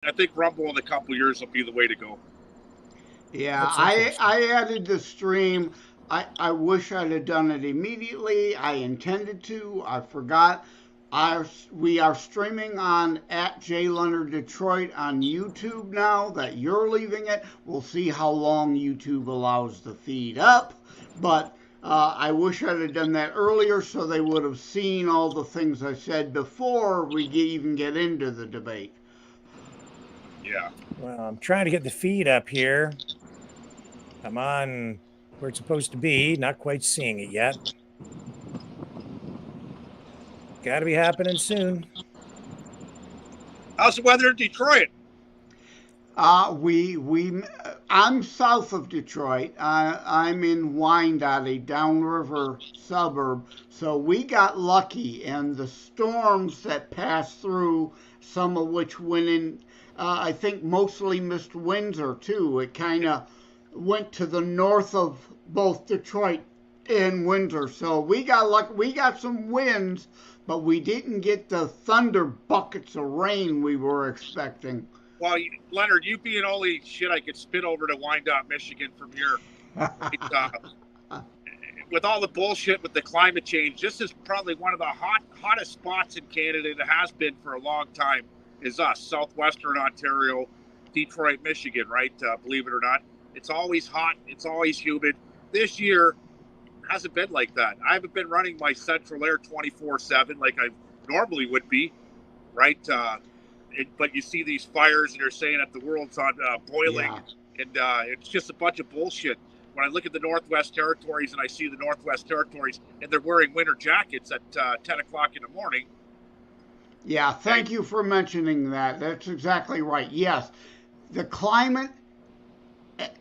I think Rumble in a couple years will be the way to go. Yeah, That's I interesting. added the stream. I wish I'd have done it immediately. I intended to. I forgot. We are streaming on at J Leonard Detroit on YouTube now that you're leaving it. We'll see how long YouTube allows the feed up. But I wish I'd have done that earlier so they would have seen all the things I said before we even get into the debate. Yeah. Well, I'm trying to get the feed up here. I'm on where it's supposed to be, not quite seeing it yet. Got to be happening soon. How's the weather in Detroit? I'm south of Detroit. I'm in Wyandotte, a downriver suburb. So we got lucky, and the storms that passed through, some of which went in, I think mostly missed Windsor too. It kind of went to the north of both Detroit and Windsor. So we got lucky. We got some winds, but we didn't get the thunder buckets of rain we were expecting. Well, Leonard, you being only shit I could spit over to Wyandotte, Michigan from here. Right? With all the bullshit with the climate change, this is probably one of the hottest spots in Canada. It has been for a long time. Is us, southwestern Ontario, Detroit, Michigan, right? Believe it or not, it's always hot. It's always humid. This year hasn't been like that. I haven't been running my central air 24/7 like I normally would be, right? But you see these fires, and they're saying that the world's on boiling, Yeah. and it's just a bunch of bullshit. When I look at the Northwest Territories and I see the Northwest Territories, and they're wearing winter jackets at 10 o'clock in the morning. Yeah, thank you for mentioning that. That's exactly right. Yes, the climate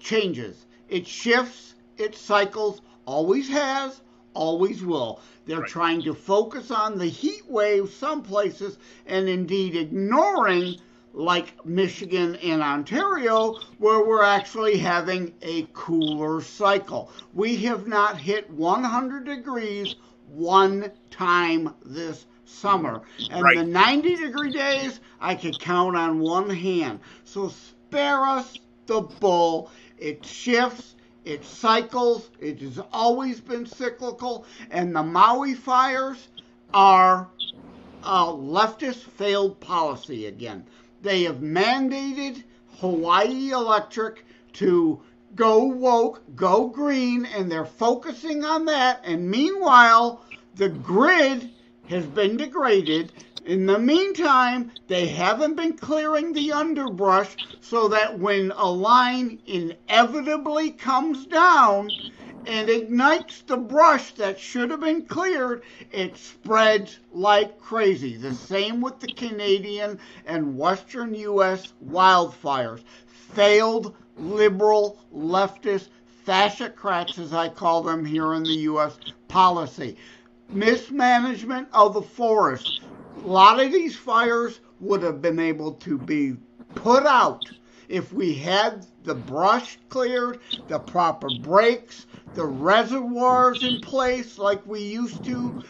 changes. It shifts, it cycles, always has, always will. They're Right. trying to focus on the heat wave some places and indeed ignoring like Michigan and Ontario, where we're actually having a cooler cycle. We have not hit 100 degrees one time this summer. And Right. the 90-degree days, I could count on one hand. So spare us the bull. It shifts, it cycles, it has always been cyclical, and the Maui fires are a leftist failed policy again. They have mandated Hawaii Electric to go woke, go green, and they're focusing on that. And meanwhile, the grid has been degraded. In the meantime, they haven't been clearing the underbrush so that when a line inevitably comes down and ignites the brush that should have been cleared, it spreads like crazy. The same with the Canadian and Western U.S. wildfires. Failed liberal leftist fascocrats, as I call them here in the U.S., policy. Mismanagement of the forest. A lot of these fires would have been able to be put out if we had the brush cleared, the proper breaks, the reservoirs in place like we used to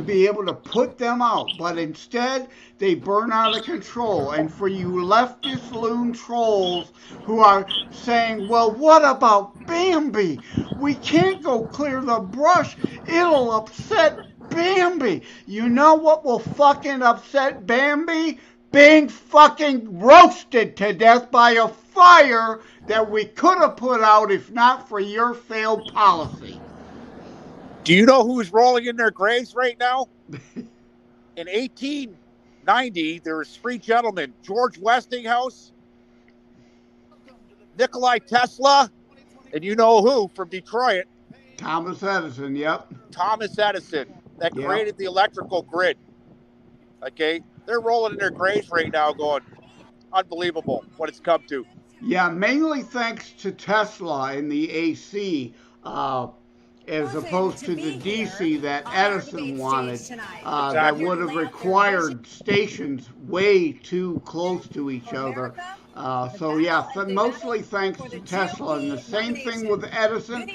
be able to put them out. But instead, they burn out of control. And for you leftist loon trolls who are saying, well, what about Bambi? We can't go clear the brush. It'll upset Bambi. You know what will fucking upset Bambi? Being fucking roasted to death by a fire that we could have put out if not for your failed policy. Do you know who's rolling in their graves right now? In 1890, there was three gentlemen: George Westinghouse, Nikolai Tesla, and you know who from Detroit? Thomas Edison, yep. Thomas Edison, that Yep. created the electrical grid. Okay, they're rolling in their graves right now, going, unbelievable what it's come to. Yeah, mainly thanks to Tesla and the AC, as opposed to the DC that Edison wanted. That would have required stations way too close to each other. So yeah, mostly thanks to Tesla. And the same thing with Edison.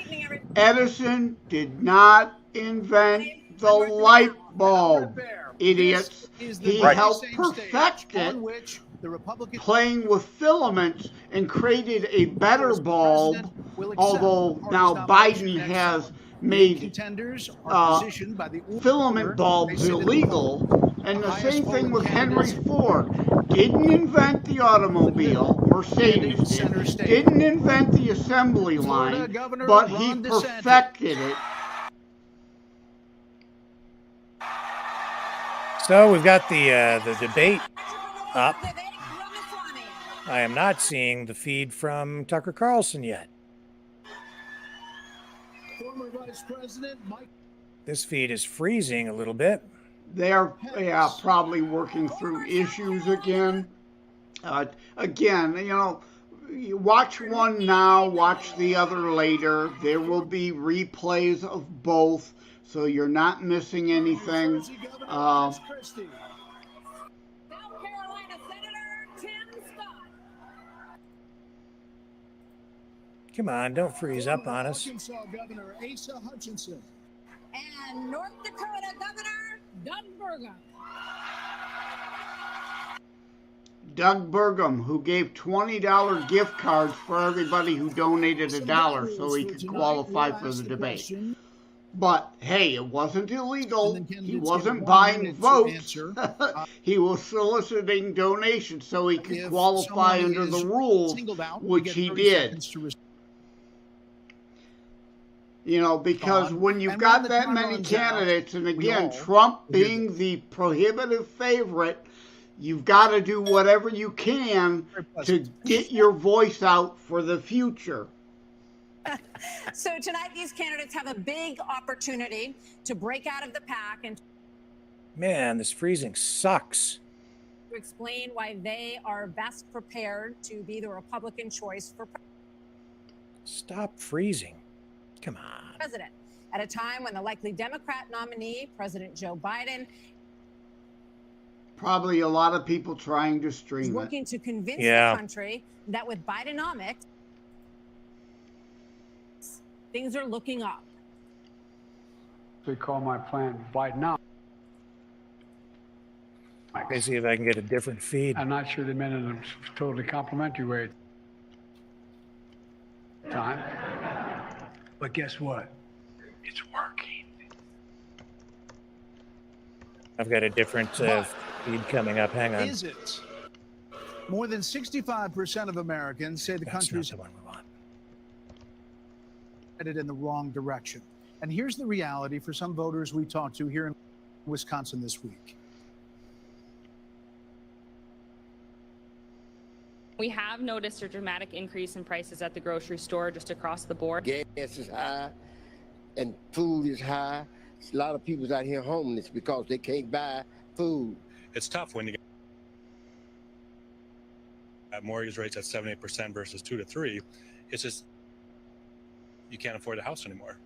Edison did not invent the light bulb, idiots. He helped perfect it, playing with filaments and created a better bulb, although now Biden has made filament bulbs illegal. And the same thing with Henry Ford. Didn't invent the automobile, Mercedes didn't invent the assembly line, but he perfected it. So we've got the debate up. I am not seeing the feed from Tucker Carlson yet. Former Vice President Mike. This feed is freezing a little bit. They're probably working through issues again. Again, you know, you watch one now, watch the other later. There will be replays of both, so you're not missing anything. South Carolina Senator Tim Scott. Come on, don't freeze up on us. Arkansas Governor Asa Hutchinson. And North Dakota Governor Doug Burgum. Doug Burgum, who gave $20 gift cards for everybody who donated $1 so he could qualify for the debate. But hey, it wasn't illegal. He wasn't buying votes. He was soliciting donations so he could qualify under the rules, which he did. You know, because when you've got that many candidates, and again, Trump being the prohibitive favorite, you've got to do whatever you can to get your voice out for the future. So tonight, these candidates have a big opportunity to break out of the pack and Man, this freezing sucks. to explain why they are best prepared to be the Republican choice for Stop freezing. Come on. president at a time when the likely Democrat nominee, President Joe Biden, Probably a lot of people trying to is stream it. working to convince Yeah. the country that with Bidenomics, things are looking up. They call my plan Bidenomics. Let me see if I can get a different feed. I'm not sure they meant it in a totally complimentary way at the time. But guess what? It's working. I've got a different feed coming up. Hang on. Is it? More than 65% of Americans say the That's not country's the one we want. headed in the wrong direction. And here's the reality for some voters we talked to here in Wisconsin this week. We have noticed a dramatic increase in prices at the grocery store just across the board. Gas is high and food is high. A lot of people's out here homeless because they can't buy food. It's tough when you get mortgage rates at 7-8% versus 2 to 3. It's just you can't afford a house anymore.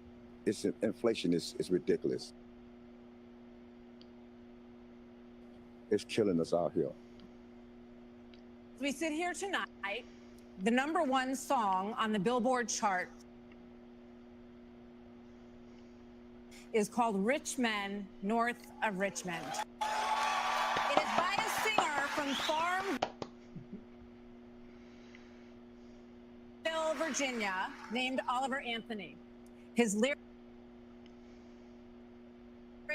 Inflation is ridiculous. It's killing us out here. As we sit here tonight, the #1 song on the Billboard chart is called Rich Men North of Richmond. It is by a singer from Farmville, Virginia, named Oliver Anthony. His lyrics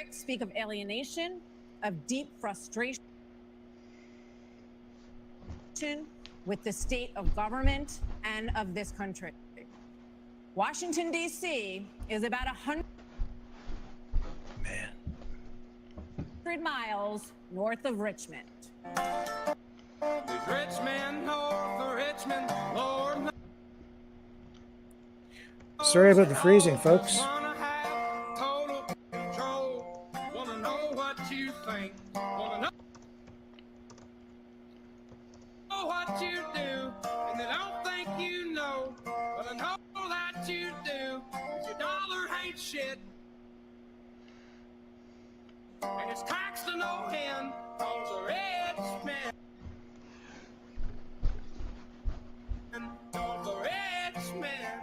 speak of alienation, of deep frustration with the state of government and of this country. Washington, D.C. is about 100 miles north of Richmond. Richmond, north of Richmond, Lord. Sorry about the freezing, folks. Wanna have total control. Wanna know what you think. Wanna know what you do. And they don't think you know. But I know that you do. 'Cause your dollar ain't shit. And it's tax to no end. Cause a rich man. Cause a rich man.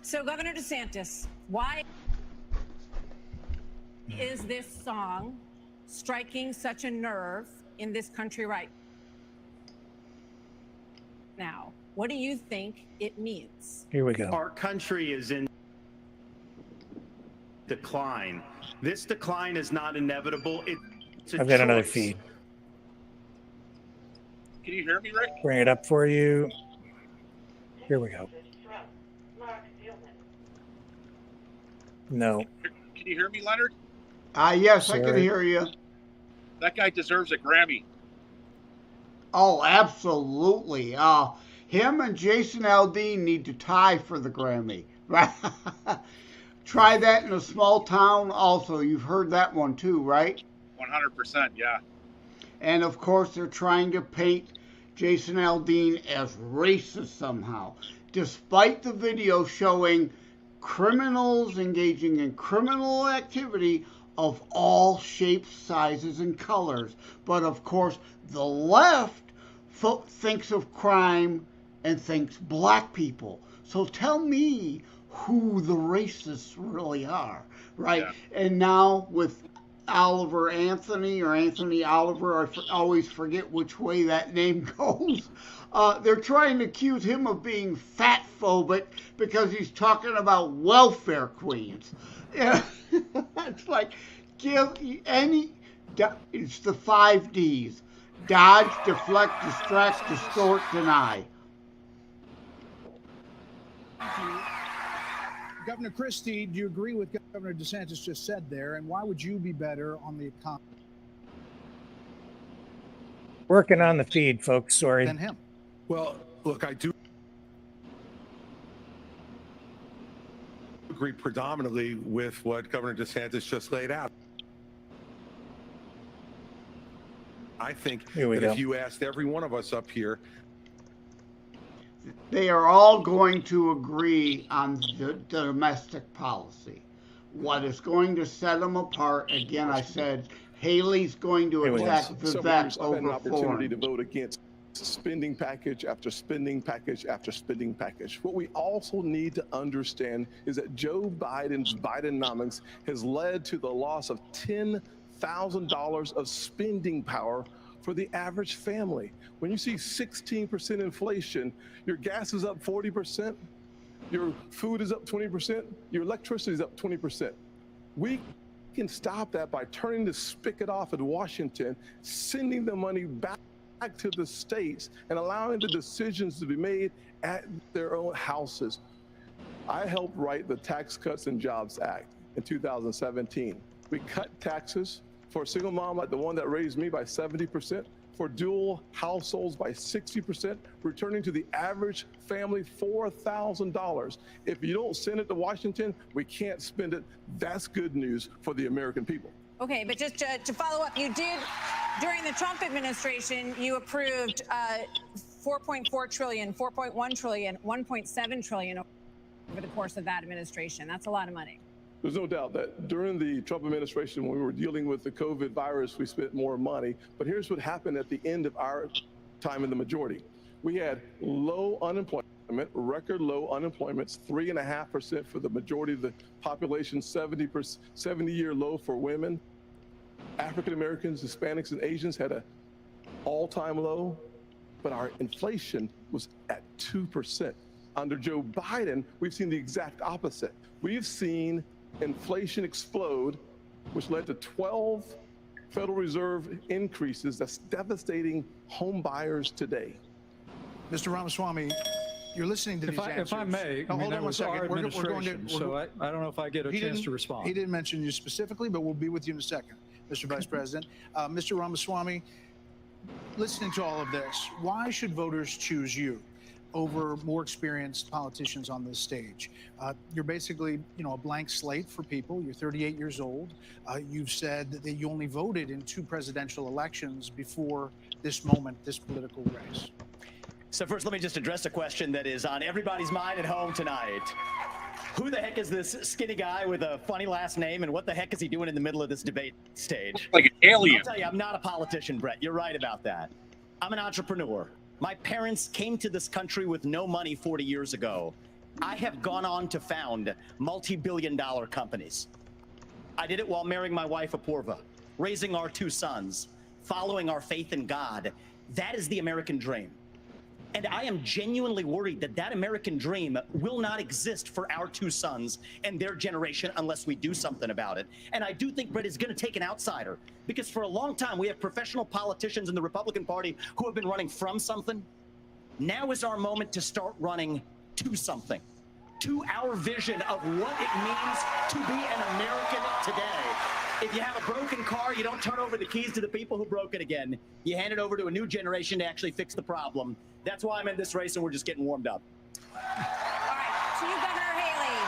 So, Governor DeSantis, why is this song striking such a nerve in this country right now? What do you think it means? Here we go. Our country is in decline. This decline is not inevitable. It's a I've got another choice. feed. Can you hear me, Rick? Bring it up for you. Here we go. No. Can you hear me, Leonard? Yes, I can Sorry. hear you. That guy deserves a Grammy. Oh, absolutely. Him and Jason Aldean need to tie for the Grammy. Try that in a small town also. You've heard that one too, right? 100%, yeah. And of course, they're trying to paint Jason Aldean as racist somehow, despite the video showing criminals engaging in criminal activity of all shapes, sizes, and colors. But of course, the left thinks of crime and thinks black people. So tell me who the racists really are, right? Yeah. And now with Oliver Anthony or Anthony Oliver, I always forget which way that name goes. They're trying to accuse him of being fat phobic because he's talking about welfare queens. Yeah. It's like, it's the 5 Ds. Dodge, deflect, distract, distort, deny. Thank you. Governor Christie, do you agree with Governor DeSantis just said there? And why would you be better on the economy? Working on the feed, folks. Sorry. Than him. Well, look, I do agree predominantly with what Governor DeSantis just laid out. I think that if you asked every one of us up here, they are all going to agree on the domestic policy. What is going to set them apart, again, I said, Haley's going to attack Vivek over I've had an opportunity to foreign. vote against spending package after spending package after spending package. What we also need to understand is that Joe Biden's Bidenomics has led to the loss of $10,000 of spending power for the average family. When you see 16% inflation, your gas is up 40%, your food is up 20%, your electricity is up 20%. We can stop that by turning the spigot off in Washington, sending the money back to the states, and allowing the decisions to be made at their own houses. I helped write the Tax Cuts and Jobs Act in 2017. We cut taxes for a single mom like the one that raised me by 70%, for dual households by 60%, returning to the average family $4,000. If you don't send it to Washington, we can't spend it. That's good news for the American people. Okay, but just to follow up, you did, during the Trump administration, you approved 4.4 trillion, 4.1 trillion, 1.7 trillion over the course of that administration. That's a lot of money. There's no doubt that during the Trump administration, when we were dealing with the COVID virus, we spent more money. But here's what happened at the end of our time in the majority. We had low unemployment, record low unemployment, 3.5% for the majority of the population, 70-year low for women. African Americans, Hispanics, and Asians had an all-time low, but our inflation was at 2%. Under Joe Biden, we've seen the exact opposite. We've seen inflation explode, which led to 12 Federal Reserve increases that's devastating home buyers today. Mr. Ramaswamy, you're listening to these answers. If I may, hold on one second. We're going to, so I don't know if I get a chance to respond. He didn't mention you specifically, but we'll be with you in a second, Mr. Vice President. Mr. Ramaswamy, listening to all of this, why should voters choose you over more experienced politicians on this stage? You're basically, a blank slate for people. You're 38 years old. You've said that you only voted in 2 presidential elections before this moment, this political race. So first, let me just address a question that is on everybody's mind at home tonight. Who the heck is this skinny guy with a funny last name, and what the heck is he doing in the middle of this debate stage? Like an alien. I'll tell you, I'm not a politician, Brett. You're right about that. I'm an entrepreneur. My parents came to this country with no money 40 years ago. I have gone on to found multi-billion-dollar companies. I did it while marrying my wife, Apoorva. raising our 2 sons, following our faith in God. That is the American dream. And I am genuinely worried that that American dream will not exist for our 2 sons and their generation unless we do something about it. And I do think, Brett, is going to take an outsider, because for a long time we have professional politicians in the Republican Party who have been running from something. Now is our moment to start running to something, to our vision of what it means to be an American today. If you have a broken car, you don't turn over the keys to the people who broke it again. You hand it over to a new generation to actually fix the problem. That's why I'm in this race, and we're just getting warmed up. All right, to you, Governor Haley.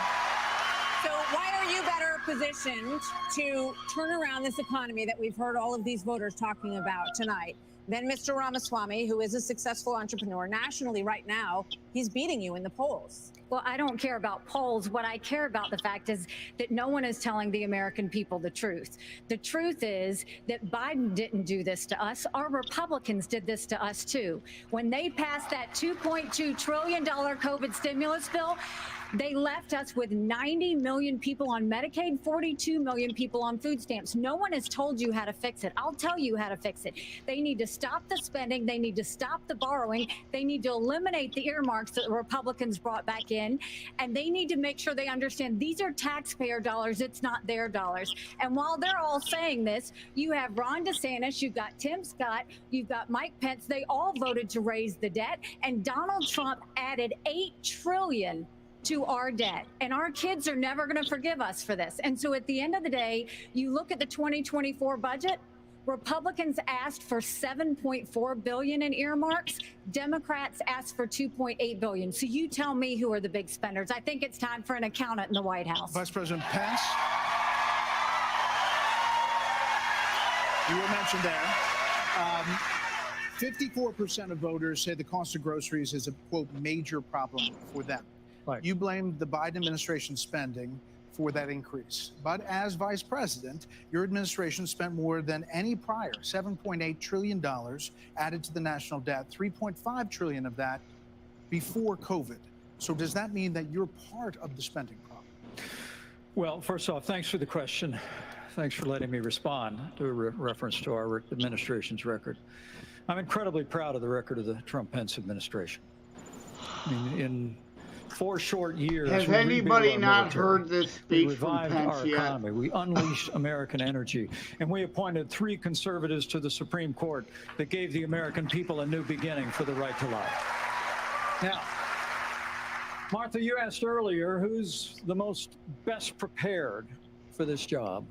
So why are you better positioned to turn around this economy that we've heard all of these voters talking about tonight than Mr. Ramaswamy, who is a successful entrepreneur nationally right now? He's beating you in the polls. Well, I don't care about polls. What I care about the fact is that no one is telling the American people the truth. The truth is that Biden didn't do this to us. Our Republicans did this to us, too. When they passed that $2.2 trillion COVID stimulus bill, they left us with 90 million people on Medicaid, 42 million people on food stamps. No one has told you how to fix it. I'll tell you how to fix it. They need to stop the spending. They need to stop the borrowing. They need to eliminate the earmarks that the Republicans brought back in. And they need to make sure they understand these are taxpayer dollars. It's not their dollars. And while they're all saying this, you have Ron DeSantis, you've got Tim Scott, you've got Mike Pence. They all voted to raise the debt. And Donald Trump added $8 trillion to our debt. And our kids are never going to forgive us for this. And so at the end of the day, you look at the 2024 budget, Republicans asked for $7.4 billion in earmarks. Democrats asked for $2.8 billion. So you tell me who are the big spenders. I think it's time for an accountant in the White House. Vice President Pence, you were mentioned there. 54% of voters say the cost of groceries is a, quote, major problem for them. Right. You blamed the Biden administration spending for that increase. But as vice president, your administration spent more than any prior, $7.8 trillion added to the national debt, $3.5 trillion of that before COVID. So does that mean that you're part of the spending problem? Well, first off, thanks for the question. Thanks for letting me respond to a reference to our administration's record. I'm incredibly proud of the record of the Trump-Pence administration. I mean, in 4 short years, has anybody not heard this speech from Pence yet? Economy. We unleashed American energy, and we appointed 3 conservatives to the Supreme Court that gave the American people a new beginning for the right to life. Now, Martha, you asked earlier who's the most best prepared for this job.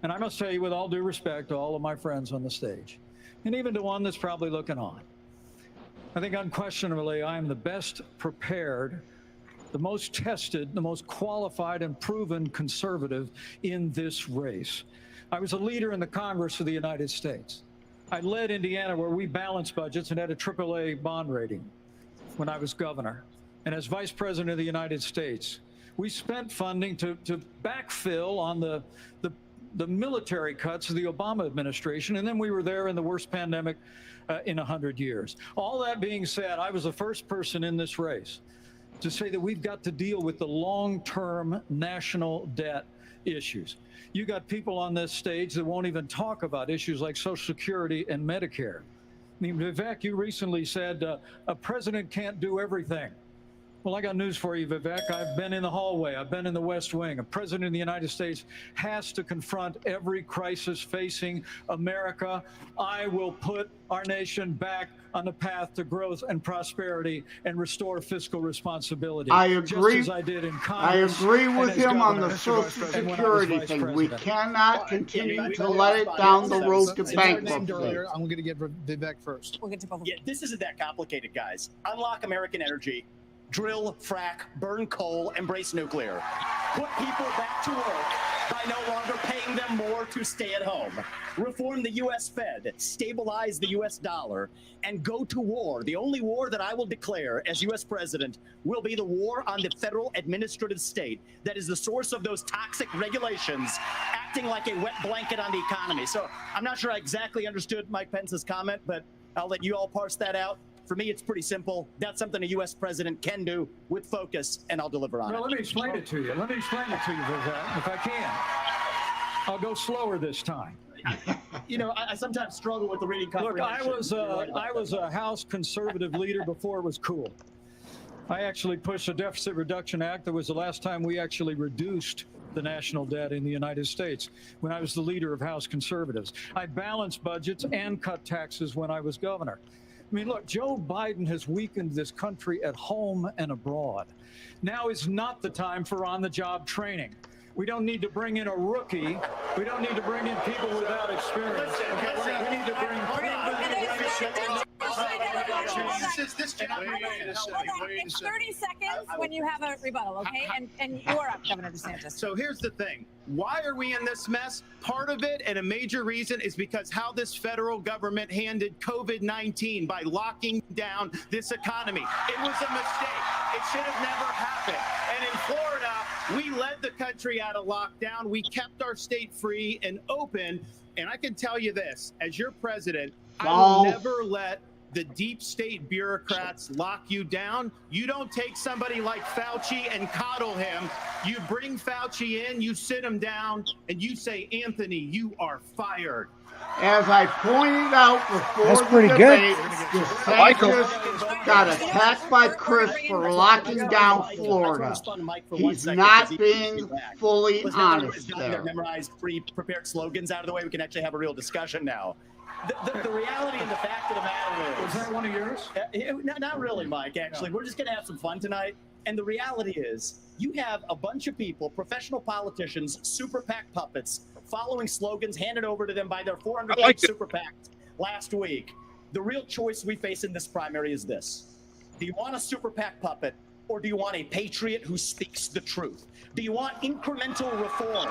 And I must tell you, with all due respect to all of my friends on the stage, and even to one that's probably looking on, I think unquestionably I am the best prepared, the most tested, the most qualified and proven conservative in this race. I was a leader in the Congress of the United States. I led Indiana where we balanced budgets and had a AAA bond rating when I was governor. And as vice president of the United States, we spent funding to backfill on the military cuts of the Obama administration, and then we were there in the worst pandemic in 100 years. All that being said, I was the first person in this race to say that we've got to deal with the long-term national debt issues. You got people on this stage that won't even talk about issues like Social Security and Medicare. I mean, Vivek, you recently said a president can't do everything. Well, I got news for you, Vivek. I've been in the hallway. I've been in the West Wing. A president of the United States has to confront every crisis facing America. I will put our nation back on the path to growth and prosperity and restore fiscal responsibility. I agree. Just as I did in Congress. I agree with him on the Social Security thing. We cannot continue to let it down the road to bankruptcy. I'm going to get Vivek first. We'll get to both. Yeah, this isn't that complicated, guys. Unlock American energy. Drill, frack, burn coal, embrace nuclear. Put people back to work by no longer paying them more to stay at home. Reform the U.S. Fed, stabilize the U.S. dollar, and go to war. The only war that I will declare as U.S. president will be the war on the federal administrative state that is the source of those toxic regulations acting like a wet blanket on the economy. So I'm not sure I exactly understood Mike Pence's comment, but I'll let you all parse that out. For me, it's pretty simple. That's something a U.S. president can do with focus, and I'll deliver on it. Well, let me explain it to you. Let me explain it to you, Vivek, if I can. I'll go slower this time. I sometimes struggle with the reading Look, comprehension. I was a House conservative leader before it was cool. I actually pushed a deficit reduction act. That was the last time we actually reduced the national debt in the United States, when I was the leader of House conservatives. I balanced budgets and cut taxes when I was governor. I mean, look, Joe Biden has weakened this country at home and abroad. Now is not the time for on-the-job training. We don't need to bring in a rookie. We don't need to bring in people without experience. We need to bring It's 30 seconds when you have a rebuttal, okay? And you are up, Governor DeSantis. So here's the thing. Why are we in this mess? Part of it, and a major reason, is because how this federal government handled COVID-19 by locking down this economy. It was a mistake. It should have never happened. And in Florida, we led the country out of lockdown. We kept our state free and open. And I can tell you this, as your president, I will never let the deep state bureaucrats lock you down. You don't take somebody like Fauci and coddle him. You bring Fauci in, you sit him down, and you say, Anthony, you are fired. As I pointed out before That's the pretty debate, good. DeSantis got attacked by Chris for locking down Florida. He's not being fully honest there. Memorized pre-prepared slogans out of the way. We can actually have a real discussion now. The reality and the fact of the matter is... Was that one of yours? Not really, Mike, actually. We're just going to have some fun tonight. And the reality is, you have a bunch of people, professional politicians, super PAC puppets, following slogans handed over to them by their 400 super PACs last week. The real choice we face in this primary is this. Do you want a super PAC puppet, or do you want a patriot who speaks the truth? Do you want incremental reform,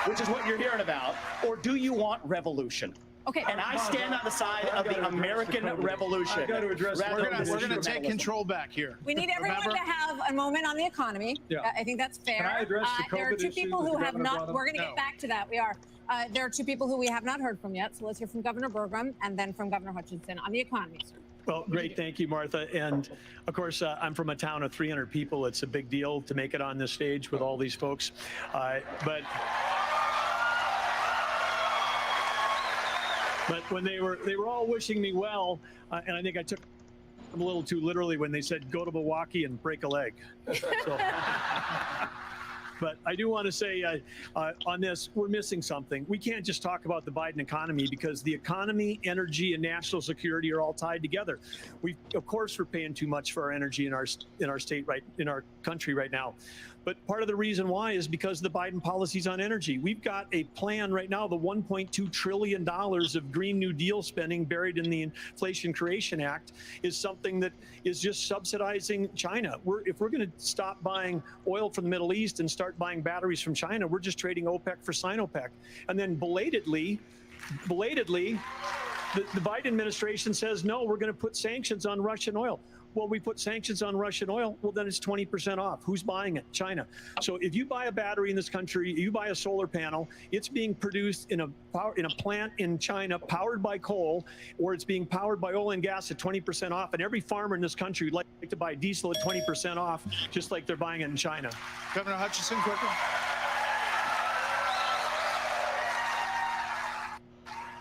which is what you're hearing about, or do you want revolution? Okay. And I stand on the side of the American Revolution. We're going to take control back here. We need everyone to have a moment on the economy. Yeah. I think that's fair. Can I address the there are COVID two people issue who that the have governor not. brought up? We're going to get back to that. We are. There are two people who we have not heard from yet. So let's hear from Governor Burgum and then from Governor Hutchinson on the economy, sir. Well, great. Thank you, Martha. And of course, I'm from a town of 300 people. It's a big deal to make it on this stage with all these folks. But when they were all wishing me well, and I think I took them a little too literally when they said, go to Milwaukee and break a leg. So, but I do want to say on this, we're missing something. We can't just talk about the Biden economy, because the economy, energy, and national security are all tied together. Of course, we're paying too much for our energy in our state, in our country right now. But part of the reason why is because of the Biden policies on energy. We've got a plan right now, the $1.2 trillion of Green New Deal spending buried in the Inflation Creation Act is something that is just subsidizing China. If we're going to stop buying oil from the Middle East and start buying batteries from China, we're just trading OPEC for Sinopec. And then belatedly, the Biden administration says, no, we're going to put sanctions on Russian oil. Well, we put sanctions on Russian oil, well, then it's 20% off. Who's buying it? China. So if you buy a battery in this country, you buy a solar panel, it's being produced in a plant in China powered by coal, or it's being powered by oil and gas at 20% off. And every farmer in this country would like to buy diesel at 20% off, just like they're buying it in China. Governor Hutchinson, quickly.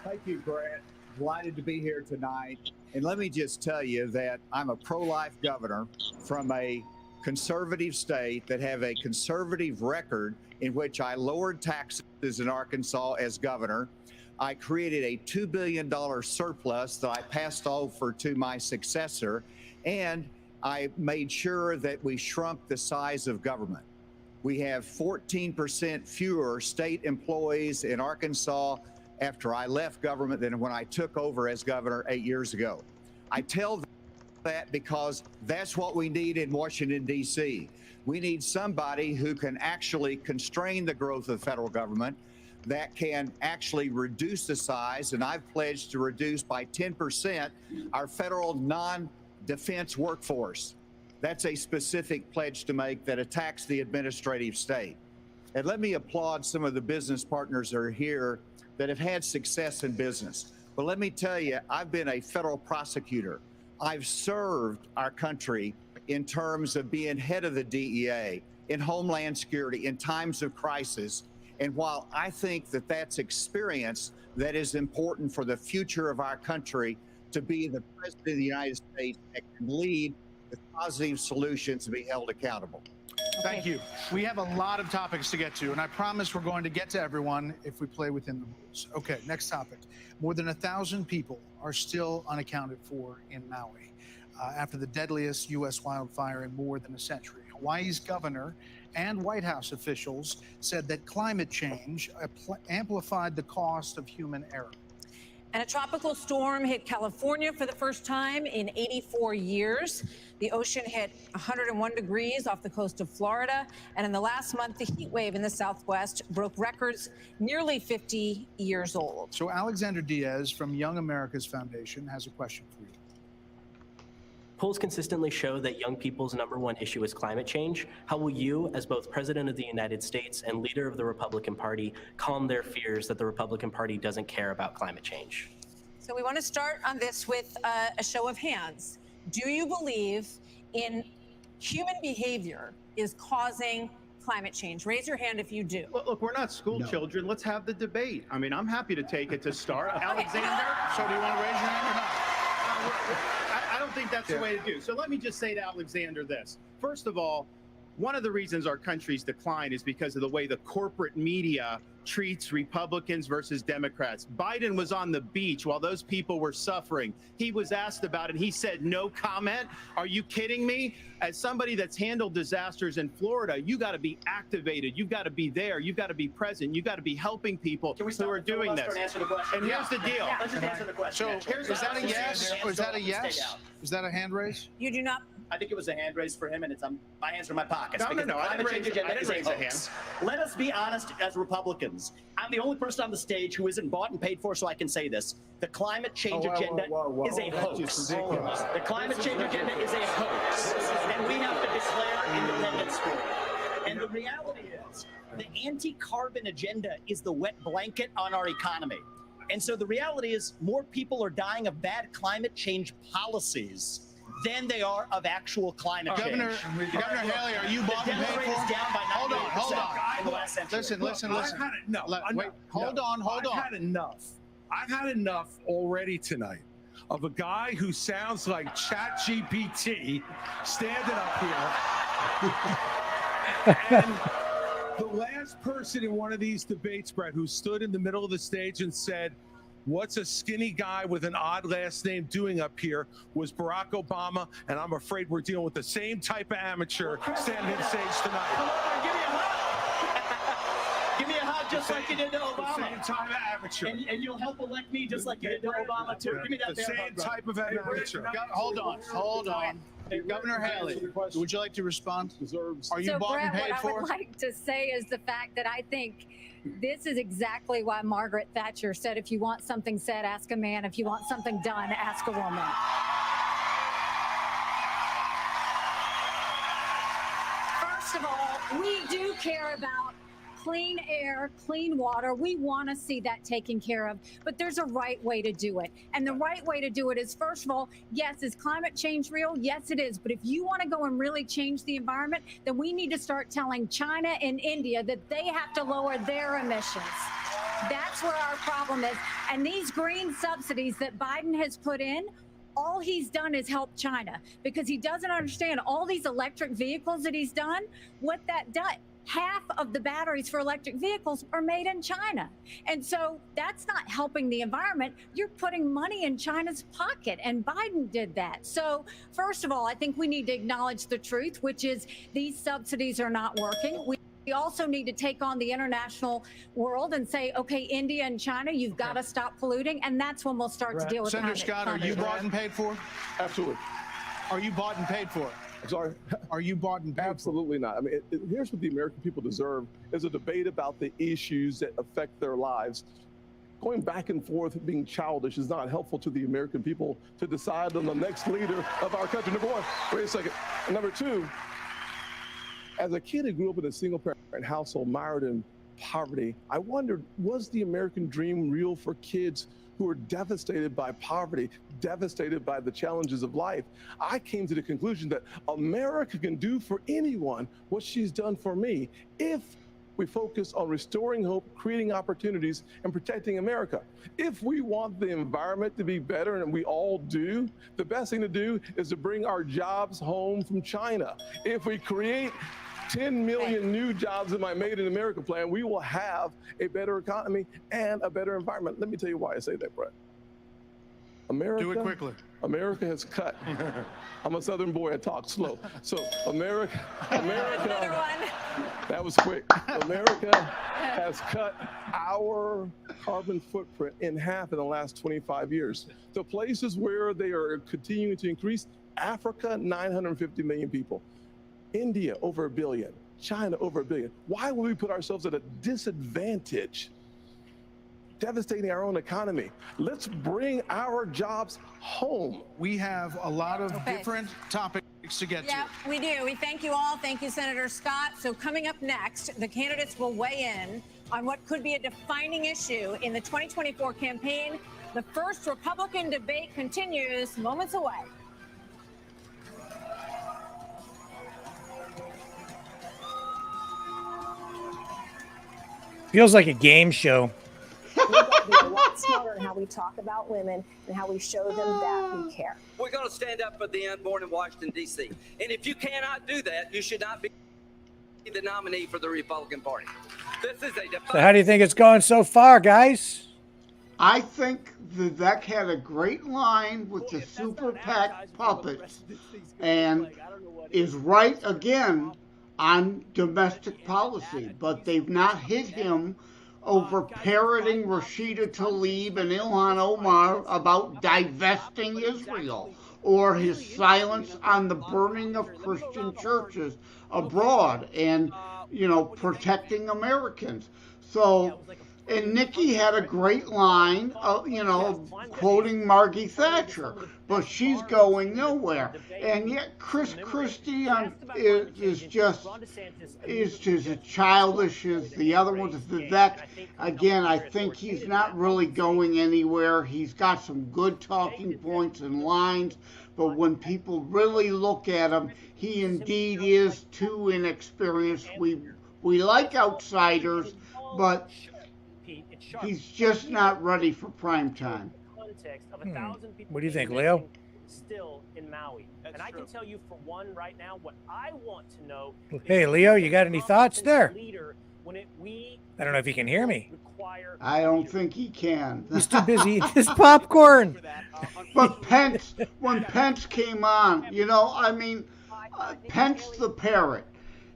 Thank you, Grant. Delighted to be here tonight. And let me just tell you that I'm a pro-life governor from a conservative state that have a conservative record in which I lowered taxes in Arkansas as governor. I created a $2 billion surplus that I passed over to my successor, and I made sure that we shrunk the size of government. We have 14% fewer state employees in Arkansas after I left government than when I took over as governor 8 years ago. I tell that because that's what we need in Washington, D.C. We need somebody who can actually constrain the growth of the federal government, that can actually reduce the size, and I've pledged to reduce by 10% our federal non-defense workforce. That's a specific pledge to make that attacks the administrative state. And let me applaud some of the business partners that are here that have had success in business. But let me tell you, I've been a federal prosecutor. I've served our country in terms of being head of the DEA, in Homeland Security, in times of crisis. And while I think that that's experience that is important for the future of our country to be the president of the United States that can lead with positive solutions to be held accountable. Thank you. We have a lot of topics to get to, and I promise we're going to get to everyone if we play within the rules. Okay, next topic. More than 1,000 people are still unaccounted for in Maui after the deadliest U.S. wildfire in more than a century. Hawaii's governor and White House officials said that climate change amplified the cost of human error. And a tropical storm hit California for the first time in 84 years. The ocean hit 101 degrees off the coast of Florida. And in the last month, the heat wave in the Southwest broke records nearly 50 years old. So Alexander Diaz from Young America's Foundation has a question for you. Polls consistently show that young people's #1 issue is climate change. How will you, as both President of the United States and leader of the Republican Party, calm their fears that the Republican Party doesn't care about climate change? So we want to start on this with a show of hands. Do you believe in human behavior is causing climate change? Raise your hand if you do. Look, we're not school children. Let's have the debate. I mean, I'm happy to take it to start. Alexander? So do you want to raise your hand or not? I don't think that's the way to do. So let me just say to Alexander this. First of all, one of the reasons our country's decline is because of the way the corporate media treats Republicans versus Democrats. Biden was on the beach while those people were suffering. He was asked about it. He said, no comment. Are you kidding me? As somebody that's handled disasters in Florida, you got to be activated. You've got to be there. You've got to be present. You've got to be helping people who are doing this. And here's the deal. Let's just answer the question. So is that a yes? Or is that a yes? Is that a hand raise? You do not. I think it was a hand raise for him, and it's my hands are in my pockets. No, because no, the I climate didn't change agenda is raise a a hoax. Let us be honest as Republicans. I'm the only person on the stage who isn't bought and paid for, so I can say this. The climate change agenda is a hoax. The climate change agenda is a hoax, and we have to declare independence for it. And the reality is, the anti-carbon agenda is the wet blanket on our economy. And so the reality is, more people are dying of bad climate change policies than they are of actual climate change. Governor Haley, are you bought and paid for? Hold on. In the last century. Listen. I've had enough. Hold on. I've had enough. I've had enough already tonight of a guy who sounds like ChatGPT standing up here. And the last person in one of these debates, Brett, who stood in the middle of the stage and said, what's a skinny guy with an odd last name doing up here, was Barack Obama, and I'm afraid we're dealing with the same type of amateur standing on stage tonight. Come over, give me a hug. Give me a hug just like you did to Obama. The same type of amateur. And you'll help elect me just like you did to Obama, too. Give me that the same type of amateur. Hold on. Governor Haley, would you like to respond? Are you bought and paid for? What I would like to say is the fact that I think this is exactly why Margaret Thatcher said, if you want something said, ask a man. If you want something done, ask a woman. First of all, we do care about clean air, clean water. We want to see that taken care of, but there's a right way to do it. And the right way to do it is, first of all, yes, is climate change real? Yes, it is. But if you want to go and really change the environment, then we need to start telling China and India that they have to lower their emissions. That's where our problem is. And these green subsidies that Biden has put in, all he's done is help China, because he doesn't understand all these electric vehicles that he's done, what that does. Half of the batteries for electric vehicles are made in China. And so that's not helping the environment. You're putting money in China's pocket, and Biden did that. So first of all, I think we need to acknowledge the truth, which is these subsidies are not working. We also need to take on the international world and say, okay, India and China, you've got to stop polluting. And that's when we'll start to deal with Senator Scott, are you bought and paid for? Absolutely. Are you bought and paid for? I'm sorry? Are you bought and paid Absolutely not. I mean, here's what the American people deserve, is a debate about the issues that affect their lives. Going back and forth, being childish, is not helpful to the American people to decide on the next leader of our country. Number one, wait a second. Number two, as a kid who grew up in a single-parent household mired in poverty, I wondered, was the American dream real for kids who are devastated by poverty, devastated by the challenges of life? I came to the conclusion that America can do for anyone what she's done for me if We focus on restoring hope, creating opportunities, and protecting America. If we want the environment to be better, and we all do, the best thing to do is to bring our jobs home from China. If we create 10 million new jobs in my Made in America plan, we will have a better economy and a better environment. Let me tell you why I say that, Brett. America, do it quickly. America has cut. I'm a Southern boy, I talk slow. So America, that was quick. America has cut our carbon footprint in half in the last 25 years. The places where they are continuing to increase, Africa, 950 million people. India, over 1 billion. China, over 1 billion. Why would we put ourselves at a disadvantage, devastating our own economy? Let's bring our jobs home. We have a lot of different topics to get to. Yeah, we do. We thank you all. Thank you, Senator Scott. So coming up next, the candidates will weigh in on what could be a defining issue in the 2024 campaign. The first Republican debate continues moments away. Feels like a game show. We've got to be a lot smarter in how we talk about women and how we show them that we care. We're going to stand up for the unborn in Washington, D.C. And if you cannot do that, you should not be the nominee for the Republican Party. This is a So how do you think it's going so far, guys? I think Vivek had a great line with the super PAC puppets and is right again on domestic policy, but they've not hit him over parroting Rashida Tlaib and Ilhan Omar about divesting Israel, or his silence on the burning of Christian churches abroad and, protecting Americans. So, and Nikki had a great line, quoting Margie Thatcher, but she's going nowhere. And yet Chris Christie is just as childish as the other ones. Vivek, again, I think he's not really going anywhere. He's got some good talking points and lines, but when people really look at him, he indeed is too inexperienced. We like outsiders, but he's just not ready for prime time. What do you think, Leo? Still in Maui. And I can tell you for one right now, what I want to know. Hey, Leo, you got any thoughts there? I don't know if you can hear me. I don't think he can. He's too busy eating his popcorn. But when Pence came on, Pence the parrot,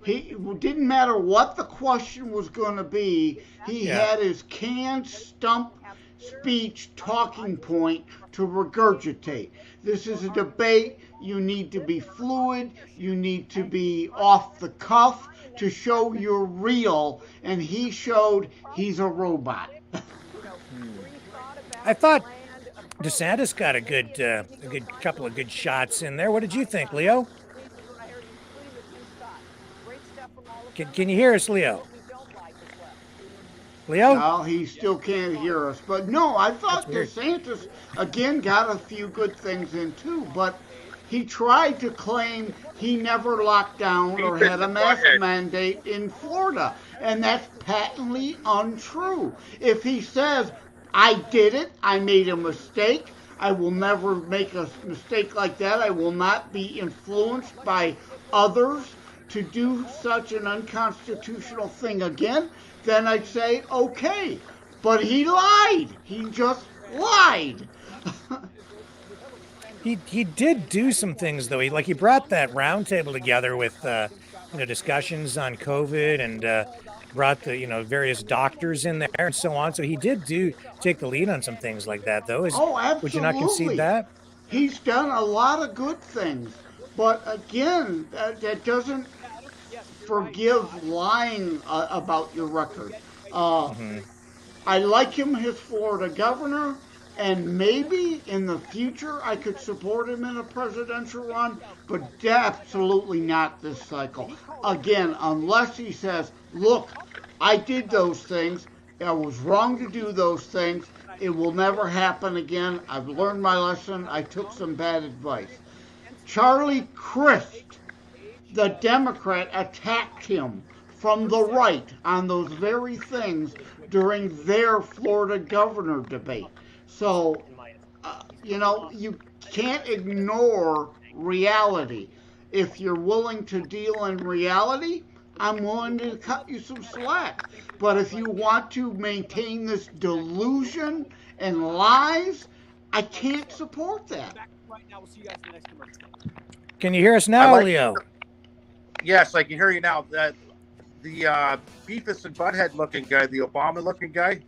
it didn't matter what the question was going to be. He had his canned stump speech talking point to regurgitate. This is a debate. You need to be fluid. You need to be off the cuff to show you're real. And he showed he's a robot. I thought DeSantis got a good couple of good shots in there. What did you think, Leo? Can you hear us, Leo? Leo? No, he still can't hear us. But no, I thought DeSantis, again, got a few good things in too. But he tried to claim he never locked down or had a mask mandate in Florida. And that's patently untrue. If he says, I did it, I made a mistake, I will never make a mistake like that, I will not be influenced by others to do such an unconstitutional thing again, then I'd say, okay. But he lied. He just lied. He did do some things, though. He brought that roundtable together with discussions on COVID and brought the various doctors in there and so on. So he did take the lead on some things like that, though. Absolutely. Would you not concede that? He's done a lot of good things. But again, that doesn't forgive lying about your record. I like him as Florida governor, and maybe in the future I could support him in a presidential run, but absolutely not this cycle. Again, unless he says, look, I did those things, I was wrong to do those things, it will never happen again, I've learned my lesson, I took some bad advice. Charlie Crist, the Democrat, attacked him from the right on those very things during their Florida governor debate. So, you can't ignore reality. If you're willing to deal in reality, I'm willing to cut you some slack. But if you want to maintain this delusion and lies, I can't support that. Can you hear us now, Leo? Yes, I can hear you now. The Beavis and Butthead looking guy, the Obama looking guy,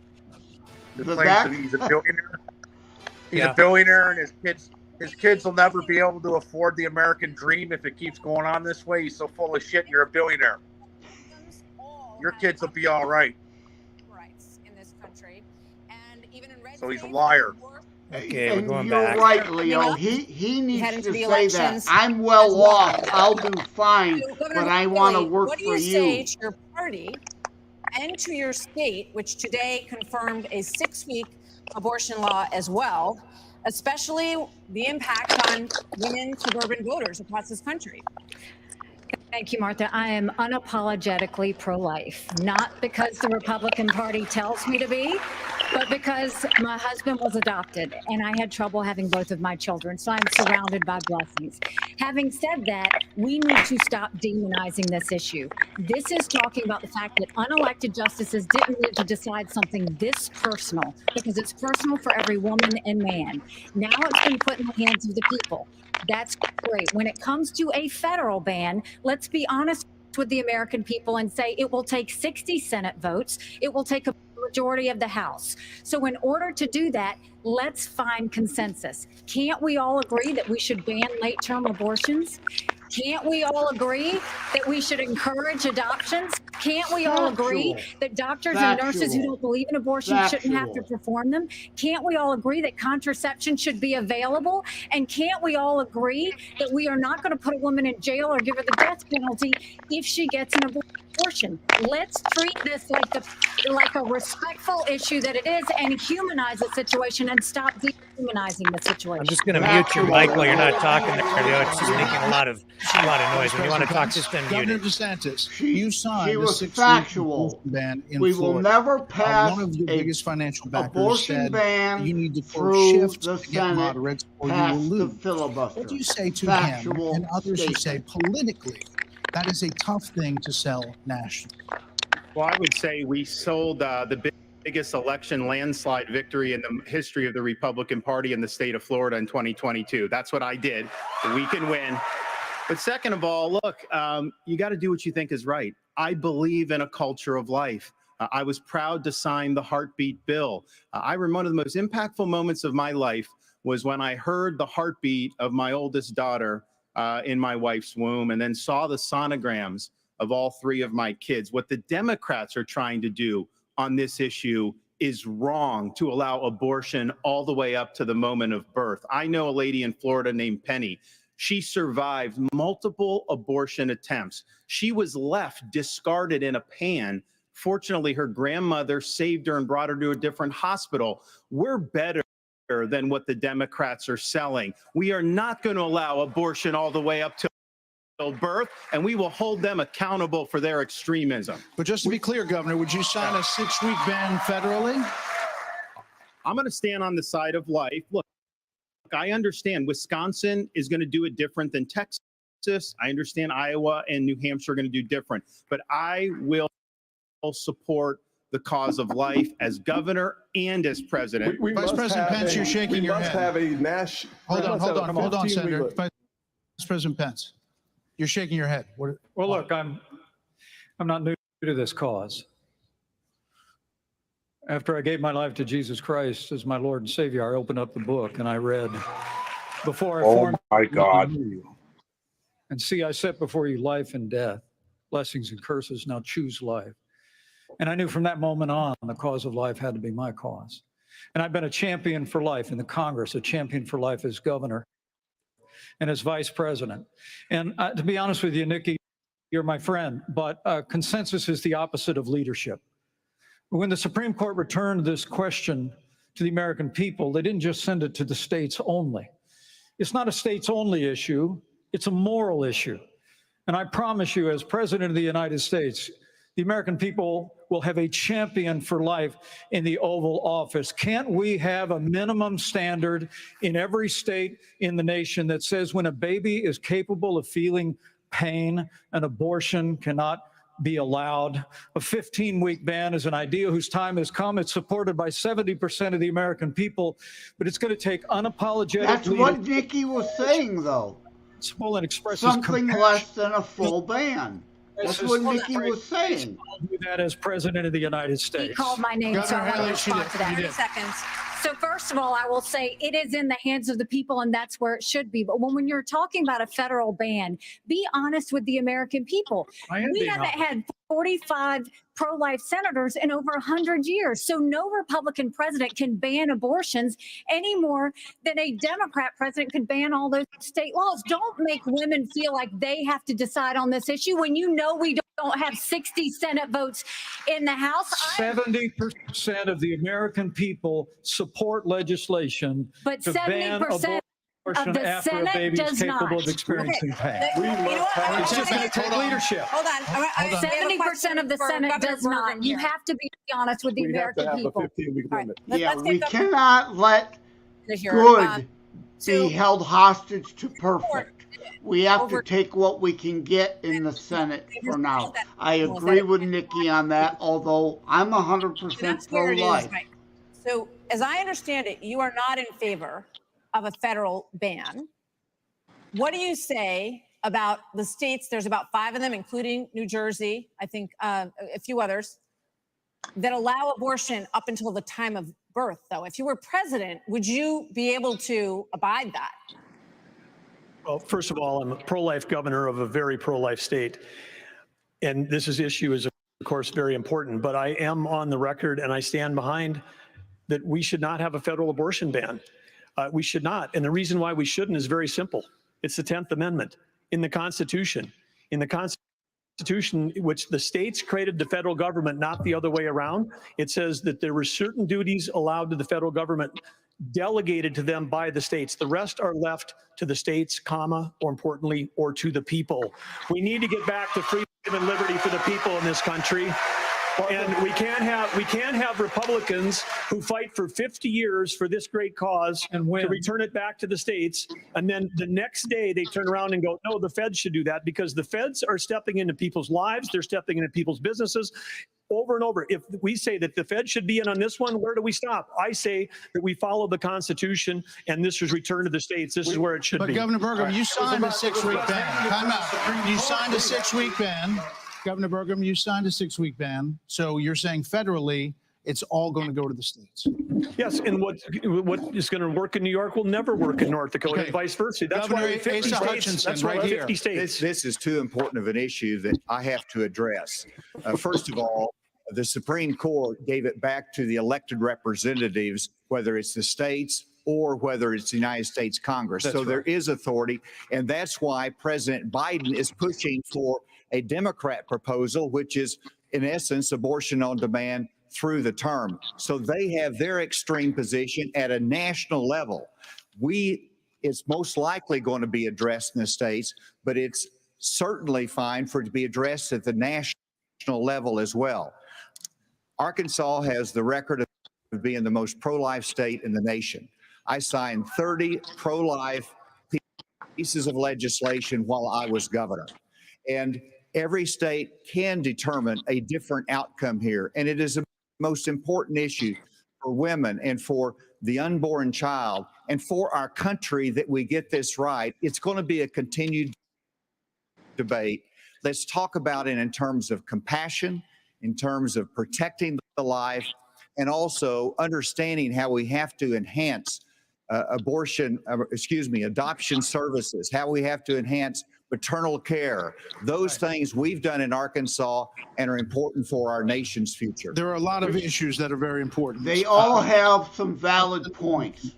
that claims that he's a billionaire. He's a billionaire, and his kids will never be able to afford the American dream if it keeps going on this way. He's so full of shit. You're a billionaire. Your kids will be all right. In this country, and even in red so he's a liar. Okay, we're going you're back. right, Leo. He needs to say that. I'm well off. I'll do fine, but I want to work for you. What do you say to your party and to your state, which today confirmed a 6-week abortion law as well, especially the impact on women suburban voters across this country? Thank you, Martha. I am unapologetically pro-life, not because the Republican Party tells me to be, but because my husband was adopted and I had trouble having both of my children, so I'm surrounded by blessings. Having said that, we need to stop demonizing this issue. This is talking about the fact that unelected justices didn't need to decide something this personal, because it's personal for every woman and man. Now it's been put in the hands of the people. That's great. When it comes to a federal ban, let's be honest with the American people and say it will take 60 Senate votes. It will take a majority of the House. So in order to do that, let's find consensus. Can't we all agree that we should ban late-term abortions? Can't we all agree that we should encourage adoptions? Can't we all agree that doctors and nurses who don't believe in abortion shouldn't have to perform them? Can't we all agree that contraception should be available? And can't we all agree that we are not going to put a woman in jail or give her the death penalty if she gets an abortion? Let's treat this like a respectful issue that it is, and humanize the situation and stop dehumanizing the situation. I'm just going to mute your mic while you're not talking there, Leo. It's just making a lot of noise. When you want to talk, just unmute Governor it. DeSantis, you signed She was a 6-week factual. ban in We Florida. will never pass One of your a biggest financial backers abortion said ban you need to through shift the to get Senate moderates or you will past the lose. filibuster. What do you say to Factual him and others who say statement. politically that is a tough thing to sell nationally? Well, I would say we sold the biggest election landslide victory in the history of the Republican Party in the state of Florida in 2022. That's what I did. We can win. But second of all, look, you got to do what you think is right. I believe in a culture of life. I was proud to sign the heartbeat bill. I remember one of the most impactful moments of my life was when I heard the heartbeat of my oldest daughter in my wife's womb, and then saw the sonograms of all 3 of my kids. What the Democrats are trying to do on this issue is wrong, to allow abortion all the way up to the moment of birth. I know a lady in Florida named Penny. She survived multiple abortion attempts. She was left discarded in a pan. Fortunately, her grandmother saved her and brought her to a different hospital. We're better than what the Democrats are selling. We are not going to allow abortion all the way up to birth, and we will hold them accountable for their extremism. But just to be clear, Governor, would you sign a 6-week ban federally? I'm going to stand on the side of life. Look, I understand Wisconsin is going to do it different than Texas. I understand Iowa and New Hampshire are going to do different, but I will support the cause of life as governor and as president. Vice President Pence, you're shaking your head. Hold on, Senator. Vice President Pence, you're shaking your head. Well, look, I'm not new to this cause. After I gave my life to Jesus Christ as my Lord and Savior, I opened up the book and I read, before I formed my God. you. And see, I set before you life and death, blessings and curses. Now choose life. And I knew from that moment on, the cause of life had to be my cause. And I've been a champion for life in the Congress, a champion for life as governor and as vice president. And to be honest with you, Nikki, you're my friend, but consensus is the opposite of leadership. When the Supreme Court returned this question to the American people, they didn't just send it to the states only. It's not a states only issue, it's a moral issue. And I promise you, as President of the United States, the American people will have a champion for life in the Oval Office. Can't we have a minimum standard in every state in the nation that says when a baby is capable of feeling pain, an abortion cannot be allowed? A 15-week ban is an idea whose time has come. It's supported by 70% of the American people, but it's going to take unapologetic That's what Nikki was saying, though. And expresses something compassion. less than a full ban. That's what Nikki was saying. I'll do that as President of the United States. He called my name, so I want to respond to that. 30 seconds. So first of all, I will say it is in the hands of the people, and that's where it should be. But when you're talking about a federal ban, be honest with the American people. We haven't had 45 pro-life senators in over 100 years. So no Republican president can ban abortions any more than a Democrat president could ban all those state laws. Don't make women feel like they have to decide on this issue when you know we don't have 60 Senate votes in the House. 70% of the American people support legislation but to ban 70% abortion of the after Senate a baby is does capable not. of experiencing pain. It's just going to take leadership. Hold on. 70% of the Senate does not. You have to be honest with the American people. Yeah, we cannot let good be held hostage to perfect. We have to take what we can get in the Senate for now. I agree with Nikki on that, although I'm 100% pro-life. So, as I understand it, you are not in favor of a federal ban. What do you say about the states? There's about 5 of them, including New Jersey, I think a few others, that allow abortion up until the time of birth, though. If you were president, would you be able to abide that? Well, first of all, I'm a pro-life governor of a very pro-life state. And this issue is, of course, very important. But I am on the record, and I stand behind that we should not have a federal abortion ban. We should not. And the reason why we shouldn't is very simple. It's the 10th Amendment in the Constitution. In the Constitution, which the states created the federal government, not the other way around, it says that there were certain duties allowed to the federal government delegated to them by the states. The rest are left to the states, comma, or importantly, or to the people. We need to get back to freedom and liberty for the people in this country. And we can't have Republicans who fight for 50 years for this great cause and to return it back to the states. And then the next day they turn around and go, no, the feds should do that, because the feds are stepping into people's lives. They're stepping into people's businesses over and over. If we say that the feds should be in on this one, where do we stop? I say that we follow the Constitution, and this is returned to the states. This is where it should be. But Governor Burgum, you signed a 6-week ban. Time out. You signed a 6-week ban. Governor Burgum, you signed a 6-week ban. So you're saying federally, it's all going to go to the states. Yes, and what is going to work in New York will never work in North Dakota, and vice versa. That's Governor why 50 Asa states. Hutchinson, That's why right here. 50 states. This is too important of an issue that I have to address. First of all, the Supreme Court gave it back to the elected representatives, whether it's the states or whether it's the United States Congress. That's so right. there is authority, and that's why President Biden is pushing for a Democrat proposal, which is, in essence, abortion on demand through the term. So they have their extreme position at a national level. It's most likely going to be addressed in the states, but it's certainly fine for it to be addressed at the national level as well. Arkansas has the record of being the most pro-life state in the nation. I signed 30 pro-life pieces of legislation while I was governor. And every state can determine a different outcome here. And it is the most important issue for women and for the unborn child and for our country that we get this right. It's going to be a continued debate. Let's talk about it in terms of compassion, in terms of protecting the life, and also understanding how we have to enhance adoption services, how we have to enhance maternal care. Those things we've done in Arkansas and are important for our nation's future. There are a lot of issues that are very important. They all have some valid points.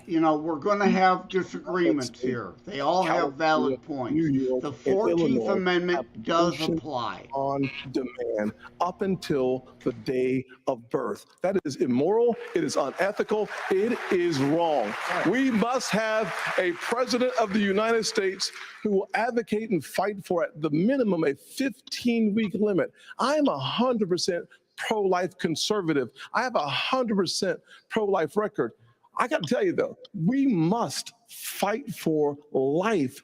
You know, we're going to have disagreements here. They all have valid points. The 14th Amendment does apply. On demand up until the day of birth. That is immoral. It is unethical. It is wrong. We must have a president of the United States who will advocate and fight for, at the minimum, a 15-week limit. I'm 100% pro-life conservative. I have 100% pro-life record. I got to tell you, though, we must fight for life.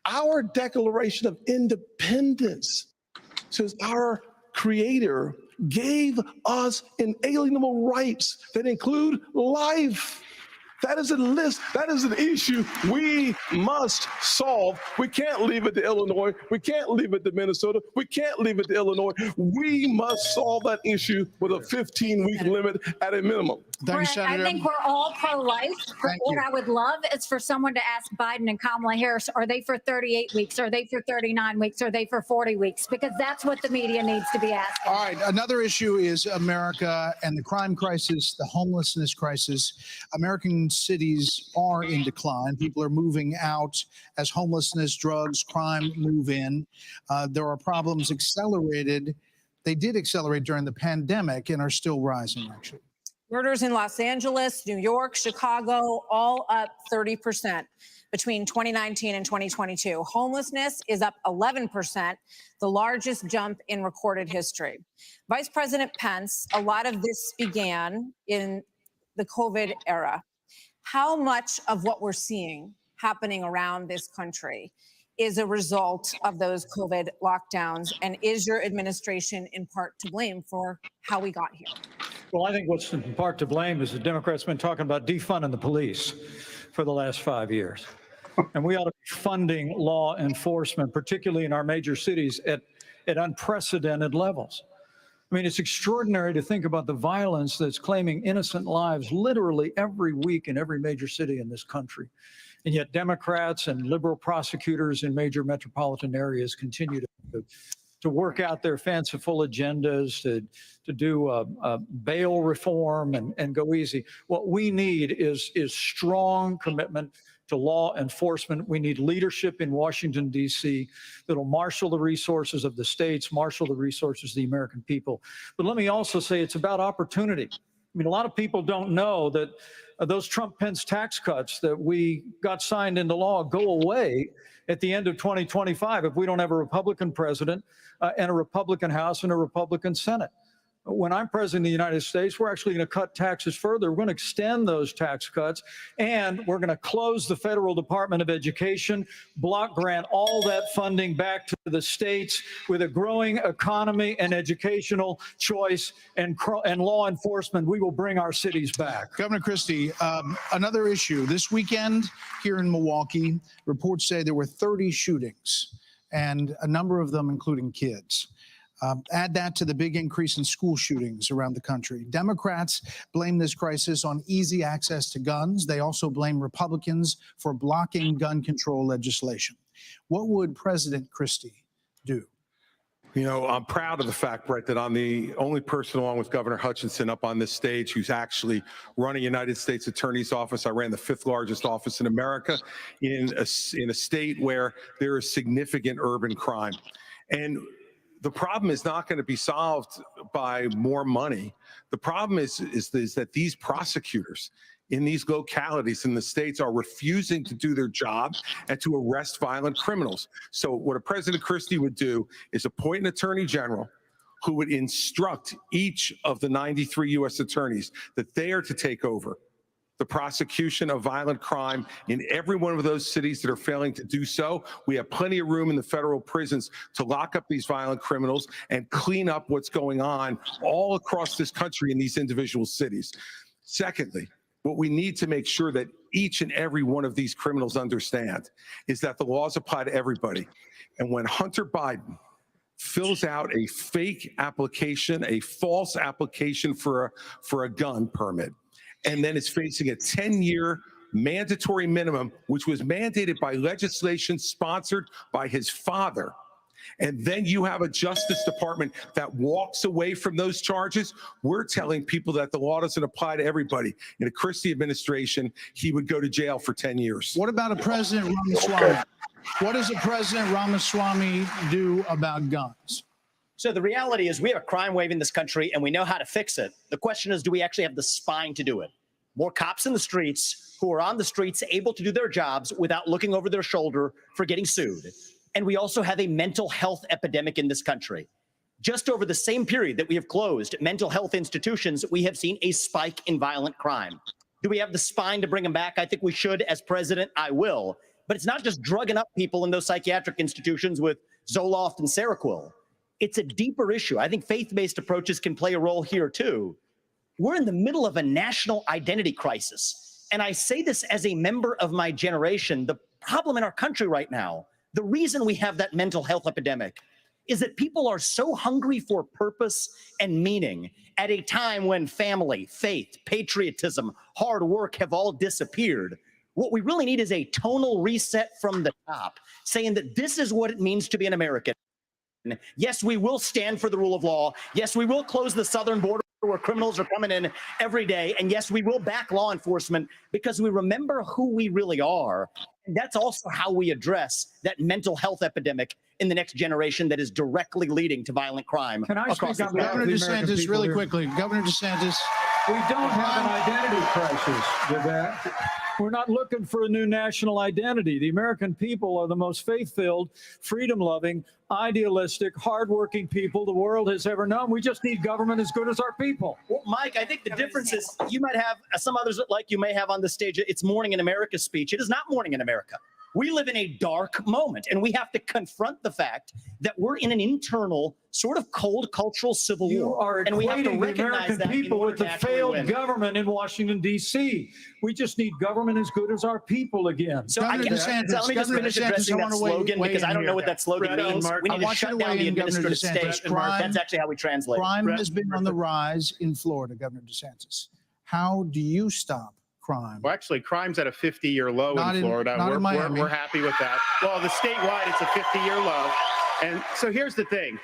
Our Declaration of Independence says our Creator gave us inalienable rights that include life. That is a list. That is an issue we must solve. We can't leave it to Illinois. We can't leave it to Minnesota. We can't leave it to Illinois. We must solve that issue with a 15-week limit at a minimum. Brett, I think we're all pro-life, but what I would love is for someone to ask Biden and Kamala Harris, are they for 38 weeks? Are they for 39 weeks? Are they for 40 weeks? Because that's what the media needs to be asking. All right, another issue is America and the crime crisis, the homelessness crisis. American cities are in decline. People are moving out as homelessness, drugs, crime move in. There are problems accelerated. They did accelerate during the pandemic and are still rising, actually. Murders in Los Angeles, New York, Chicago, all up 30% between 2019 and 2022. Homelessness is up 11%, the largest jump in recorded history. Vice President Pence, a lot of this began in the COVID era. How much of what we're seeing happening around this country is a result of those COVID lockdowns? And is your administration in part to blame for how we got here? Well, I think what's in part to blame is the Democrats have been talking about defunding the police for the last 5 years. And we ought to be funding law enforcement, particularly in our major cities, at unprecedented levels. I mean, it's extraordinary to think about the violence that's claiming innocent lives literally every week in every major city in this country. And yet Democrats and liberal prosecutors in major metropolitan areas continue to work out their fanciful agendas, to do bail reform and go easy. What we need is strong commitment to law enforcement. We need leadership in Washington, D.C. that'll marshal the resources of the states, marshal the resources of the American people. But let me also say it's about opportunity. I mean, a lot of people don't know that those Trump-Pence tax cuts that we got signed into law go away at the end of 2025 if we don't have a Republican president and a Republican House and a Republican Senate. When I'm president of the United States, we're actually going to cut taxes further. We're going to extend those tax cuts, and we're going to close the Federal Department of Education, block grant all that funding back to the states. With a growing economy and educational choice and law enforcement, we will bring our cities back. Governor Christie, another issue. This weekend here in Milwaukee, reports say there were 30 shootings, and a number of them including kids. Add that to the big increase in school shootings around the country. Democrats blame this crisis on easy access to guns. They also blame Republicans for blocking gun control legislation. What would President Christie do? You know, I'm proud of the fact, Brett, that I'm the only person, along with Governor Hutchinson, up on this stage who's actually running United States Attorney's Office. I ran the 5th largest office in America in a state where there is significant urban crime. And the problem is not going to be solved by more money. The problem is that these prosecutors in these localities in the states are refusing to do their job and to arrest violent criminals. So what a President Christie would do is appoint an attorney general who would instruct each of the 93 U.S. attorneys that they are to take over the prosecution of violent crime in every one of those cities that are failing to do so. We have plenty of room in the federal prisons to lock up these violent criminals and clean up what's going on all across this country in these individual cities. Secondly, what we need to make sure that each and every one of these criminals understand is that the laws apply to everybody. And when Hunter Biden fills out a fake application, a false application for a gun permit, and then is facing a 10-year mandatory minimum, which was mandated by legislation sponsored by his father, and then you have a Justice Department that walks away from those charges, we're telling people that the law doesn't apply to everybody. In a Christie administration, he would go to jail for 10 years. What about a President Ramaswamy? What does a President Ramaswamy do about guns? So the reality is we have a crime wave in this country and we know how to fix it. The question is, do we actually have the spine to do it? More cops in the streets who are on the streets able to do their jobs without looking over their shoulder for getting sued. And we also have a mental health epidemic in this country. Just over the same period that we have closed mental health institutions, we have seen a spike in violent crime. Do we have the spine to bring them back? I think we should. As president, I will. But it's not just drugging up people in those psychiatric institutions with Zoloft and Seroquel. It's a deeper issue. I think faith-based approaches can play a role here too. We're in the middle of a national identity crisis. And I say this as a member of my generation. The problem in our country right now, the reason we have that mental health epidemic, is that people are so hungry for purpose and meaning at a time when family, faith, patriotism, hard work have all disappeared. What we really need is a tonal reset from the top, saying that this is what it means to be an American. Yes, we will stand for the rule of law. Yes, we will close the southern border where criminals are coming in every day. And yes, we will back law enforcement because we remember who we really are. And that's also how we address that mental health epidemic in the next generation that is directly leading to violent crime. Can I speak on Governor DeSantis really quickly? Governor DeSantis. We don't have an identity crisis, Yvette. We're not looking for a new national identity. The American people are the most faith-filled, freedom-loving, idealistic, hardworking people the world has ever known. We just need government as good as our people. Well, Mike, I think the difference is you might have some others that like you may have on the stage. It's Morning in America speech. It is not Morning in America. We live in a dark moment, and we have to confront the fact that we're in an internal sort of cold cultural civil war. And we have to recognize that people with the failed government in Washington, D.C. We just need government as good as our people again. So I guess, let me just finish addressing that slogan because I don't know what that slogan means. We need to shut down the administrative state. That's actually how we translate it. Crime has been on the rise in Florida, Governor DeSantis. How do you stop crime? Well, actually, crime's at a 50-year low in Florida. We're happy with that. Well, the statewide, it's a 50-year low. And so here's the thing.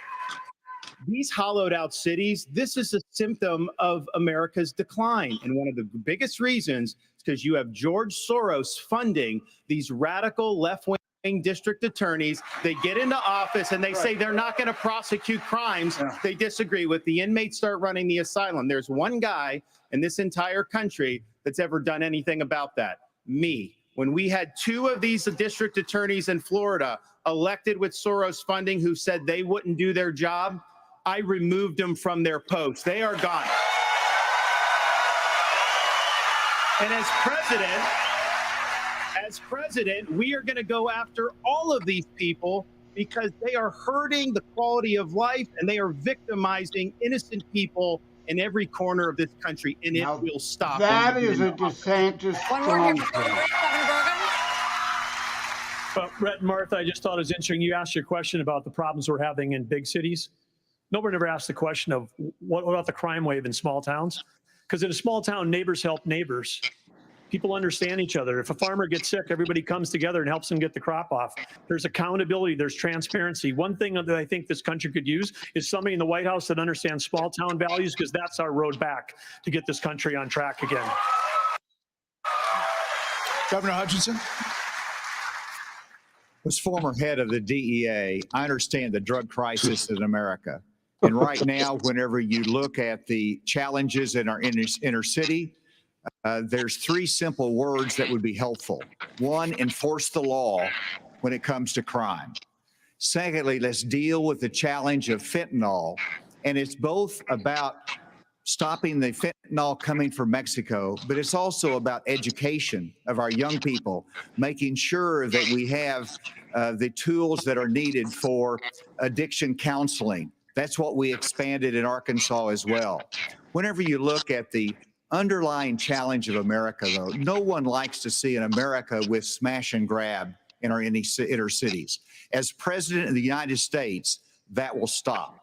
These hollowed out cities, this is a symptom of America's decline. And one of the biggest reasons is because you have George Soros funding these radical left-wing district attorneys. They get into office and they say they're not going to prosecute crimes they disagree with. The inmates start running the asylum. There's one guy in this entire country that's ever done anything about that. Me. When we had two of these district attorneys in Florida elected with Soros funding who said they wouldn't do their job, I removed them from their posts. They are gone. And as president, we are going to go after all of these people because they are hurting the quality of life and they are victimizing innocent people in every corner of this country, and it will stop. That is a DeSantis strong point. Brett and Martha, I just thought it was interesting. You asked your question about the problems we're having in big cities. Nobody ever asked the question of what about the crime wave in small towns? Because in a small town, neighbors help neighbors. People understand each other. If a farmer gets sick, everybody comes together and helps him get the crop off. There's accountability. There's transparency. One thing that I think this country could use is somebody in the White House that understands small town values, because that's our road back to get this country on track again. Governor Hutchinson. As former head of the DEA, I understand the drug crisis in America. And right now, whenever you look at the challenges in our inner city, there's three simple words that would be helpful. One, enforce the law when it comes to crime. Secondly, let's deal with the challenge of fentanyl. And it's both about stopping the fentanyl coming from Mexico, but it's also about education of our young people, making sure that we have the tools that are needed for addiction counseling. That's what we expanded in Arkansas as well. Whenever you look at the underlying challenge of America, though, no one likes to see an America with smash and grab in our inner cities. As president of the United States, that will stop.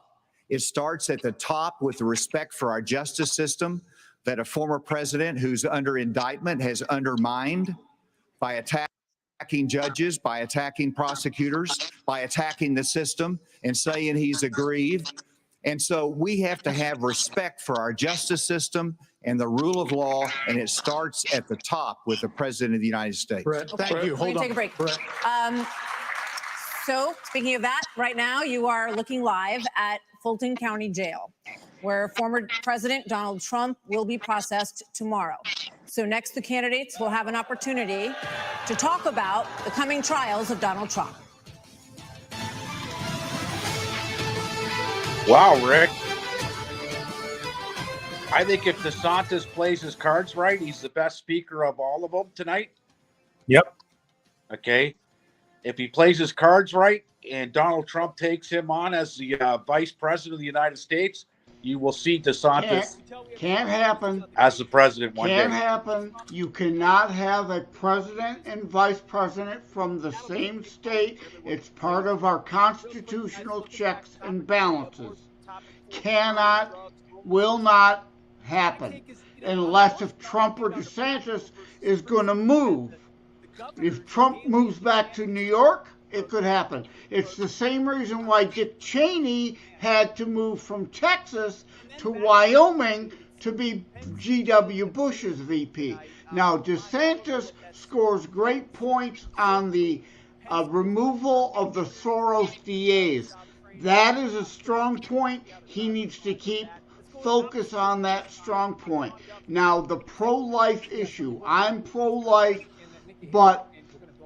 It starts at the top with the respect for our justice system that a former president who's under indictment has undermined by attacking attacking judges, by attacking prosecutors, by attacking the system and saying he's aggrieved. And so we have to have respect for our justice system and the rule of law, and it starts at the top with the President of the United States. Brett, thank you. Hold on. Take a break. So, speaking of that, right now you are looking live at Fulton County Jail, where former President Donald Trump will be processed tomorrow. So next, the candidates will have an opportunity to talk about the coming trials of Donald Trump. Wow, Rick. I think if DeSantis plays his cards right, he's the best speaker of all of them tonight. Yep. Okay. If he plays his cards right and Donald Trump takes him on as the vice president of the United States, you will see DeSantis can't happen as the president one day. Can't happen. You cannot have a president and vice president from the same state. It's part of our constitutional checks and balances. Cannot, will not happen unless if Trump or DeSantis is going to move. If Trump moves back to New York, it could happen. It's the same reason why Dick Cheney had to move from Texas to Wyoming to be G.W. Bush's VP. Now, DeSantis scores great points on the removal of the Soros DAs. That is a strong point. He needs to keep focus on that strong point. Now, the pro-life issue. I'm pro-life, but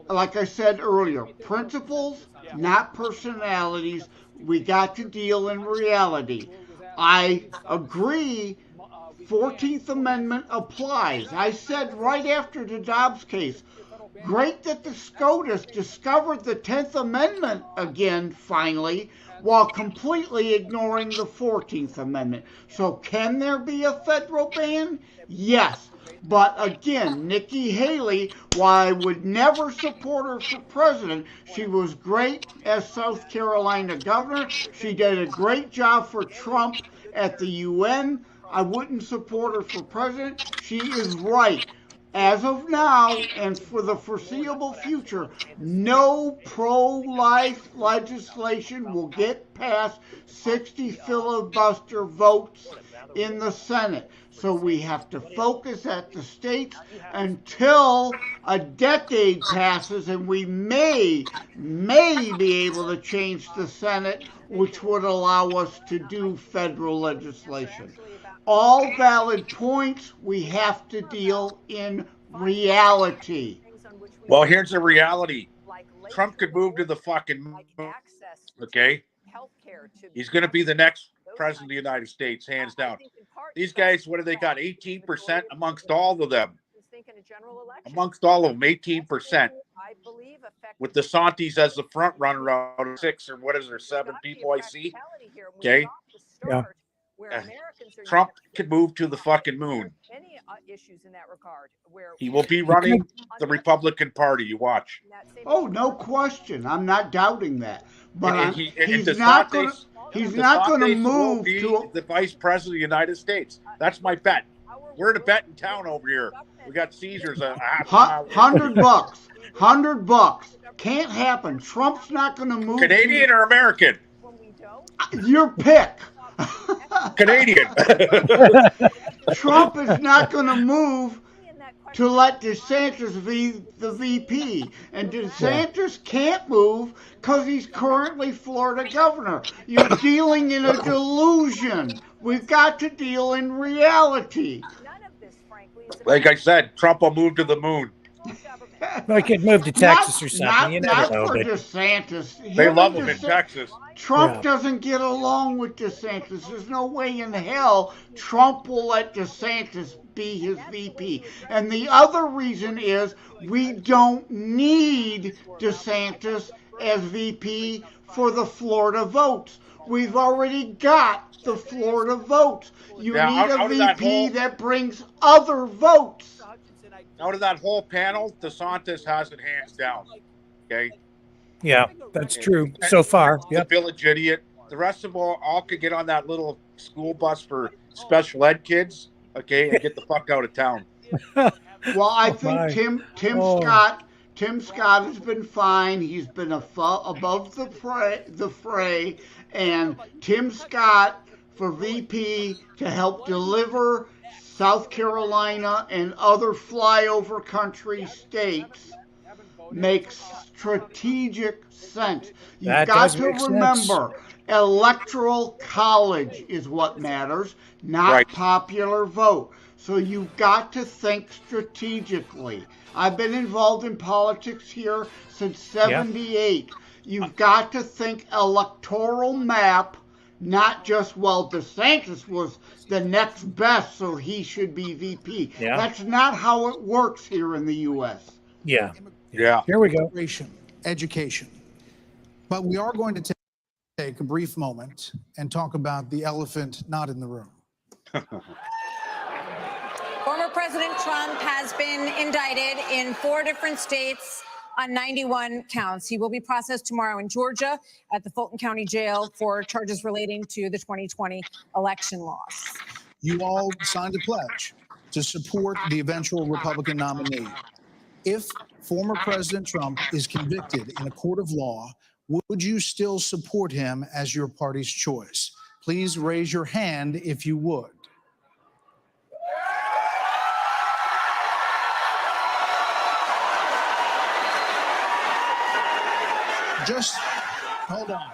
like I said earlier, principles, not personalities. We got to deal in reality. I agree 14th Amendment applies. I said right after the Dobbs case, great that the SCOTUS discovered the 10th Amendment again, finally, while completely ignoring the 14th Amendment. So can there be a federal ban? Yes. But again, Nikki Haley, while I would never support her for president, she was great as South Carolina governor. She did a great job for Trump at the UN. I wouldn't support her for president. She is right. As of now, and for the foreseeable future, no pro-life legislation will get past 60 filibuster votes in the Senate. So we have to focus at the states until a decade passes, and we may be able to change the Senate, which would allow us to do federal legislation. All valid points. We have to deal in reality. Well, here's the reality. Trump could move to the fucking moon, okay? He's going to be the next president of the United States, hands down. These guys, what have they got? 18% amongst all of them. Amongst all of them, 18%. With DeSantis as the front runner out of 6 or what is there, 7 people I see? Okay. Yeah. Trump could move to the fucking moon. He will be running the Republican Party. You watch. Oh, no question. I'm not doubting that. But he's not going to move to the vice president of the United States. That's my bet. We're in a bet in town over here. We got Caesars a half mile. $100. Can't happen. Trump's not going to move. Canadian or American? Your pick. Canadian. Trump is not going to move to let DeSantis be the VP. And DeSantis can't move because he's currently Florida governor. You're dealing in a delusion. We've got to deal in reality. Like I said, Trump will move to the moon. Well, he could move to Texas or something. You never know. For DeSantis. They love him in Texas. Trump doesn't get along with DeSantis. There's no way in hell Trump will let DeSantis be his VP. And the other reason is we don't need DeSantis as VP for the Florida votes. We've already got the Florida votes. You need a VP that brings other votes. Out of that whole panel, DeSantis has it hands down. Okay. Yeah, that's true so far. The village idiot. The rest of all could get on that little school bus for special ed kids, okay, and get the fuck out of town. Well, I think Tim Tim Scott has been fine. He's been above the fray, and Tim Scott for VP to help deliver South Carolina and other flyover country states makes strategic sense. You've got to remember, electoral college is what matters, not popular vote. So you've got to think strategically. I've been involved in politics here since '78. You've got to think electoral map, not just, well, DeSantis was the next best, so he should be VP. That's not how it works here in the U.S. Yeah. Here we go. Education. But we are going to take a brief moment and talk about the elephant not in the room. Former President Trump has been indicted in 4 different states on 91 counts. He will be processed tomorrow in Georgia at the Fulton County Jail for charges relating to the 2020 election loss. You all signed a pledge to support the eventual Republican nominee. If former President Trump is convicted in a court of law, would you still support him as your party's choice? Please raise your hand if you would. Just hold on.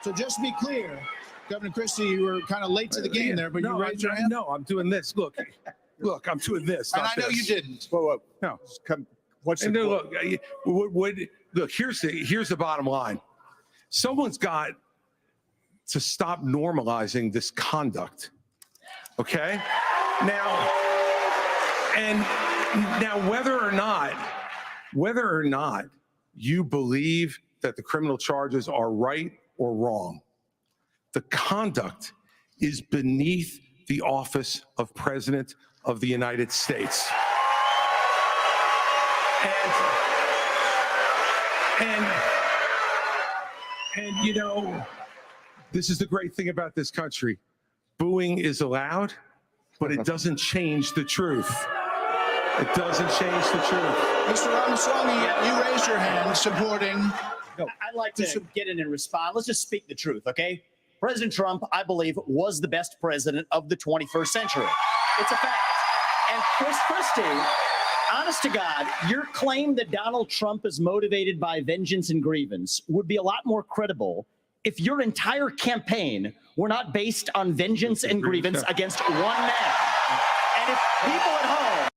So just to be clear, Governor Christie, you were kind of late to the game there, but you raised your hand? No, I'm doing this. Look, I'm doing this. And I know you didn't. Whoa. No. What's the look, here's the bottom line. Someone's got to stop normalizing this conduct. Okay? Now whether or not you believe that the criminal charges are right or wrong, the conduct is beneath the office of President of the United States. And you know, this is the great thing about this country. Booing is allowed, but it doesn't change the truth. It doesn't change the truth. Mr. Ramaswamy, you raised your hand supporting. I'd like to get in and respond. Let's just speak the truth, okay? President Trump, I believe, was the best president of the 21st century. It's a fact. And Chris Christie, honest to God, your claim that Donald Trump is motivated by vengeance and grievance would be a lot more credible if your entire campaign were not based on vengeance and grievance against one man. And if people at home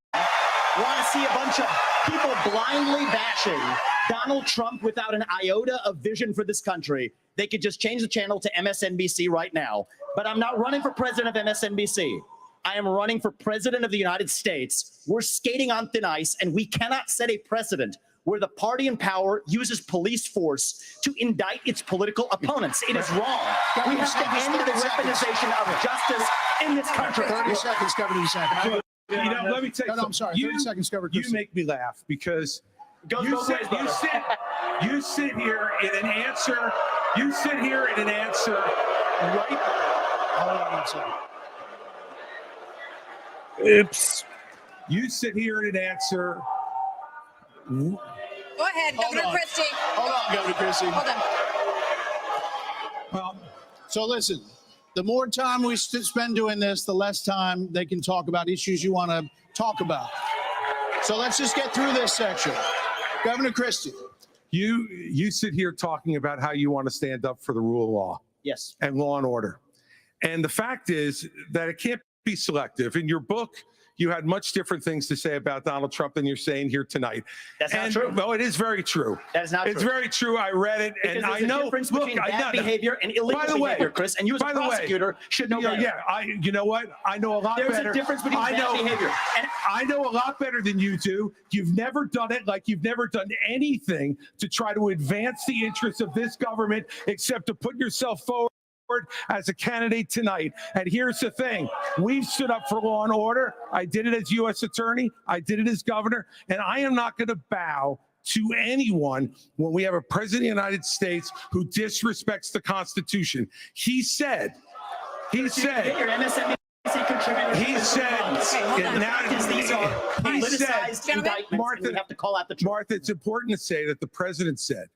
want to see a bunch of people blindly bashing Donald Trump without an iota of vision for this country, they could just change the channel to MSNBC right now. But I'm not running for president of MSNBC. I am running for president of the United States. We're skating on thin ice, and we cannot set a precedent where the party in power uses police force to indict its political opponents. It is wrong. We have to end the weaponization of justice in this country. 30 seconds, Governor, 30 seconds. You know, let me tell you I'm sorry. 30 seconds, Governor You Christie. make me laugh because you sit here in an answer. You sit here in an answer right. Hold on one second. Oops. You sit here in an answer. Go ahead, Governor Christie. Hold on, Governor Christie. Hold on. Well, so listen, the more time we spend doing this, the less time they can talk about issues you want to talk about. So let's just get through this section. Governor Christie. You sit here talking about how you want to stand up for the rule of law. Yes. And law and order. And the fact is that it can't be selective. In your book, you had much different things to say about Donald Trump than you're saying here tonight. That's not true. Well, it is very true. That is not true. It's very true. I read it, because and I there's know. a difference between bad behavior and illegal behavior, Chris. And you, as a prosecutor, should know better. Yeah, you know what? I know a lot better. There's a difference between bad behavior. And I know a lot better than you do. You've never done it like you've never done anything to try to advance the interests of this government except to put yourself forward as a candidate tonight. And here's the thing. We've stood up for law and order. I did it as U.S. attorney. I did it as governor. And I am not going to bow to anyone when we have a president of the United States who disrespects the Constitution. He said, Get your MSNBC He said, these are politicized indictments, Martha, and we have to call out the truth. Martha, it's important to say that the president said,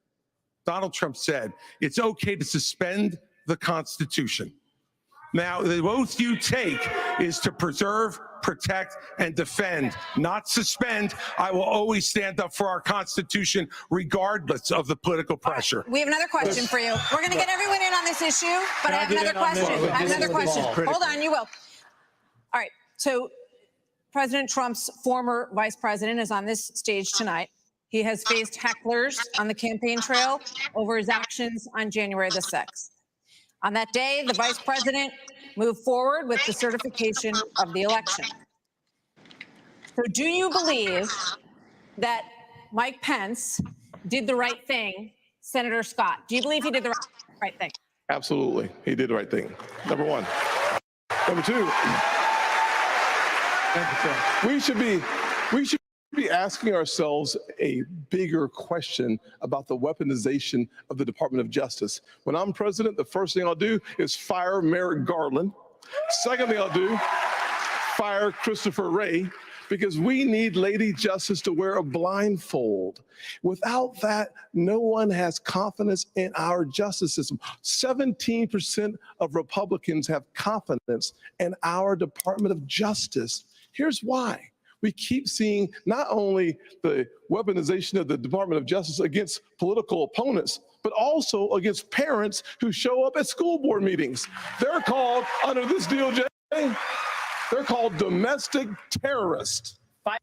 Donald Trump said, it's okay to suspend the Constitution. Now, the oath you take is to preserve, protect, and defend, not suspend. I will always stand up for our Constitution, regardless of the political pressure. We have another question for you. We're going to get everyone in on this issue, but I have another question. Hold on, you will. All right. So President Trump's former vice president is on this stage tonight. He has faced hecklers on the campaign trail over his actions on January the 6th. On that day, the vice president moved forward with the certification of the election. So do you believe that Mike Pence did the right thing, Senator Scott? Do you believe he did the right thing? Absolutely. He did the right thing. Number one. Number two, we should be asking ourselves a bigger question about the weaponization of the Department of Justice. When I'm president, the first thing I'll do is fire Merrick Garland. Second thing I'll do, fire Christopher Wray, because we need Lady Justice to wear a blindfold. Without that, no one has confidence in our justice system. 17% of Republicans have confidence in our Department of Justice. Here's why. We keep seeing not only the weaponization of the Department of Justice against political opponents, but also against parents who show up at school board meetings. They're called, under this DOJ, they're called domestic terrorists. But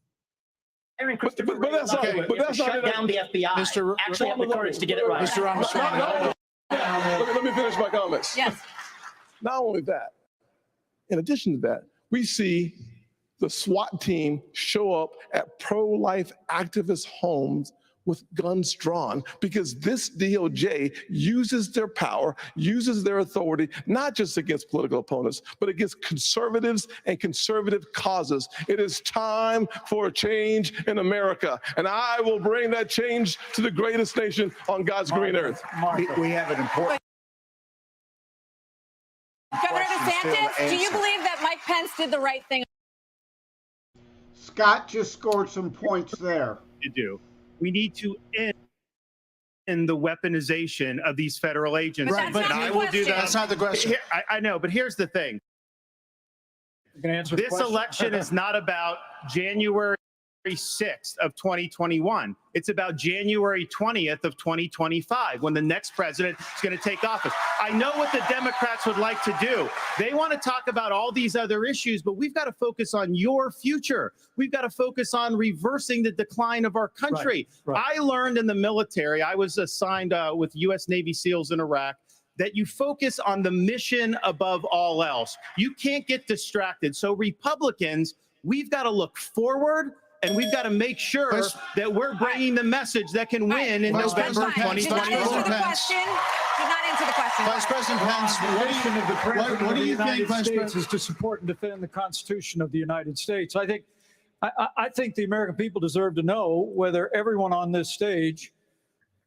that's not shut down the FBI. Actually have the courage to get it right. Mr. Ramaswamy. Let me finish my comments. Yes. Not only that, in addition to that, we see the SWAT team show up at pro-life activist homes with guns drawn because this DOJ uses their power, uses their authority, not just against political opponents, but against conservatives and conservative causes. It is time for a change in America, and I will bring that change to the greatest nation on God's green earth. We have an important... Governor DeSantis, do you believe that Mike Pence did the right thing? Scott just scored some points there. To do. We need to end the weaponization of these federal agents. Right, but I will do that. That's not the question. I know, but here's the thing. This election is not about January 6th of 2021. It's about January 20th of 2025 when the next president is going to take office. I know what the Democrats would like to do. They want to talk about all these other issues, but we've got to focus on your future. We've got to focus on reversing the decline of our country. Right. I learned in the military, I was assigned with U.S. Navy SEALs in Iraq, that you focus on the mission above all else. You can't get distracted. So Republicans, we've got to look forward, and we've got to make sure that we're bringing the message that can win in November 2021. Did not answer the question. Vice President Pence, what do you think, Vice President, is to support and defend the Constitution of the United States? I think the American people deserve to know whether everyone on this stage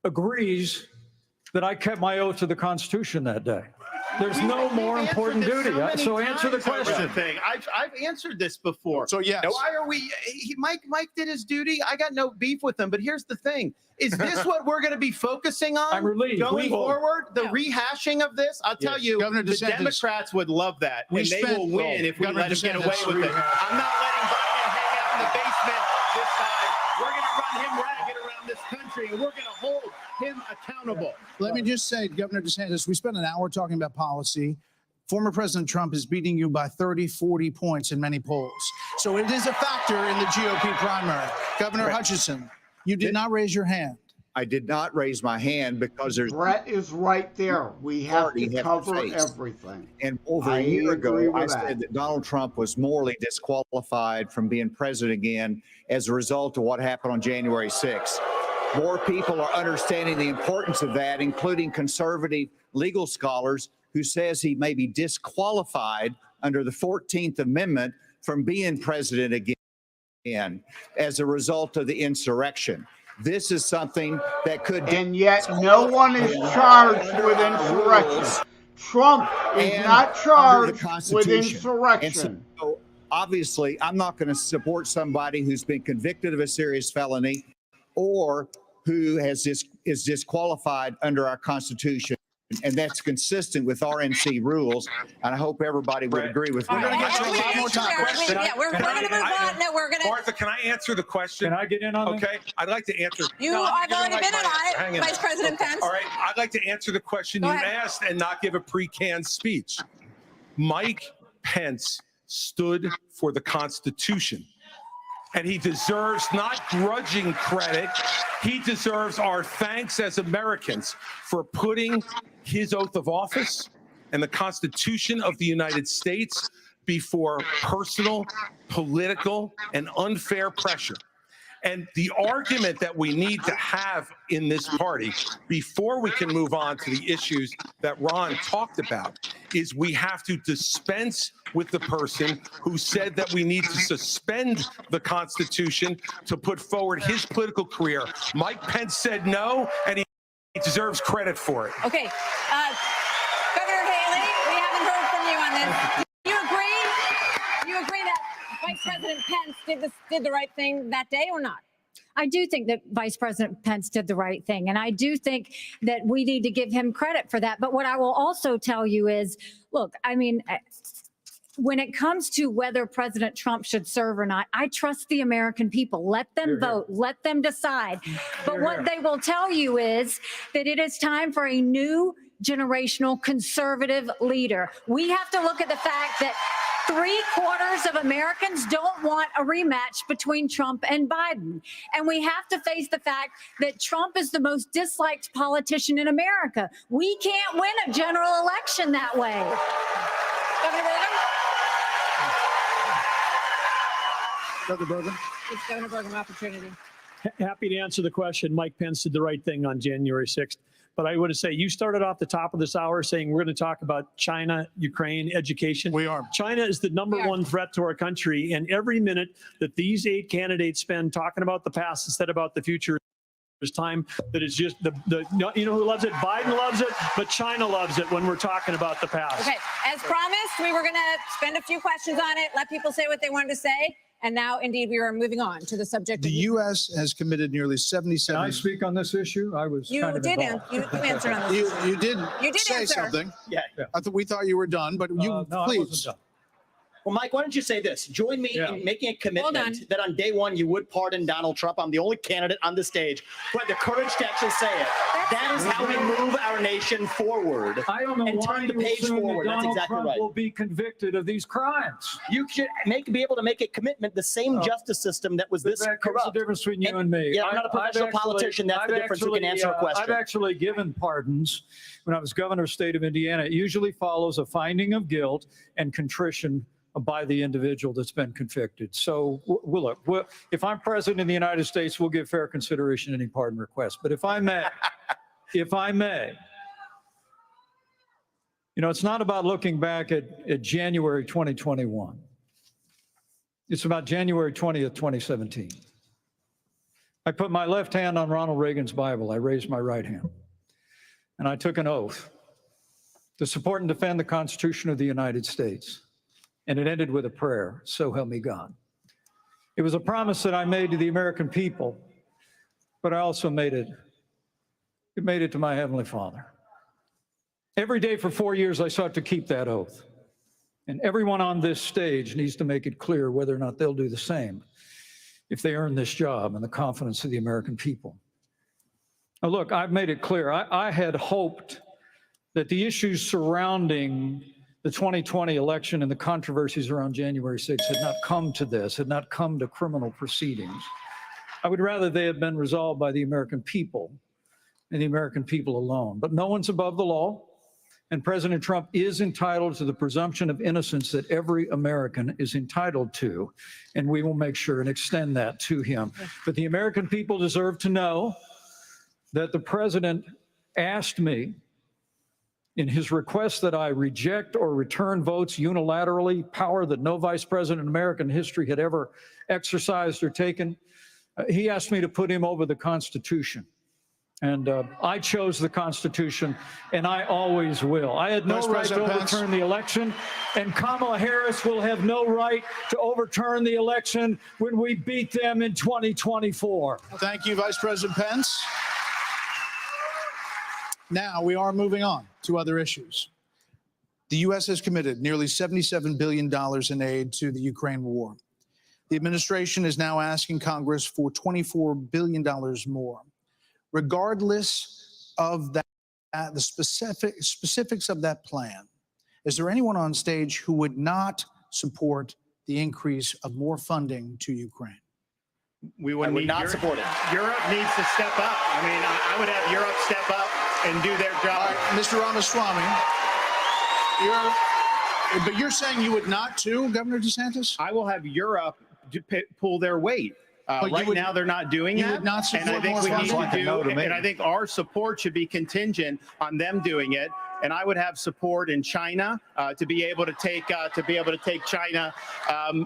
agrees that I kept my oath to the Constitution that day. There's no more important duty. So answer the question. I've answered this before. So yes. Why are we? Mike did his duty. I got no beef with him. But here's the thing: is this what we're going to be focusing on going forward? The rehashing of this? I'll tell you, Governor the DeSantis, Democrats would love that, and they will win if we let them get away with it. I'm not letting Biden hang out in the basement this time. We're going to run him ragged around this country, and we're going to hold him accountable. Let me just say, Governor DeSantis, we spent an hour talking about policy. Former President Trump is beating you by 30, 40 points in many polls. So it is a factor in the GOP primary. Governor Hutchinson, you did not raise your hand. I did not raise my hand because there's... Brett is right there. We have to cover everything. And over a year ago, I said that Donald Trump was morally disqualified from being president again as a result of what happened on January 6th. More people are understanding the importance of that, including conservative legal scholars who says he may be disqualified under the 14th Amendment from being president again as a result of the insurrection. This is something that could... And yet no one is charged with insurrection. Trump is and not under the charged with Constitution. insurrection. And so, obviously, I'm not going to support somebody who's been convicted of a serious felony or who is disqualified under our Constitution. And that's consistent with RNC rules. And I hope everybody would agree with me. We're going to get you a lot more time. We're going to move on. No, we're going to. Martha, can I answer the question? Can I get in on it? Okay, I'd like to answer. I've already been on it, Vice President Pence. All right, I'd like to answer the question you asked and not give a pre-canned speech. Mike Pence stood for the Constitution. And he deserves not grudging credit. He deserves our thanks as Americans for putting his oath of office and the Constitution of the United States before personal, political, and unfair pressure. And the argument that we need to have in this party before we can move on to the issues that Ron talked about is we have to dispense with the person who said that we need to suspend the Constitution to put forward his political career. Mike Pence said no, and he deserves credit for it. Okay. Governor Haley, we haven't heard from you on this. Do you agree? Do you agree that Vice President Pence did the right thing that day or not? I do think that Vice President Pence did the right thing. And I do think that we need to give him credit for that. But what I will also tell you is, look, I mean, when it comes to whether President Trump should serve or not, I trust the American people. Let them vote. Let them decide. But what they will tell you is that it is time for a new generational conservative leader. We have to look at the fact that 3/4 of Americans don't want a rematch between Trump and Biden. And we have to face the fact that Trump is the most disliked politician in America. We can't win a general election that way. Governor Burgum? Governor Burgum? It's Governor Burgum opportunity. Happy to answer the question. Mike Pence did the right thing on January 6th. But I want to say, you started off the top of this hour saying we're going to talk about China, Ukraine, education. We are. China is the number one threat to our country. And every minute that these 8 candidates spend talking about the past instead about the future, there's time that is just you know who loves it? Biden loves it, but China loves it when we're talking about the past. Okay. As promised, we were going to spend a few questions on it, let people say what they wanted to say. And now, indeed, we are moving on to the subject. The U.S. has committed nearly 77. Can I speak on this issue? I was you kind of did involved. you answered on this. You did say answer. something. Yeah. We thought you were done, but you No, I please. wasn't done. Well, Mike, why don't you say this? Join me in making a commitment that on day one you would pardon Donald Trump. I'm the only candidate on the stage who had the courage to actually say it. That is how we move our nation forward. I don't know and why turn the you page assume forward. that That's Donald exactly Trump right. will be convicted of these crimes. You should be able to make a commitment. The same justice system that was this That's corrupt. the difference between you and me. Yeah, I'm not a professional politician. That's the difference. Who can answer a question? I've actually given pardons when I was governor of the state of Indiana. It usually follows a finding of guilt and contrition by the individual that's been convicted. So if I'm president of the United States, we'll give fair consideration to any pardon request. But if I may, you know, it's not about looking back at January 2021. It's about January 20th, 2017. I put my left hand on Ronald Reagan's Bible. I raised my right hand. And I took an oath to support and defend the Constitution of the United States. And it ended with a prayer, so help me God. It was a promise that I made to the American people, but I also made it to my Heavenly Father. Every day for 4 years, I sought to keep that oath. And everyone on this stage needs to make it clear whether or not they'll do the same if they earn this job and the confidence of the American people. Now, look, I've made it clear. I had hoped that the issues surrounding the 2020 election and the controversies around January 6th had not come to this, had not come to criminal proceedings. I would rather they had been resolved by the American people and the American people alone. But no one's above the law, and President Trump is entitled to the presumption of innocence that every American is entitled to, and we will make sure and extend that to him. But the American people deserve to know that the president asked me in his request that I reject or return votes unilaterally, power that no vice president in American history had ever exercised or taken. He asked me to put him over the Constitution. And I chose the Constitution, and I always will. I had no right to overturn the election, and Kamala Harris will have no right to overturn the election when we beat them in 2024. Thank you, Vice President Pence. Now we are moving on to other issues. The U.S. has committed nearly $77 billion in aid to the Ukraine war. The administration is now asking Congress for $24 billion more. Regardless of that, the specifics of that plan, is there anyone on stage who would not support the increase of more funding to Ukraine? We would not support it. Europe needs to step up. I mean, I would have Europe step up and do their job. All right, Mr. Ramaswamy, but you're saying you would not too, Governor DeSantis? I will have Europe pull their weight. Right now, they're not doing that. You would not support and I think more we need funding? to do, and I think our support should be contingent on them doing it. And I would have support in China to be able to take China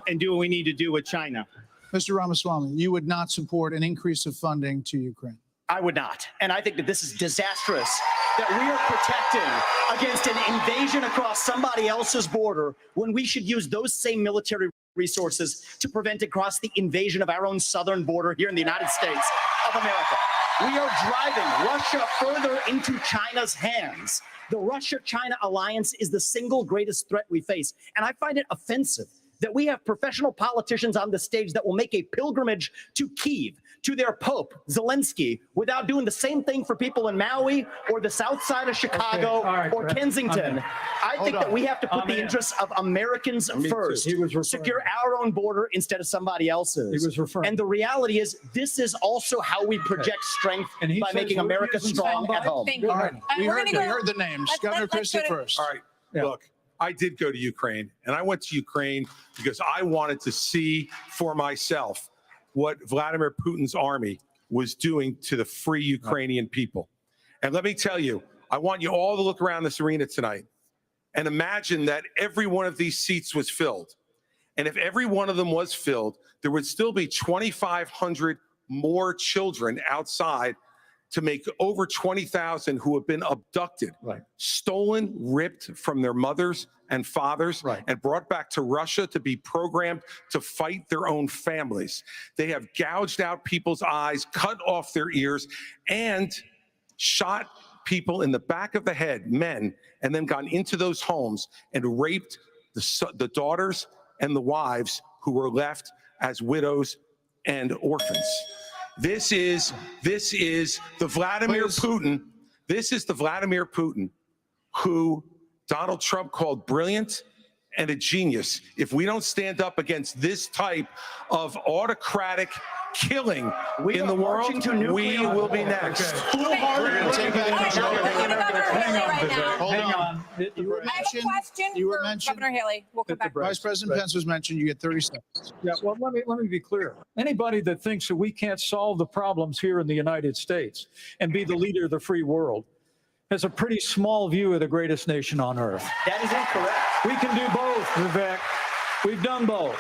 and do what we need to do with China. Mr. Ramaswamy, you would not support an increase of funding to Ukraine? I would not. And I think that this is disastrous, that we are protecting against an invasion across somebody else's border when we should use those same military resources to prevent across the invasion of our own southern border here in the United States of America. We are driving Russia further into China's hands. The Russia-China alliance is the single greatest threat we face. And I find it offensive that we have professional politicians on the stage that will make a pilgrimage to Kyiv, to their Pope, Zelensky, without doing the same thing for people in Maui or the south side of Chicago or Kensington. I think that we have to put the interests of Americans first, secure our own border instead of somebody else's. And the reality is, this is also how we project strength by making America strong at home. All right, we heard the names. Governor Christie first. All right, look. I did go to Ukraine, and I went to Ukraine because I wanted to see for myself what Vladimir Putin's army was doing to the free Ukrainian people. And let me tell you, I want you all to look around this arena tonight and imagine that every one of these seats was filled. And if every one of them was filled, there would still be 2,500 more children outside to make over 20,000 who have been abducted, stolen, ripped from their mothers and fathers, and brought back to Russia to be programmed to fight their own families. They have gouged out people's eyes, cut off their ears, and shot people in the back of the head, men, and then gone into those homes and raped the daughters and the wives who were left as widows and orphans. This is the Vladimir Putin. This is the Vladimir Putin who Donald Trump called brilliant and a genius. If we don't stand up against this type of autocratic killing in the world, we will be next. Hang on. You were mentioned. Governor Haley. We'll come back. Vice President Pence was mentioned. You get 30 seconds. Yeah, well, let me be clear. Anybody that thinks that we can't solve the problems here in the United States and be the leader of the free world has a pretty small view of the greatest nation on earth. That is incorrect. We can do both, Vivek. We've done both.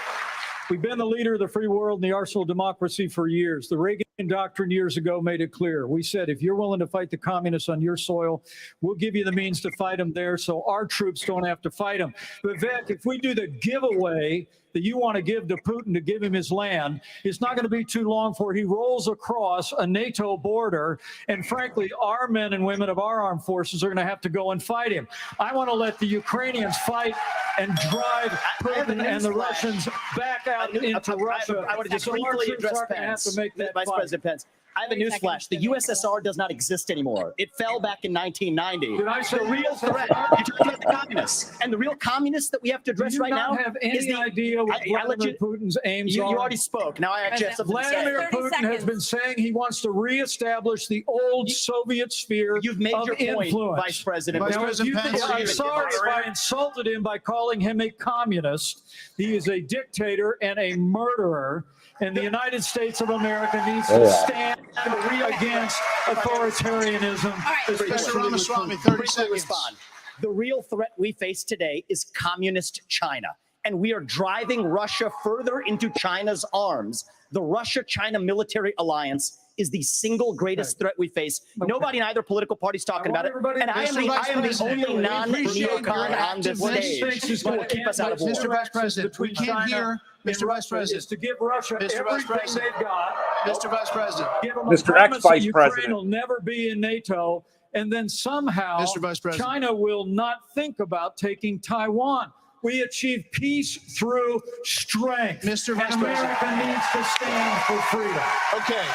We've been the leader of the free world and the arsenal of democracy for years. The Reagan doctrine years ago made it clear. We said, if you're willing to fight the communists on your soil, we'll give you the means to fight them there so our troops don't have to fight them. Vivek, if we do the giveaway that you want to give to Putin to give him his land, it's not going to be too long before he rolls across a NATO border. And frankly, our men and women of our armed forces are going to have to go and fight him. I want to let the Ukrainians fight and drive Putin and the Russians back out into Russia. I want to just briefly address Vice President Pence. I have a newsflash. The USSR does not exist anymore. It fell back in 1990. Did I say the real threat? You talked about the communists, and the real communists that we have to address right now. Have any idea what Vladimir Putin's aims are? You already spoke. Now I actually have something to say. Vladimir Putin has been saying he wants to reestablish the old Soviet sphere of influence. Vice President. I'm sorry if I insulted him by calling him a communist. He is a dictator and a murderer. And the United States of America needs to stand against authoritarianism. All right, Mr. Ramaswamy, 30 seconds. The real threat we face today is communist China, and we are driving Russia further into China's arms. The Russia-China military alliance is the single greatest threat we face. Nobody in either political party is talking about it. And I am the only non-neocon on this stage who will keep us out of war. Mr. Vice President, we can't hear. Mr. Vice President, to give Russia everything they've got. Mr. Vice President, give them Mr. a promise that Ex-Vice Ukraine President. will never be in NATO, and then somehow Mr. Vice President. China will not think about taking Taiwan. We achieve peace through strength. Mr. Vice and President. America needs to stand for freedom. Okay,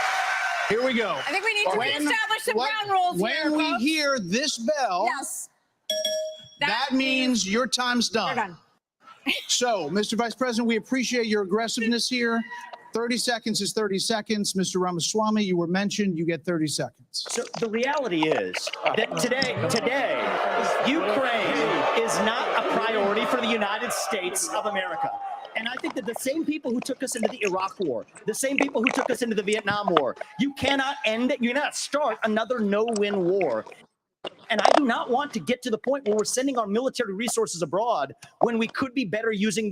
here we go. I think we need to reestablish some ground rules when here, we folks. hear this bell, Yes. that means your time's done. We're done. So, Mr. Vice President, we appreciate your aggressiveness here. 30 seconds is 30 seconds. Mr. Ramaswamy, you were mentioned. You get 30 seconds. So the reality is that today, Ukraine is not a priority for the United States of America. And I think that the same people who took us into the Iraq War, the same people who took us into the Vietnam War, you cannot start another no-win war. And I do not want to get to the point where we're sending our military resources abroad when we could be better using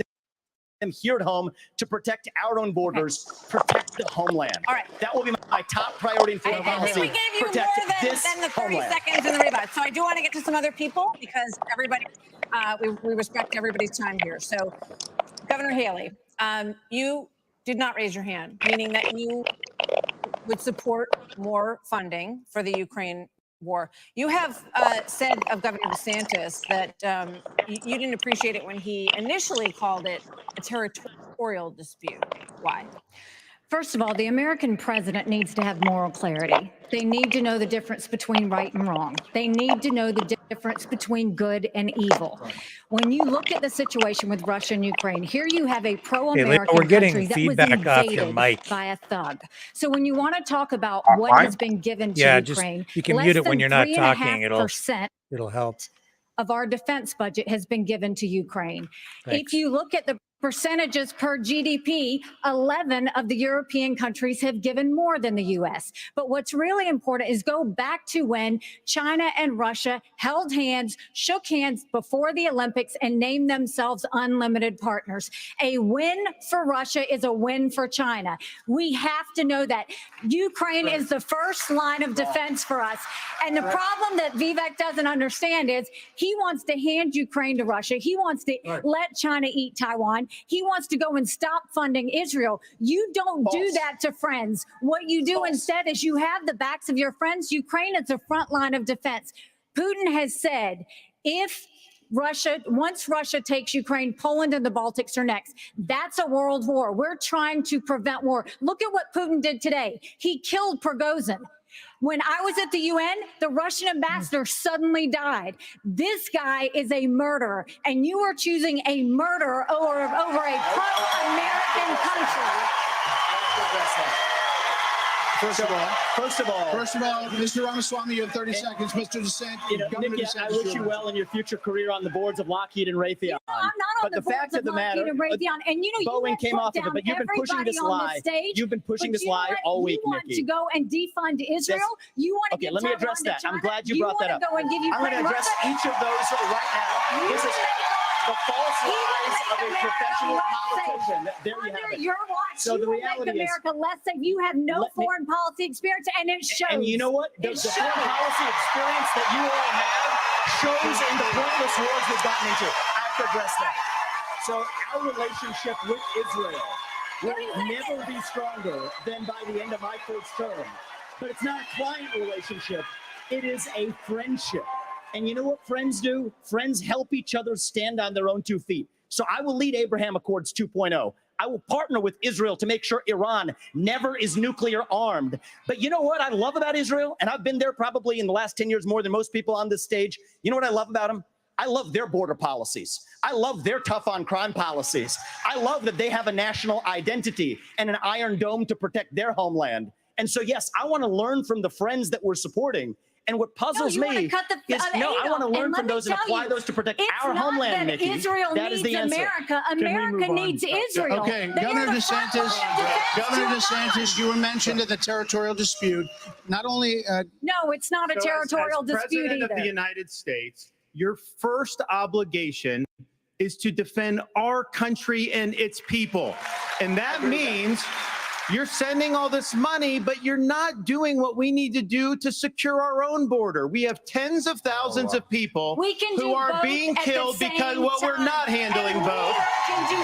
them here at home to protect our own borders, protect the homeland. All right. That will be my top priority in foreign I policy. think we gave you protect more this than the 30 homeland. seconds in the rebut. So I do want to get to some other people because everybody, we respect everybody's time here. So Governor Haley, you did not raise your hand, meaning that you would support more funding for the Ukraine war. You have said of Governor DeSantis that you didn't appreciate it when he initially called it a territorial dispute. Why? First of all, the American president needs to have moral clarity. They need to know the difference between right and wrong. They need to know the difference between good and evil. When you look at the situation with Russia and Ukraine, here you have a pro-American we're getting country that feedback was off your invaded mic. by a thug. So when you want to talk about what has been given to Ukraine, you can less mute it when than you're not talking. 3.5% It'll help. of our defense budget has been given to Ukraine. Thanks. If you look at the percentages per GDP, 11 of the European countries have given more than the US. But what's really important is go back to when China and Russia held hands, shook hands before the Olympics and named themselves unlimited partners. A win for Russia is a win for China. We have to know that Ukraine is the first line of defense for us. And the problem that Vivek doesn't understand is he wants to hand Ukraine to Russia. He wants to let China eat Taiwan. He wants to go and stop funding Israel. You don't do that to friends. What you do instead is you have the backs of your friends. Ukraine is the front line of defense. Putin has said, once Russia takes Ukraine, Poland and the Baltics are next. That's a world war. We're trying to prevent war. Look at what Putin did today. He killed Prigozhin. When I was at the UN, the Russian ambassador suddenly died. This guy is a murderer, and you are choosing a murderer over a pro-American country. First of all, Mr. Ramaswamy, you have 30 seconds. Mr. DeSantis, Governor Nikki, DeSantis, I wish you well in your future career on the boards of Lockheed and Raytheon. I'm not on the boards of Lockheed and Raytheon. And you Boeing came off of it, but you've been pushing this lie. You've been pushing this lie all week, You want Nikki. to go and defund Israel? You want to Okay, give let me Taiwan address to that. China? I'm glad you brought that up. Go and give I'm going to address each of those right now. This is the false lies of a professional politician. There you have it. Your watch, So the reality is, America less safe. You have no foreign policy experience, and it shows. and you know what? The foreign policy experience that you all have shows in the pointless wars we've gotten into. I have to address that. So our relationship with Israel will never be stronger than by the end of my first term. But it's not a client relationship. It is a friendship. And you know what friends do? Friends help each other stand on their own 2 feet. So I will lead Abraham Accords 2.0. I will partner with Israel to make sure Iran never is nuclear armed. But you know what I love about Israel? And I've been there probably in the last 10 years more than most people on this stage. You know what I love about them? I love their border policies. I love their tough on crime policies. I love that they have a national identity and an iron dome to protect their homeland. And so, yes, I want to learn from the friends that we're supporting. And what puzzles me is, I want to learn from those and apply those to protect our homeland, Nikki. Israel that is the answer. America. America needs Israel. Okay, Governor DeSantis, you were mentioned at the territorial dispute. Not only... no, it's not a territorial dispute President either. of the United States, your first obligation is to defend our country and its people. And that means You're sending all this money, but you're not doing what we need to do to secure our own border. We have tens of thousands of people who are being killed because we're not handling both.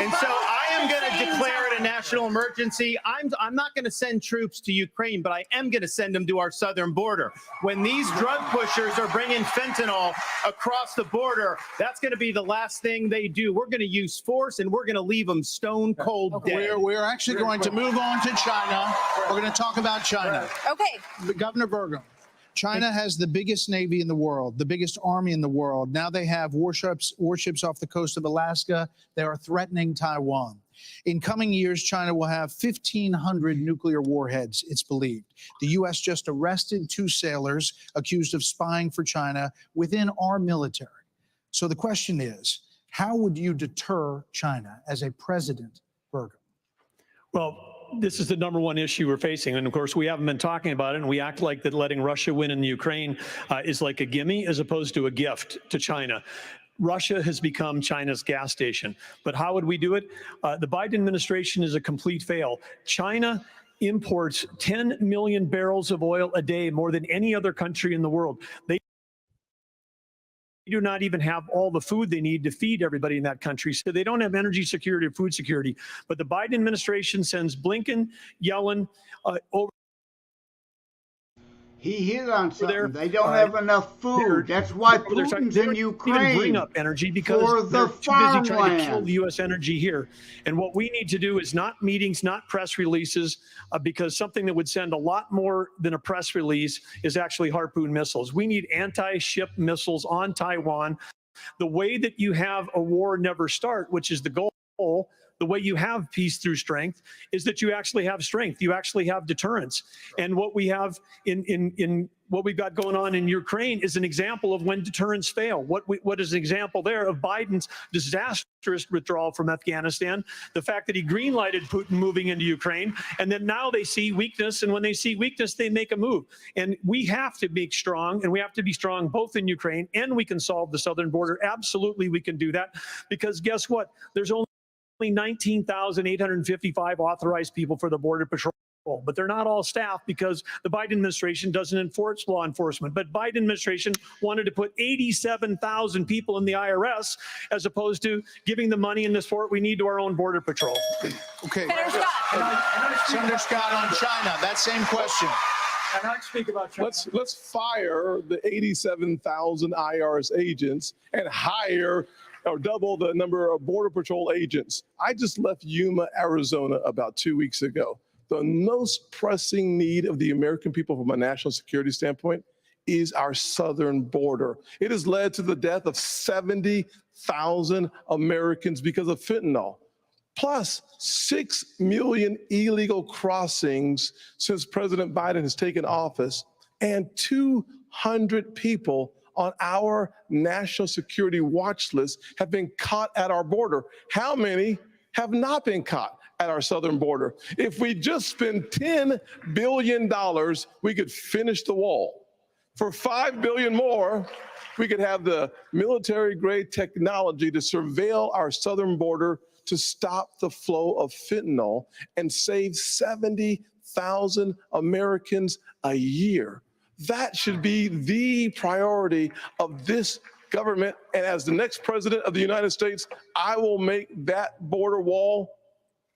And so I am going to declare it a national emergency. I'm not going to send troops to Ukraine, but I am going to send them to our southern border. When these drug pushers are bringing fentanyl across the border, that's going to be the last thing they do. We're going to use force, and we're going to leave them stone cold dead. We're actually going to move on to China. We're going to talk about China. Okay. Governor Burgum, China has the biggest navy in the world, the biggest army in the world. Now they have warships off the coast of Alaska. They are threatening Taiwan. In coming years, China will have 1,500 nuclear warheads, it's believed. The U.S. just arrested 2 sailors accused of spying for China within our military. So the question is, how would you deter China as a president, Burgum? Well, this is the #1 issue we're facing. And of course, we haven't been talking about it. And we act like that letting Russia win in the Ukraine is like a gimme as opposed to a gift to China. Russia has become China's gas station. But how would we do it? The Biden administration is a complete fail. China imports 10 million barrels of oil a day, more than any other country in the world. They do not even have all the food they need to feed everybody in that country. So they don't have energy security or food security. But the Biden administration sends Blinken, Yellen over. He hit on something. They don't have enough food. That's why Putin's in Ukraine. Even bring up energy because for they're the too busy trying to kill farmland. the U.S. energy here. And what we need to do is not meetings, not press releases, because something that would send a lot more than a press release is actually Harpoon missiles. We need anti-ship missiles on Taiwan. The way that you have a war never start, which is the goal, the way you have peace through strength is that you actually have strength. You actually have deterrence. And what we have in what we've got going on in Ukraine is an example of when deterrence fail. What is an example there of Biden's disastrous withdrawal from Afghanistan, the fact that he greenlighted Putin moving into Ukraine, and then now they see weakness, and when they see weakness, they make a move. And we have to be strong, and we have to be strong both in Ukraine, and we can solve the southern border. Absolutely, we can do that, because guess what? There's only 19,855 authorized people for the Border Patrol, but they're not all staff because the Biden administration doesn't enforce law enforcement. But Biden administration wanted to put 87,000 people in the IRS as opposed to giving the money and the support we need to our own Border Patrol. Okay. Senator Scott on China, that same question. And I speak about China. Let's fire the 87,000 IRS agents and hire or double the number of Border Patrol agents. I just left Yuma, Arizona about 2 weeks ago. The most pressing need of the American people from a national security standpoint is our southern border. It has led to the death of 70,000 Americans because of fentanyl, plus 6 million illegal crossings since President Biden has taken office, and 200 people on our national security watch list have been caught at our border. How many have not been caught at our southern border? If we just spend $10 billion, we could finish the wall. For $5 billion more, we could have the military-grade technology to surveil our southern border to stop the flow of fentanyl and save 70,000 Americans a year. That should be the priority of this government. And as the next president of the United States, I will make that border wall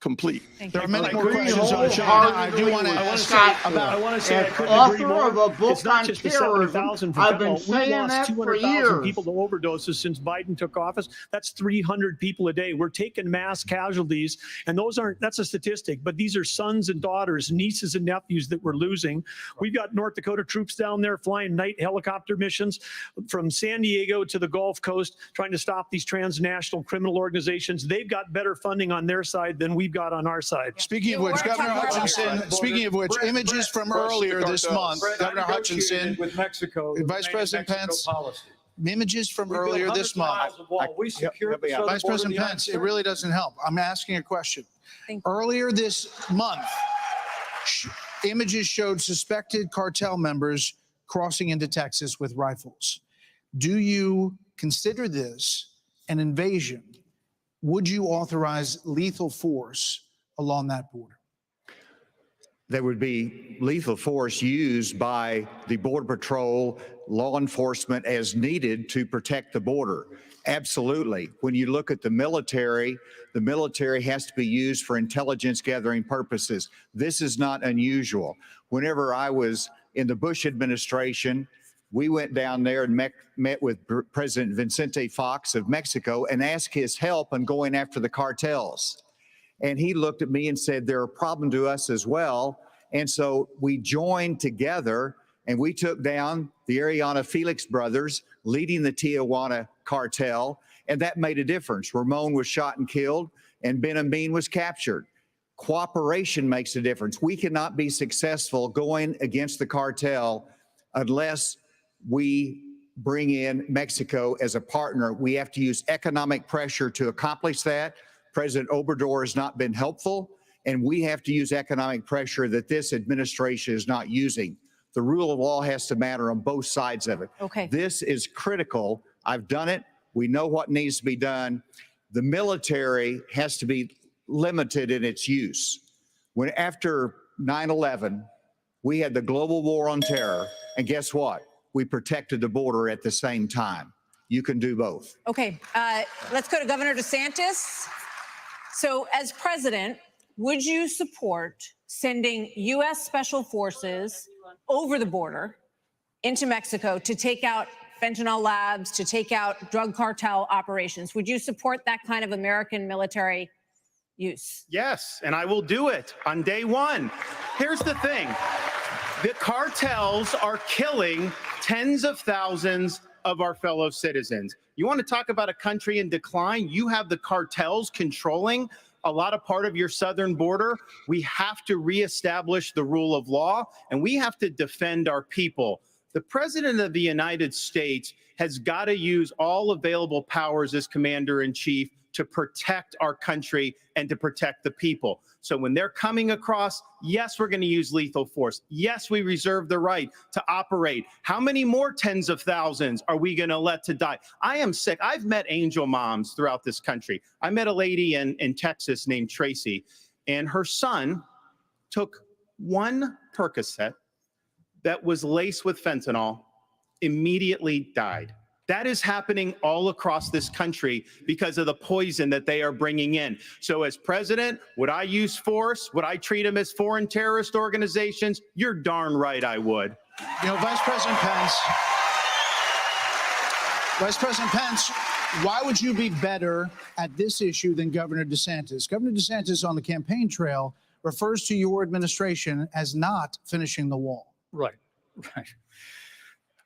complete. There are many more questions on China. I do want to ask about. I want to say, as author of a book on terrorism, I've been saying that for years. People to overdoses since Biden took office. That's 300 people a day. We're taking mass casualties, and that's a statistic, but these are sons and daughters, nieces and nephews that we're losing. We've got North Dakota troops down there flying night helicopter missions from San Diego to the Gulf Coast, trying to stop these transnational criminal organizations. They've got better funding on their side than we've got on our side. Speaking of which, Governor Hutchinson, images from earlier this month, Governor Hutchinson, with Mexico, Vice President Pence, policy. Images from earlier this month. Vice President Pence, it really doesn't help. I'm asking a question. Earlier this month, images showed suspected cartel members crossing into Texas with rifles. Do you consider this an invasion? Would you authorize lethal force along that border? there would be lethal force used by the Border Patrol, law enforcement as needed to protect the border. Absolutely. When you look at the military has to be used for intelligence gathering purposes. This is not unusual. Whenever I was in the Bush administration, we went down there and met with President Vicente Fox of Mexico and asked his help in going after the cartels. And he looked at me and said, they're a problem to us as well. And so we joined together and we took down the Ariana Felix brothers leading the Tijuana cartel. And that made a difference. Ramon was shot and killed and Ben Amin was captured. Cooperation makes a difference. We cannot be successful going against the cartel unless we bring in Mexico as a partner. We have to use economic pressure to accomplish that. President Obrador has not been helpful, and we have to use economic pressure that this administration is not using. The rule of law has to matter on both sides of it. Okay. This is critical. I've done it. We know what needs to be done. The military has to be limited in its use. When after 9/11, we had the global war on terror, and guess what? We protected the border at the same time. You can do both. Okay, let's go to Governor DeSantis. So as president, would you support sending U.S. Special Forces over the border into Mexico to take out fentanyl labs, to take out drug cartel operations? Would you support that kind of American military use? Yes, and I will do it on day one. Here's the thing. The cartels are killing tens of thousands of our fellow citizens. You want to talk about a country in decline? You have the cartels controlling a lot of part of your southern border. We have to reestablish the rule of law, and we have to defend our people. The President of the United States has got to use all available powers as commander-in-chief to protect our country and to protect the people. So when they're coming across, yes, we're going to use lethal force. Yes, we reserve the right to operate. How many more tens of thousands are we going to let to die? I am sick. I've met angel moms throughout this country. I met a lady in Texas named Tracy, and her son took one Percocet that was laced with fentanyl, immediately died. That is happening all across this country because of the poison that they are bringing in. So as president, would I use force? Would I treat them as foreign terrorist organizations? You're darn right I would. You know, Vice President Pence, why would you be better at this issue than Governor DeSantis? Governor DeSantis on the campaign trail refers to your administration as not finishing the wall. Right.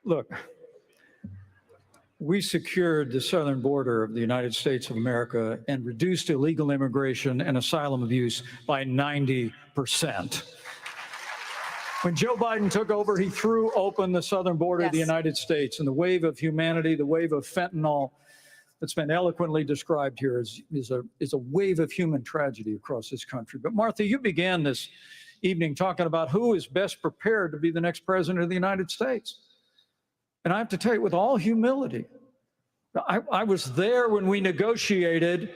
Look, we secured the southern border of the United States of America and reduced illegal immigration and asylum abuse by 90%. When Joe Biden took over, he threw open the southern border of the United States, and the wave of humanity, the wave of fentanyl that's been eloquently described here is a wave of human tragedy across this country. But Martha, you began this evening talking about who is best prepared to be the next president of the United States. And I have to tell you, with all humility, I was there when we negotiated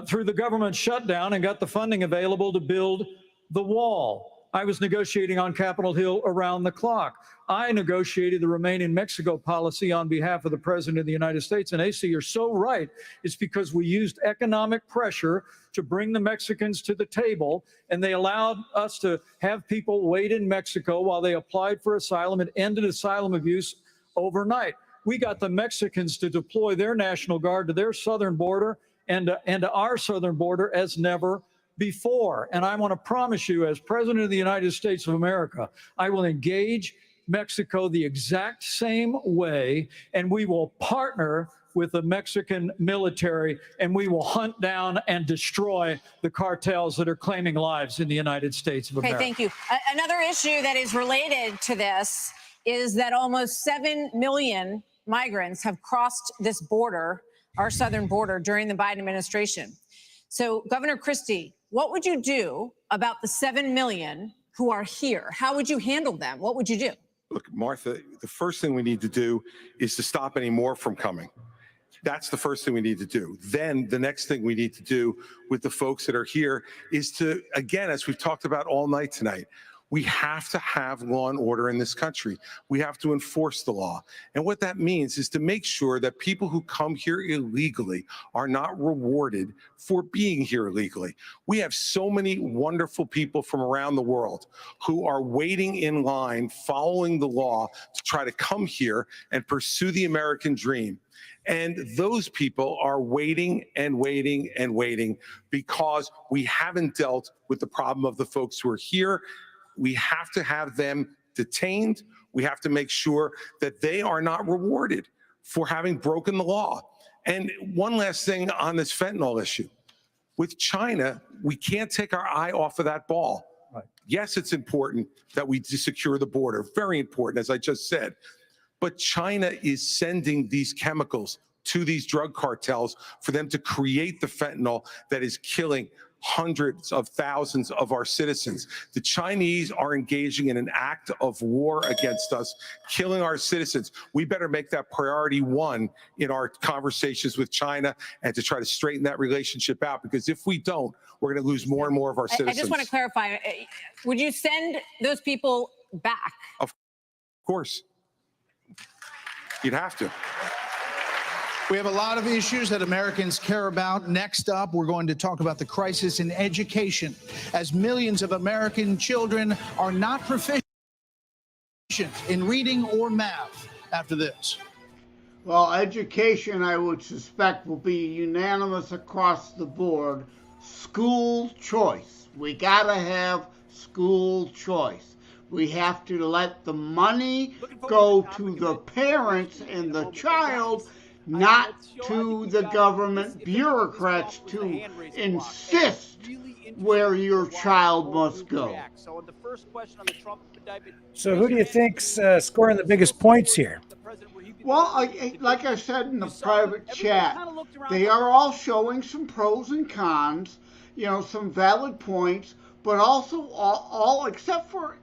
through the government shutdown and got the funding available to build the wall. I was negotiating on Capitol Hill around the clock. I negotiated the Remain in Mexico policy on behalf of the President of the United States. And Asa, you're so right. It's because we used economic pressure to bring the Mexicans to the table, and they allowed us to have people wait in Mexico while they applied for asylum and ended asylum abuse overnight. We got the Mexicans to deploy their National Guard to their southern border and to our southern border as never before. And I want to promise you, as President of the United States of America, I will engage Mexico the exact same way, and we will partner with the Mexican military, and we will hunt down and destroy the cartels that are claiming lives in the United States of America. Okay, thank you. Another issue that is related to this is that almost 7 million migrants have crossed this border, our southern border, during the Biden administration. So, Governor Christie, what would you do about the 7 million who are here? How would you handle them? What would you do? Look, Martha, the first thing we need to do is to stop any more from coming. That's the first thing we need to do. Then the next thing we need to do with the folks that are here is to, again, as we've talked about all night tonight, We have to have law and order in this country. We have to enforce the law. And what that means is to make sure that people who come here illegally are not rewarded for being here illegally. We have so many wonderful people from around the world who are waiting in line, following the law to try to come here and pursue the American dream. And those people are waiting and waiting and waiting because we haven't dealt with the problem of the folks who are here. We have to have them detained. We have to make sure that they are not rewarded for having broken the law. And one last thing on this fentanyl issue. With China, we can't take our eye off of that ball. Right. Yes, it's important that we secure the border. Very important, as I just said. But China is sending these chemicals to these drug cartels for them to create the fentanyl that is killing hundreds of thousands of our citizens. The Chinese are engaging in an act of war against us, killing our citizens. We better make that priority one in our conversations with China and to try to straighten that relationship out, because if we don't, we're going to lose more and more of our citizens. I just want to clarify, would you send those people back? Of course. You'd have to. We have a lot of issues that Americans care about. Next up, we're going to talk about the crisis in education, as millions of American children are not proficient in reading or math after this. Well, education, I would suspect, will be unanimous across the board. School choice. We got to have school choice. We have to let the money go to the parents and the child, not to the government bureaucrats to insist where your child must go. So who do you think's scoring the biggest points here? Well, like I said in the private chat, they are all showing some pros and cons, some valid points, but also all except for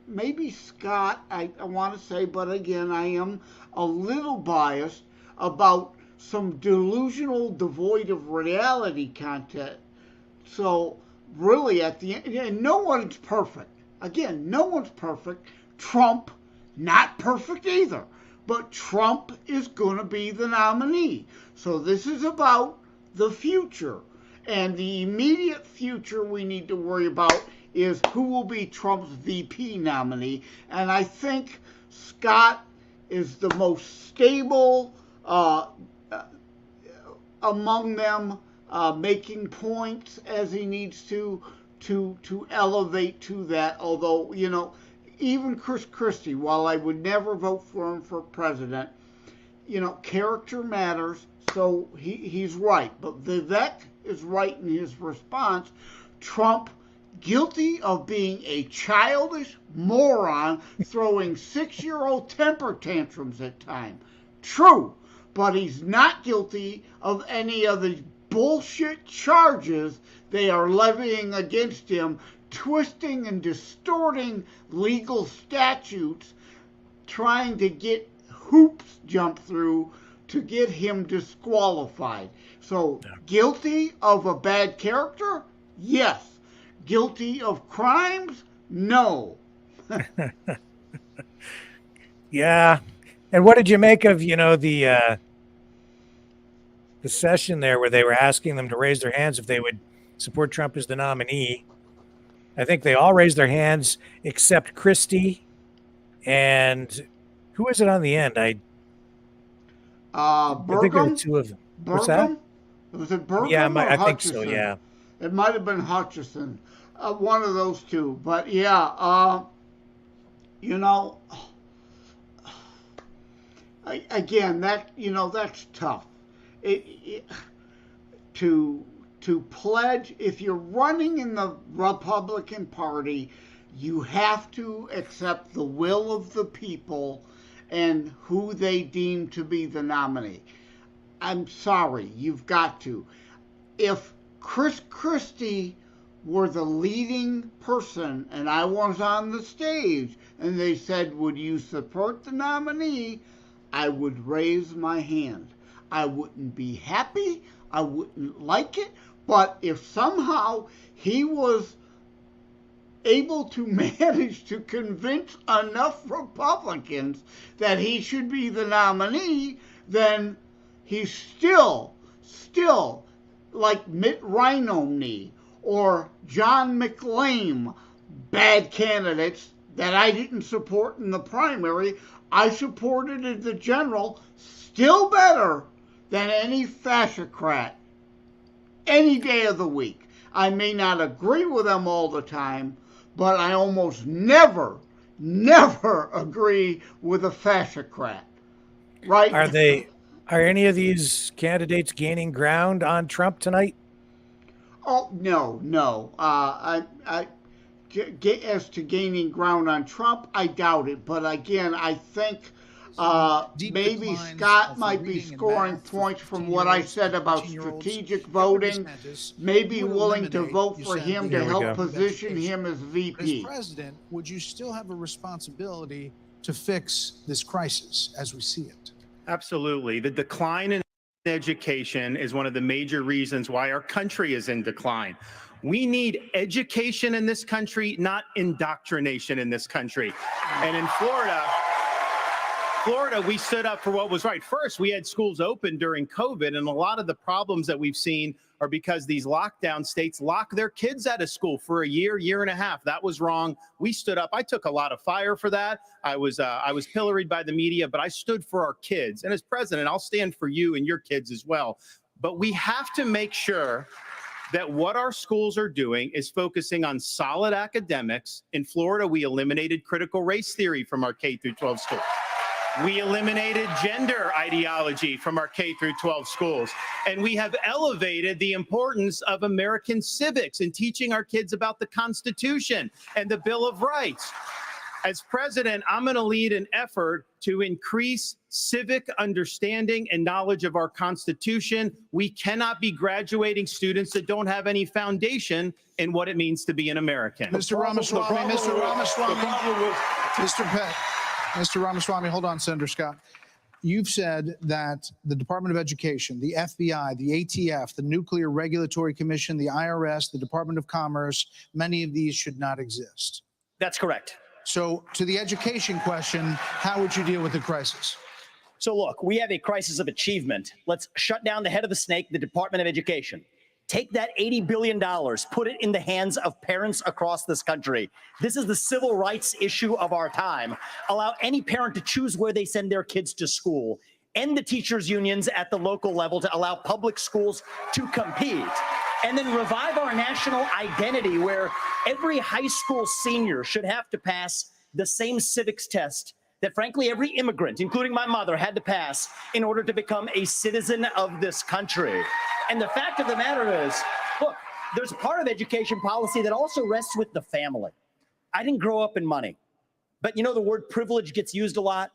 maybe Scott, I want to say, but again, I am a little biased about some delusional, devoid of reality content. So really at the end, and no one's perfect. Again, no one's perfect. Trump, not perfect either. But Trump is going to be the nominee. So this is about the future. And the immediate future we need to worry about is who will be Trump's VP nominee. And I think Scott is the most stable among them, making points as he needs to elevate to that. Although, even Chris Christie, while I would never vote for him for president, character matters, so he's right. But Vivek is right in his response. Trump, guilty of being a childish moron, throwing 6-year-old temper tantrums at times. True, but he's not guilty of any of the bullshit charges they are levying against him, twisting and distorting legal statutes, trying to get hoops jumped through to get him disqualified. So, guilty of a bad character? Yes. Guilty of crimes? No. Yeah. And what did you make of, the session there where they were asking them to raise their hands if they would support Trump as the nominee? I think they all raised their hands except Christie. And who was it on the end? I think there were two of them. Burgum? What's that? Was it Burgum? Yeah, I think so, yeah. It might have been Hutchison. One of those two. But yeah, again, that's tough. To pledge, if you're running in the Republican Party, you have to accept the will of the people and who they deem to be the nominee. I'm sorry, you've got to. If Chris Christie were the leading person and I was on the stage and they said, would you support the nominee? I would raise my hand. I wouldn't be happy. I wouldn't like it. But if somehow he was able to manage to convince enough Republicans that he should be the nominee, then he's still like Mitt Romney or John McCain, bad candidates that I didn't support in the primary. I supported in the general, still better than any fascocrat any day of the week. I may not agree with them all the time, but I almost never agree with a fascocrat. Right? Are any of these candidates gaining ground on Trump tonight? Oh, no. As to gaining ground on Trump, I doubt it. But again, I think maybe Scott might be scoring points from what I said about strategic voting, maybe willing to vote for him to help position him as VP. As president, would you still have a responsibility to fix this crisis as we see it? Absolutely. The decline in education is one of the major reasons why our country is in decline. We need education in this country, not indoctrination in this country. And in Florida, we stood up for what was right. First, we had schools open during COVID, and a lot of the problems that we've seen are because these lockdown states lock their kids out of school for a year and a half. That was wrong. We stood up. I took a lot of fire for that. I was pilloried by the media, but I stood for our kids. And as president, I'll stand for you and your kids as well. But we have to make sure that what our schools are doing is focusing on solid academics. In Florida, we eliminated critical race theory from our K through 12 schools. We eliminated gender ideology from our K through 12 schools. And we have elevated the importance of American civics and teaching our kids about the Constitution and the Bill of Rights. As president, I'm going to lead an effort to increase civic understanding and knowledge of our Constitution. We cannot be graduating students that don't have any foundation in what it means to be an American. Mr. Ramaswamy, Mr. Ramaswamy, hold on, Senator Scott. You've said that the Department of Education, the FBI, the ATF, the Nuclear Regulatory Commission, the IRS, the Department of Commerce, many of these should not exist. That's correct. So to the education question, how would you deal with the crisis? So look, we have a crisis of achievement. Let's shut down the head of the snake, the Department of Education. Take that $80 billion, put it in the hands of parents across this country. This is the civil rights issue of our time. Allow any parent to choose where they send their kids to school. End the teachers' unions at the local level to allow public schools to compete. And then revive our national identity where every high school senior should have to pass the same civics test that, frankly, every immigrant, including my mother, had to pass in order to become a citizen of this country. And the fact of the matter is, look, there's a part of education policy that also rests with the family. I didn't grow up in money, but you know the word privilege gets used a lot.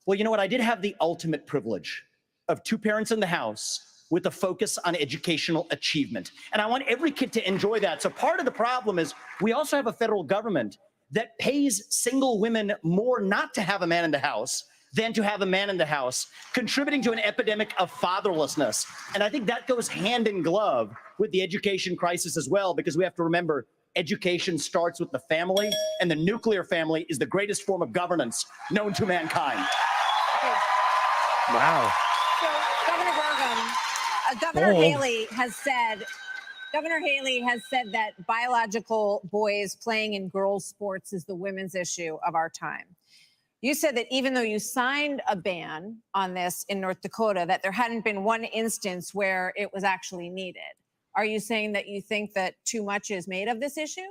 Well, you know what? I did have the ultimate privilege of two parents in the house with a focus on educational achievement. And I want every kid to enjoy that. So part of the problem is we also have a federal government that pays single women more not to have a man in the house than to have a man in the house, contributing to an epidemic of fatherlessness. And I think that goes hand in glove with the education crisis as well, because we have to remember education starts with the family, and the nuclear family is the greatest form of governance known to mankind. Wow. So, Governor Burgum, Governor Haley has said that biological boys playing in girls' sports is the women's issue of our time. You said that even though you signed a ban on this in North Dakota, that there hadn't been one instance where it was actually needed. Are you saying that you think that too much is made of this issue?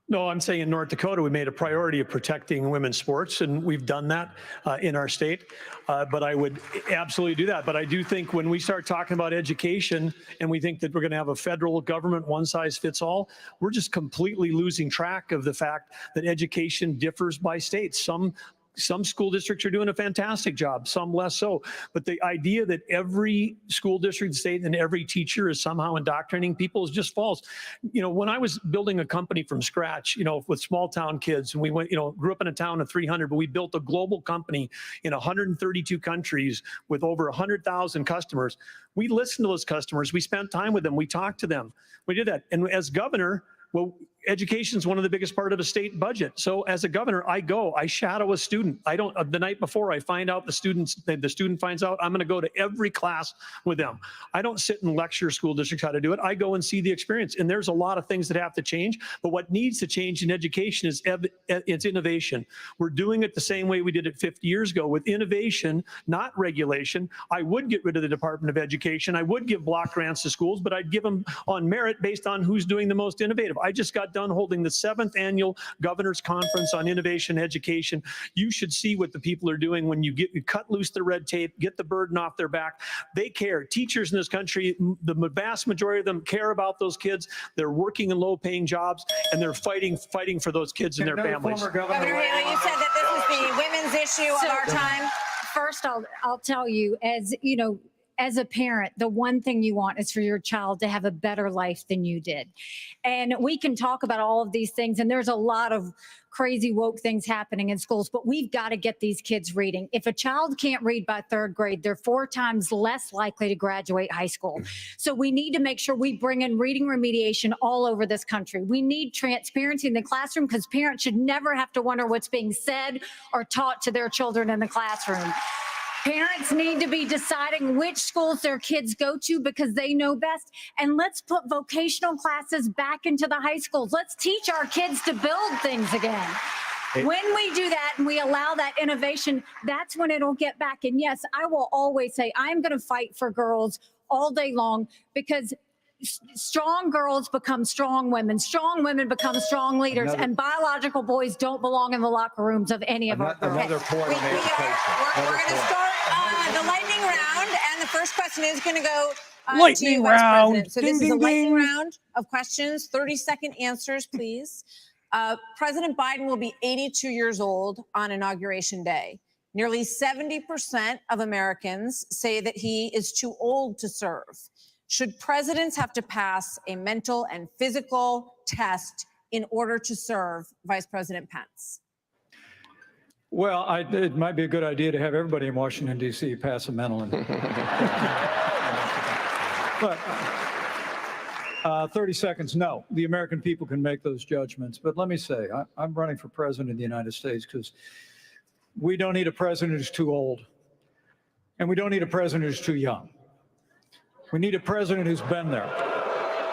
No, I'm saying in North Dakota, we made a priority of protecting women's sports, and we've done that in our state. But I would absolutely do that. But I do think when we start talking about education and we think that we're going to have a federal government one size fits all, we're just completely losing track of the fact that education differs by states. Some school districts are doing a fantastic job, some less so. But the idea that every school district, state, and every teacher is somehow indoctrinating people is just false. You know, when I was building a company from scratch, you know, with small town kids, and we went, you know, grew up in a town of 300, but we built a global company in 132 countries with over 100,000 customers. We listened to those customers. We spent time with them. We talked to them. We did that. And as governor, well, education is one of the biggest part of a state budget. So as a governor, I shadow a student. I don't, the night before I find out the student finds out, I'm going to go to every class with them. I don't sit and lecture school districts how to do it. I go and see the experience. And there's a lot of things that have to change, but what needs to change in education is it's innovation. We're doing it the same way we did it 50 years ago with innovation, not regulation. I would get rid of the Department of Education. I would give block grants to schools, but I'd give them on merit based on who's doing the most innovative. I just got done holding the 7th annual Governor's Conference on Innovation Education. You should see what the people are doing when you cut loose the red tape, get the burden off their back. They care. Teachers in this country, the vast majority of them care about those kids. They're working in low-paying jobs, and they're fighting for those kids and their families. Governor Haley, you said that this was the women's issue of our time. First, I'll tell you, as you know, as a parent, the one thing you want is for your child to have a better life than you did. And we can talk about all of these things, and there's a lot of crazy woke things happening in schools, but we've got to get these kids reading. If a child can't read by 3rd grade, they're 4 times less likely to graduate high school. So we need to make sure we bring in reading remediation all over this country. We need transparency in the classroom because parents should never have to wonder what's being said or taught to their children in the classroom. Parents need to be deciding which schools their kids go to because they know best. And let's put vocational classes back into the high schools. Let's teach our kids to build things again. When we do that and we allow that innovation, that's when it'll get back. And yes, I will always say I'm going to fight for girls all day long because strong girls become strong women become strong leaders, and biological boys don't belong in the locker rooms of any of our girls. We're going to start the lightning round, and the first question is going to go to you, Vice President. So this is a lightning round of questions, 30-second answers, please. President Biden will be 82 years old on Inauguration Day. Nearly 70% of Americans say that he is too old to serve. Should presidents have to pass a mental and physical test in order to serve, Vice President Pence? Well, it might be a good idea to have everybody in Washington, D.C. pass a mental and... But 30 seconds, no. The American people can make those judgments. But let me say, I'm running for president of the United States because we don't need a president who's too old, and we don't need a president who's too young. We need a president who's been there.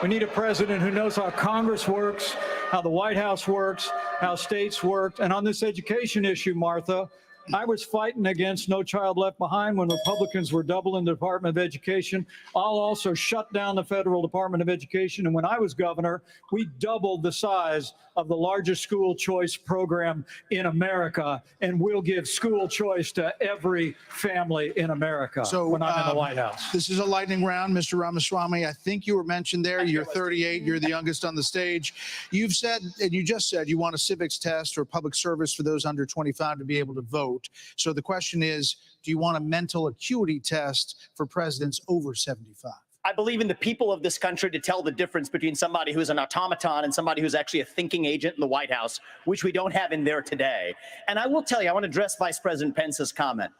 We need a president who knows how Congress works, how the White House works, how states work. And on this education issue, Martha, I was fighting against No Child Left Behind when Republicans were doubling the Department of Education. I'll also shut down the federal Department of Education. And when I was governor, we doubled the size of the largest school choice program in America. And we'll give school choice to every family in America when I'm in the White House. This is a lightning round, Mr. Ramaswamy. I think you were mentioned there. You're 38. You're the youngest on the stage. You've said, and you just said, you want a civics test or public service for those under 25 to be able to vote. So the question is, do you want a mental acuity test for presidents over 75? I believe in the people of this country to tell the difference between somebody who's an automaton and somebody who's actually a thinking agent in the White House, which we don't have in there today. And I will tell you, I want to address Vice President Pence's comment.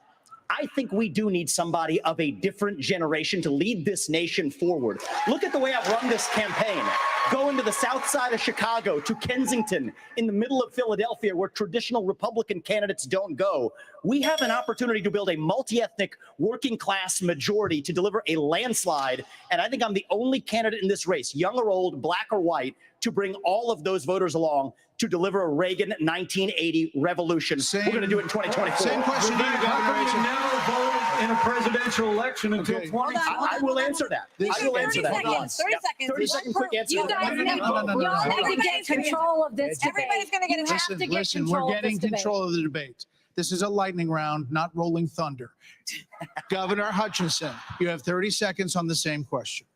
I think we do need somebody of a different generation to lead this nation forward. Look at the way I've run this campaign. Going to the south side of Chicago, to Kensington, in the middle of Philadelphia, where traditional Republican candidates don't go. We have an opportunity to build a multi-ethnic working class majority to deliver a landslide. And I think I'm the only candidate in this race, young or old, black or white, to bring all of those voters along to deliver a Reagan 1980 revolution. We're going to do it in 2024. Same question to you, Governor. Never voted in a presidential election until 2020. I will answer that. I will answer that. 30 seconds. 30-second quick answer. You guys need to get control of this debate. Everybody's going to get a Listen, we're getting control of the debate. This is a lightning round, not rolling thunder. Governor Hutchinson, you have 30 seconds on the same question.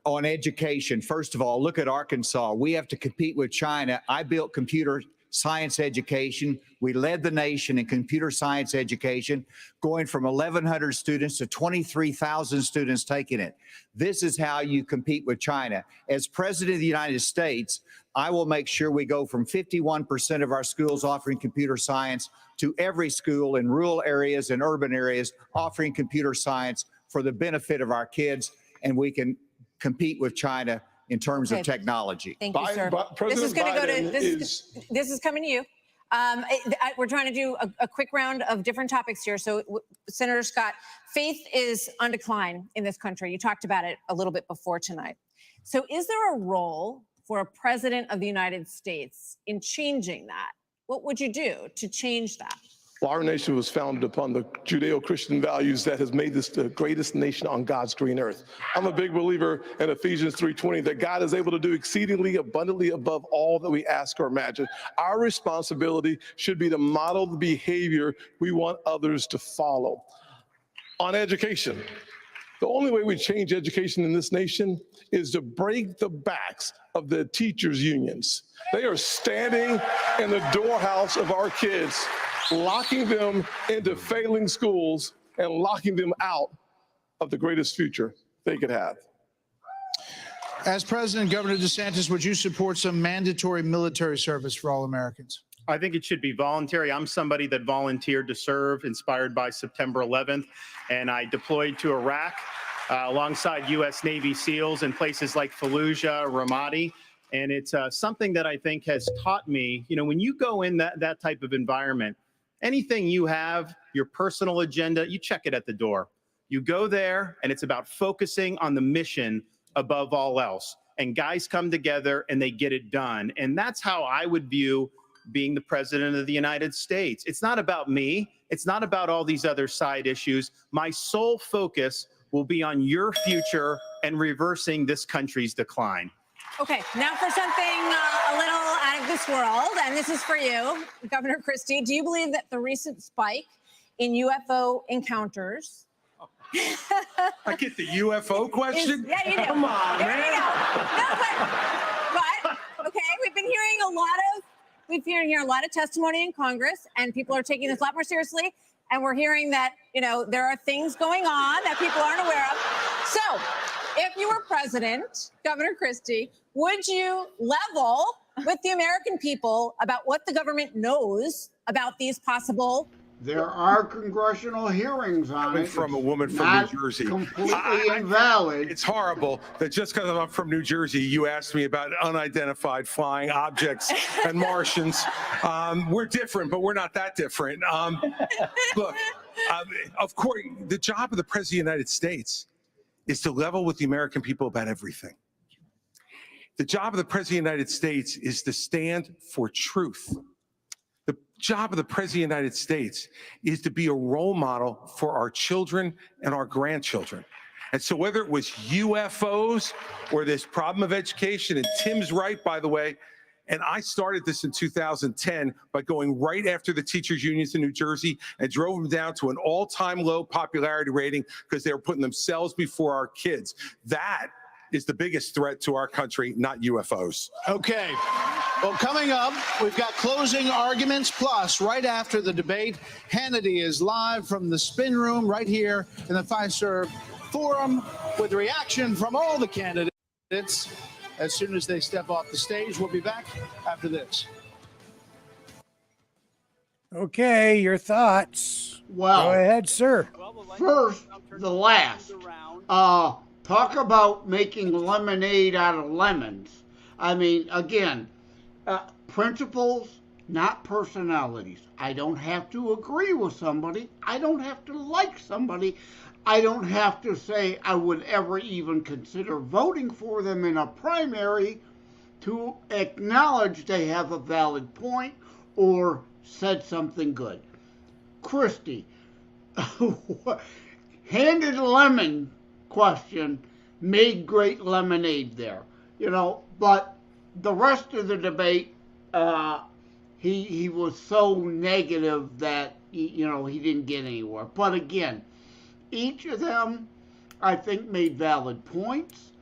On education, first of all, look at Arkansas. We have to compete with China. I built computer science education. We led the nation in computer science education, going from 1,100 students to 23,000 students taking it. This is how you compete with China. As President of the United States, I will make sure we go from 51% of our schools offering computer science to every school in rural areas and urban areas offering computer science for the benefit of our kids, and we can compete with China in terms of technology. Thank you, sir. This is going to go to this is coming to you. We're trying to do a quick round of different topics here. So, Senator Scott, faith is on decline in this country. You talked about it a little bit before tonight. So, is there a role for a president of the United States in changing that? What would you do to change that? Well, our nation was founded upon the Judeo-Christian values that has made this the greatest nation on God's green earth. I'm a big believer in Ephesians 3:20 that God is able to do exceedingly abundantly above all that we ask or imagine. Our responsibility should be to model the behavior we want others to follow. On education, the only way we change education in this nation is to break the backs of the teachers' unions. They are standing in the doorhouse of our kids, locking them into failing schools and locking them out of the greatest future they could have. As president, Governor DeSantis, would you support some mandatory military service for all Americans? I think it should be voluntary. I'm somebody that volunteered to serve, inspired by September 11th, and I deployed to Iraq alongside U.S. Navy SEALs in places like Fallujah, Ramadi. And it's something that I think has taught me, you know, when you go in that type of environment, anything you have, your personal agenda, you check it at the door. You go there, and it's about focusing on the mission above all else. And guys come together, and they get it done. And that's how I would view being the president of the United States. It's not about me. It's not about all these other side issues. My sole focus will be on your future and reversing this country's decline. Okay, now for something a little out of this world, and this is for you, Governor Christie. Do you believe that the recent spike in UFO encounters... I get the UFO question? Yeah, you do. Come on, there man. You go. No, but, okay, we've been hearing a lot of testimony in Congress, and people are taking this a lot more seriously. And we're hearing that, you know, there are things going on that people aren't aware of. So, if you were president, Governor Christie, would you level with the American people about what the government knows about these possible? There are congressional hearings on it. From a woman from New Jersey. Completely invalid. It's horrible that just because I'm from New Jersey, you asked me about unidentified flying objects and Martians. We're different, but we're not that different. Look, of course, the job of the President of the United States is to level with the American people about everything. The job of the President of the United States is to stand for truth. The job of the President of the United States is to be a role model for our children and our grandchildren. And so whether it was UFOs or this problem of education, and Tim's right, by the way, and I started this in 2010 by going right after the teachers' unions in New Jersey and drove them down to an all-time low popularity rating because they were putting themselves before our kids. That is the biggest threat to our country, not UFOs. Okay. Well, coming up, we've got closing arguments. Plus, right after the debate, Hannity is live from the spin room right here in the Fiserv Forum with reaction from all the candidates. As soon as they step off the stage, we'll be back after this. Okay, your thoughts. Well, go ahead, sir. First, the last. Talk about making lemonade out of lemons. I mean, again, principles, not personalities. I don't have to agree with somebody. I don't have to like somebody. I don't have to say I would ever even consider voting for them in a primary to acknowledge they have a valid point or said something good. Christie, handed lemon question, made great lemonade there, you know, but the rest of the debate, he was so negative that, you know, he didn't get anywhere. But again, each of them, I think, made valid points.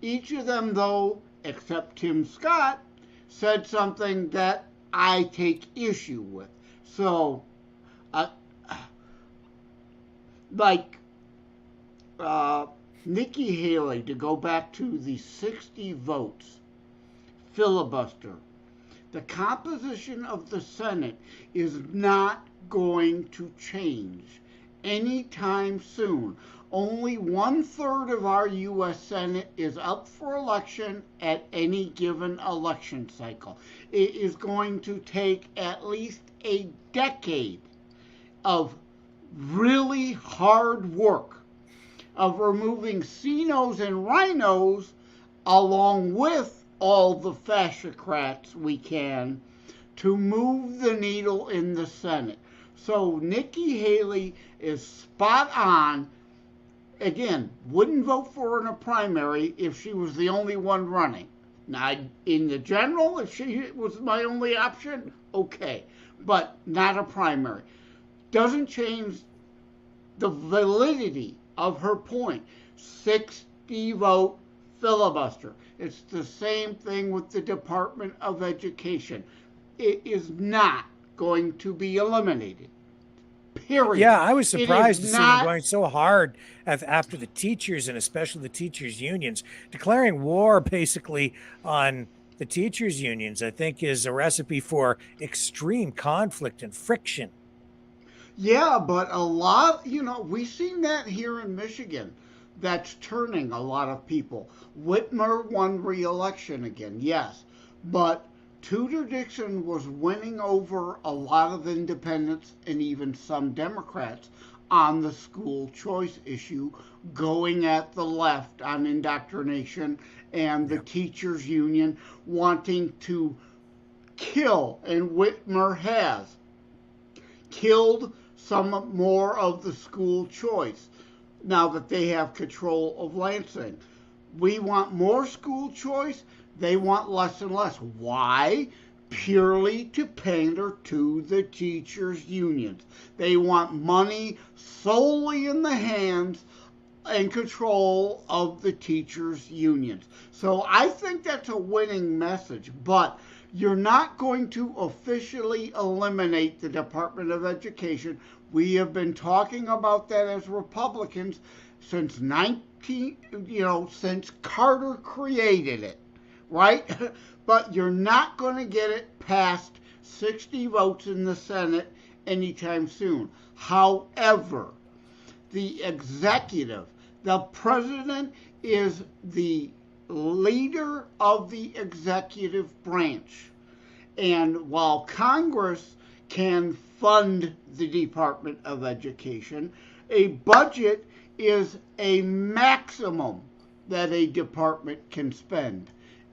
Each of them, though, except Tim Scott, said something that I take issue with. So, Nikki Haley, to go back to the 60 votes, filibuster, the composition of the Senate is not going to change anytime soon only 1/3 of our U.S. Senate is up for election at any given election cycle. It is going to take at least a decade of really hard work of removing CINOs and rhinos along with all the fascocrats we can to move the needle in the Senate. So Nikki Haley is spot on. Again, wouldn't vote for her in a primary if she was the only one running. Now, in the general, if she was my only option, okay, but not a primary. Doesn't change the validity of her point. 60-vote filibuster. It's the same thing with the Department of Education. It is not going to be eliminated. Period. Yeah, I was surprised to see them not going so hard after the teachers, and especially the teachers' unions, declaring war basically on the teachers' unions. I think is a recipe for extreme conflict and friction. Yeah, but a lot, we've seen that here in Michigan. That's turning a lot of people. Whitmer won re-election again, yes, but Tudor Dixon was winning over a lot of independents and even some Democrats on the school choice issue, going at the left on indoctrination and the teachers union wanting to kill, and Whitmer has killed some more of the school choice now that they have control of Lansing. We want more school choice. They want less and less. Why? Purely to pander to the teachers' unions. They want money solely in the hands and control of the teachers' unions. So I think that's a winning message, but you're not going to officially eliminate the Department of Education. We have been talking about that as Republicans since since Carter created it. Right? But you're not going to get it past 60 votes in the Senate anytime soon. However, the executive, the president is the leader of the executive branch. And while Congress can fund the Department of Education, a budget is a maximum that a department can spend.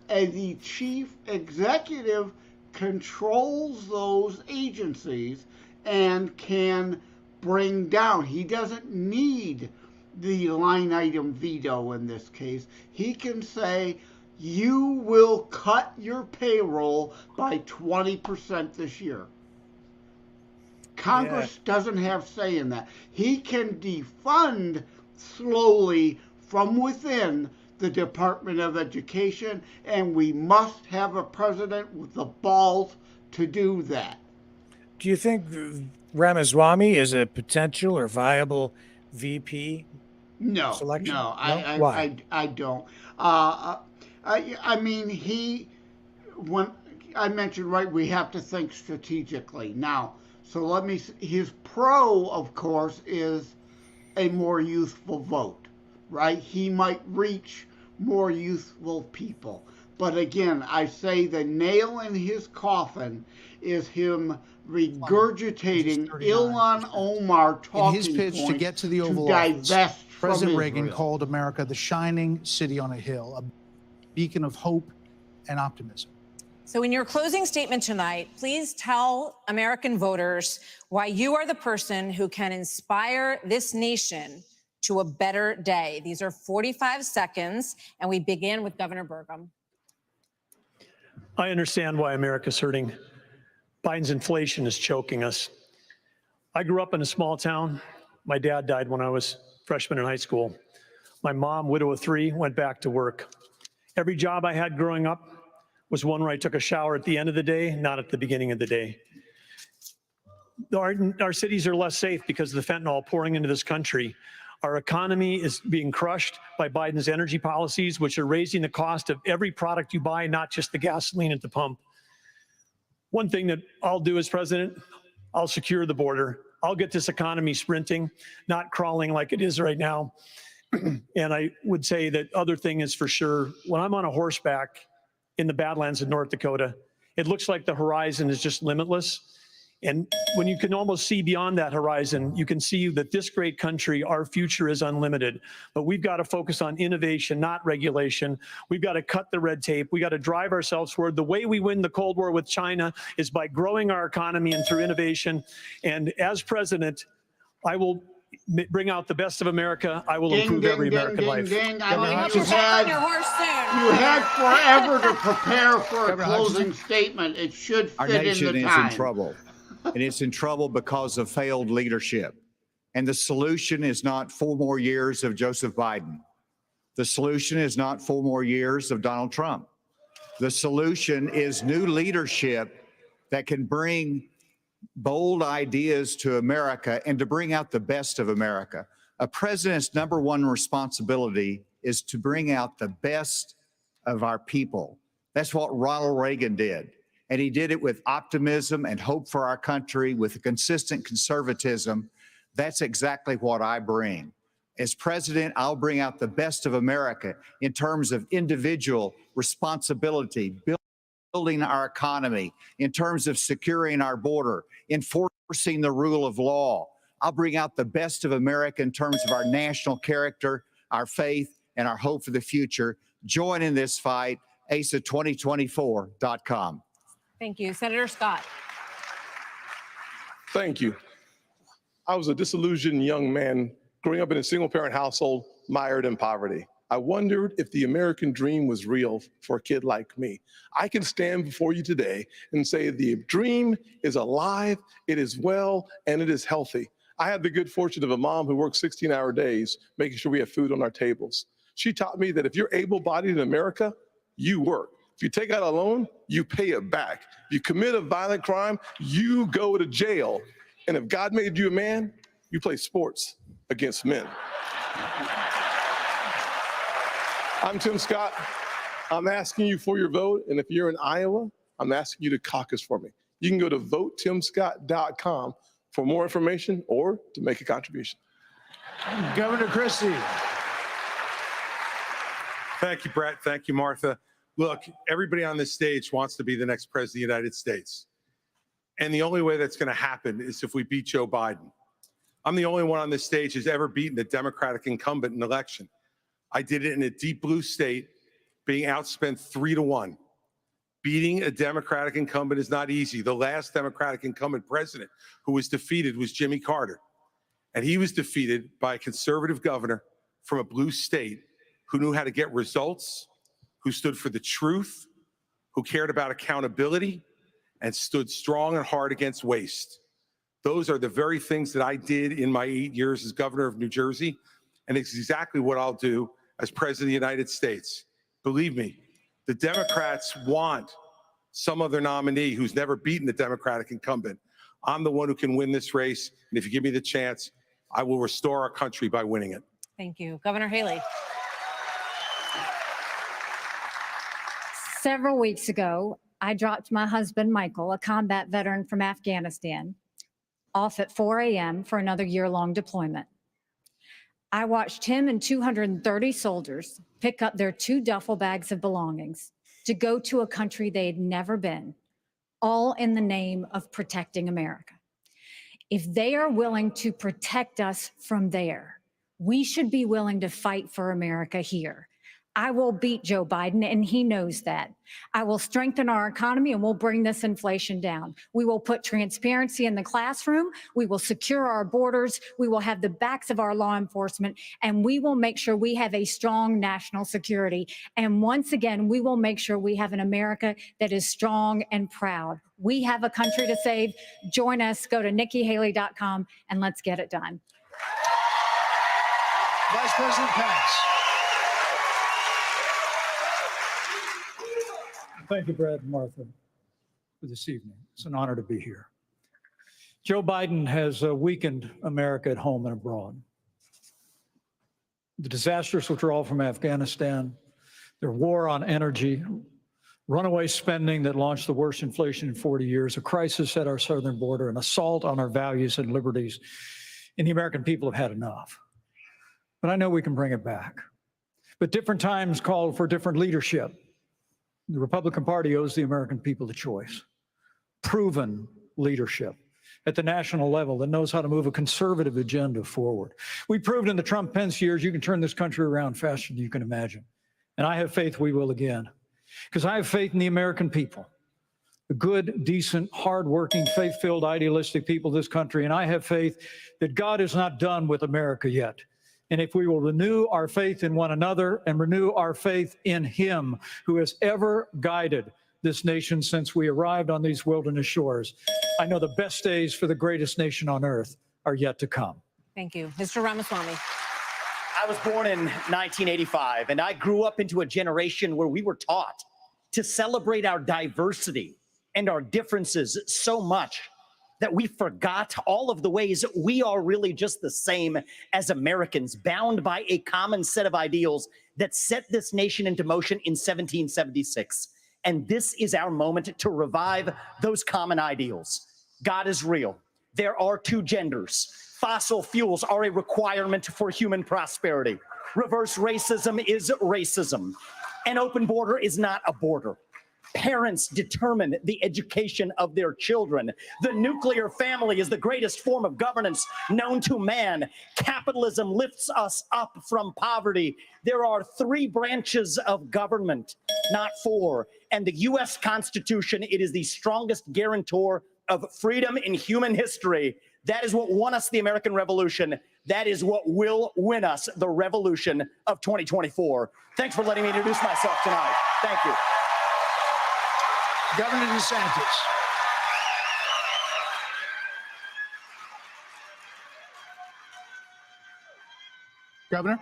And the chief executive controls those agencies and can bring down. He doesn't need the line item veto in this case. He can say, you will cut your payroll by 20% this year. Congress doesn't have say in that. He can defund slowly from within the Department of Education, and we must have a president with the balls to do that. Do you think Ramaswamy is a potential or viable VP selection? No, Why? I don't. I mean, when I mentioned, right, we have to think strategically. Now, so his pro, of course, is a more youthful vote. Right? He might reach more youthful people. But again, I say the nail in his coffin is him regurgitating Ilhan Omar talking in his pitch to get to the Oval Office. President Reagan called America the shining city on a hill, a beacon of hope and optimism. So in your closing statement tonight, please tell American voters why you are the person who can inspire this nation to a better day. These are 45 seconds, and we begin with Governor Burgum. I understand why America's hurting. Biden's inflation is choking us. I grew up in a small town. My dad died when I was a freshman in high school. My mom, widow of 3, went back to work. Every job I had growing up was one where I took a shower at the end of the day, not at the beginning of the day. Our cities are less safe because of the fentanyl pouring into this country. Our economy is being crushed by Biden's energy policies, which are raising the cost of every product you buy, not just the gasoline at the pump. One thing that I'll do as president, I'll secure the border. I'll get this economy sprinting, not crawling like it is right now. And I would say that other thing is for sure, when I'm on a horseback in the Badlands of North Dakota, it looks like the horizon is just limitless. And when you can almost see beyond that horizon, you can see that this great country, our future is unlimited. But we've got to focus on innovation, not regulation. We've got to cut the red tape. We got to drive ourselves forward. The way we win the Cold War with China is by growing our economy and through innovation. And as president, I will bring out the best of America. I will improve every American life. I mean, you had forever to prepare for a closing statement. It should fit Our in the nation is time. in trouble, and it's in trouble because of failed leadership. And the solution is not 4 more years of Joseph Biden. The solution is not 4 more years of Donald Trump. The solution is new leadership that can bring bold ideas to America and to bring out the best of America. A president's #1 responsibility is to bring out the best of our people. That's what Ronald Reagan did. And he did it with optimism and hope for our country, with a consistent conservatism. That's exactly what I bring. As president, I'll bring out the best of America in terms of individual responsibility, building our economy, in terms of securing our border, enforcing the rule of law. I'll bring out the best of America in terms of our national character, our faith, and our hope for the future. Join in this fight, asa2024.com. Thank you. Senator Scott. Thank you. I was a disillusioned young man growing up in a single-parent household, mired in poverty. I wondered if the American dream was real for a kid like me. I can stand before you today and say the dream is alive, it is well, and it is healthy. I had the good fortune of a mom who worked 16-hour days, making sure we have food on our tables. She taught me that if you're able-bodied in America, you work. If you take out a loan, you pay it back. If you commit a violent crime, you go to jail. And if God made you a man, you play sports against men. I'm Tim Scott. I'm asking you for your vote. And if you're in Iowa, I'm asking you to caucus for me. You can go to votetimscott.com for more information or to make a contribution. Governor Christie. Thank you, Brett. Thank you, Martha. Look, everybody on this stage wants to be the next president of the United States. And the only way that's going to happen is if we beat Joe Biden. I'm the only one on this stage who's ever beaten a Democratic incumbent in an election. I did it in a deep blue state, being outspent 3-1. Beating a Democratic incumbent is not easy. The last Democratic incumbent president who was defeated was Jimmy Carter. And he was defeated by a conservative governor from a blue state who knew how to get results, who stood for the truth, who cared about accountability, and stood strong and hard against waste. Those are the very things that I did in my 8 years as governor of New Jersey, and it's exactly what I'll do as president of the United States. Believe me, the Democrats want some other nominee who's never beaten the Democratic incumbent. I'm the one who can win this race, and if you give me the chance, I will restore our country by winning it. Thank you. Governor Haley. Several weeks ago, I dropped my husband, Michael, a combat veteran from Afghanistan, off at 4 a.m. for another year-long deployment. I watched him and 230 soldiers pick up their 2 duffel bags of belongings to go to a country they had never been, all in the name of protecting America. If they are willing to protect us from there, we should be willing to fight for America here. I will beat Joe Biden, and he knows that. I will strengthen our economy, and we'll bring this inflation down. We will put transparency in the classroom. We will secure our borders. We will have the backs of our law enforcement, and we will make sure we have a strong national security. And once again, we will make sure we have an America that is strong and proud. We have a country to save. Join us. Go to NikkiHaley.com, and let's get it done. Vice President Pence. Thank you, Brad and Martha, for this evening. It's an honor to be here. Joe Biden has weakened America at home and abroad. The disastrous withdrawal from Afghanistan, their war on energy, runaway spending that launched the worst inflation in 40 years, a crisis at our southern border, an assault on our values and liberties. And the American people have had enough. But I know we can bring it back. But different times call for different leadership. The Republican Party owes the American people a choice. Proven leadership at the national level that knows how to move a conservative agenda forward. We proved in the Trump-Pence years you can turn this country around faster than you can imagine. And I have faith we will again. Because I have faith in the American people, the good, decent, hardworking, faith-filled, idealistic people of this country. And I have faith that God is not done with America yet. And if we will renew our faith in one another and renew our faith in Him who has ever guided this nation since we arrived on these wilderness shores, I know the best days for the greatest nation on earth are yet to come. Thank you. Mr. Ramaswamy. I was born in 1985, and I grew up into a generation where we were taught to celebrate our diversity and our differences so much that we forgot all of the ways we are really just the same as Americans, bound by a common set of ideals that set this nation into motion in 1776. And this is our moment to revive those common ideals. God is real. There are two genders. Fossil fuels are a requirement for human prosperity. Reverse racism is racism. An open border is not a border. Parents determine the education of their children. The nuclear family is the greatest form of governance known to man. Capitalism lifts us up from poverty. There are 3 branches of government, not 4. And the U.S. Constitution, it is the strongest guarantor of freedom in human history. That is what won us the American Revolution. That is what will win us the revolution of 2024. Thanks for letting me introduce myself tonight. Thank you. Governor DeSantis. Governor?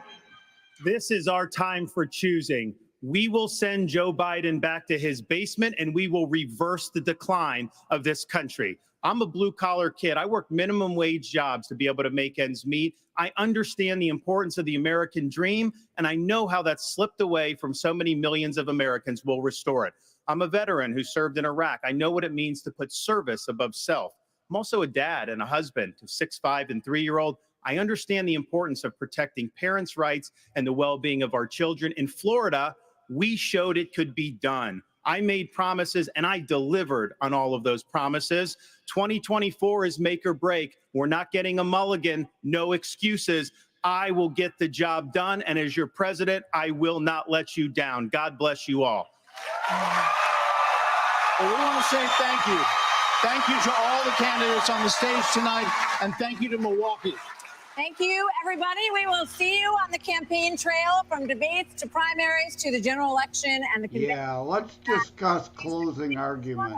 This is our time for choosing. We will send Joe Biden back to his basement and we will reverse the decline of this country. I'm a blue collar kid. I work minimum wage jobs to be able to make ends meet. I understand the importance of the American dream, and I know how that's slipped away from so many millions of Americans. We'll restore it. I'm a veteran who served in Iraq. I know what it means to put service above self. I'm also a dad and a husband to 6', 5, and 3-year-old. I understand the importance of protecting parents' rights and the well-being of our children. In Florida, we showed it could be done. I made promises and I delivered on all of those promises. 2024 is make or break. We're not getting a mulligan, no excuses. I will get the job done. And as your president, I will not let you down. God bless you all. Well, we want to say thank you. Thank you to all the candidates on the stage tonight, and thank you to Milwaukee. Thank you, everybody. We will see you on the campaign trail from debates to primaries to the general election and the convention. Yeah, let's discuss closing arguments.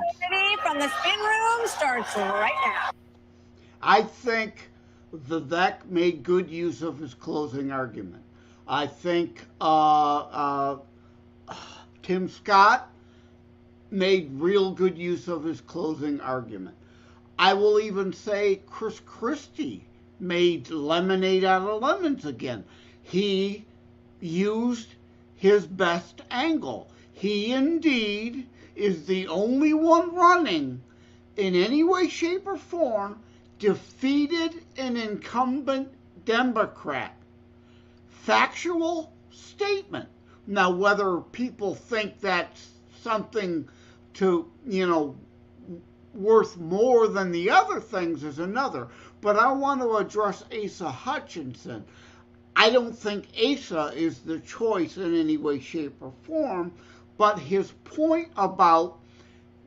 From the spin room starts right now. I think Vivek made good use of his closing argument. I think Tim Scott made real good use of his closing argument. I will even say Chris Christie made lemonade out of lemons again. He used his best angle. He indeed is the only one running in any way, shape, or form, defeated an incumbent Democrat. Factual statement. Now, whether people think that's something to, worth more than the other things is another. But I want to address Asa Hutchinson. I don't think Asa is the choice in any way, shape, or form, but his point about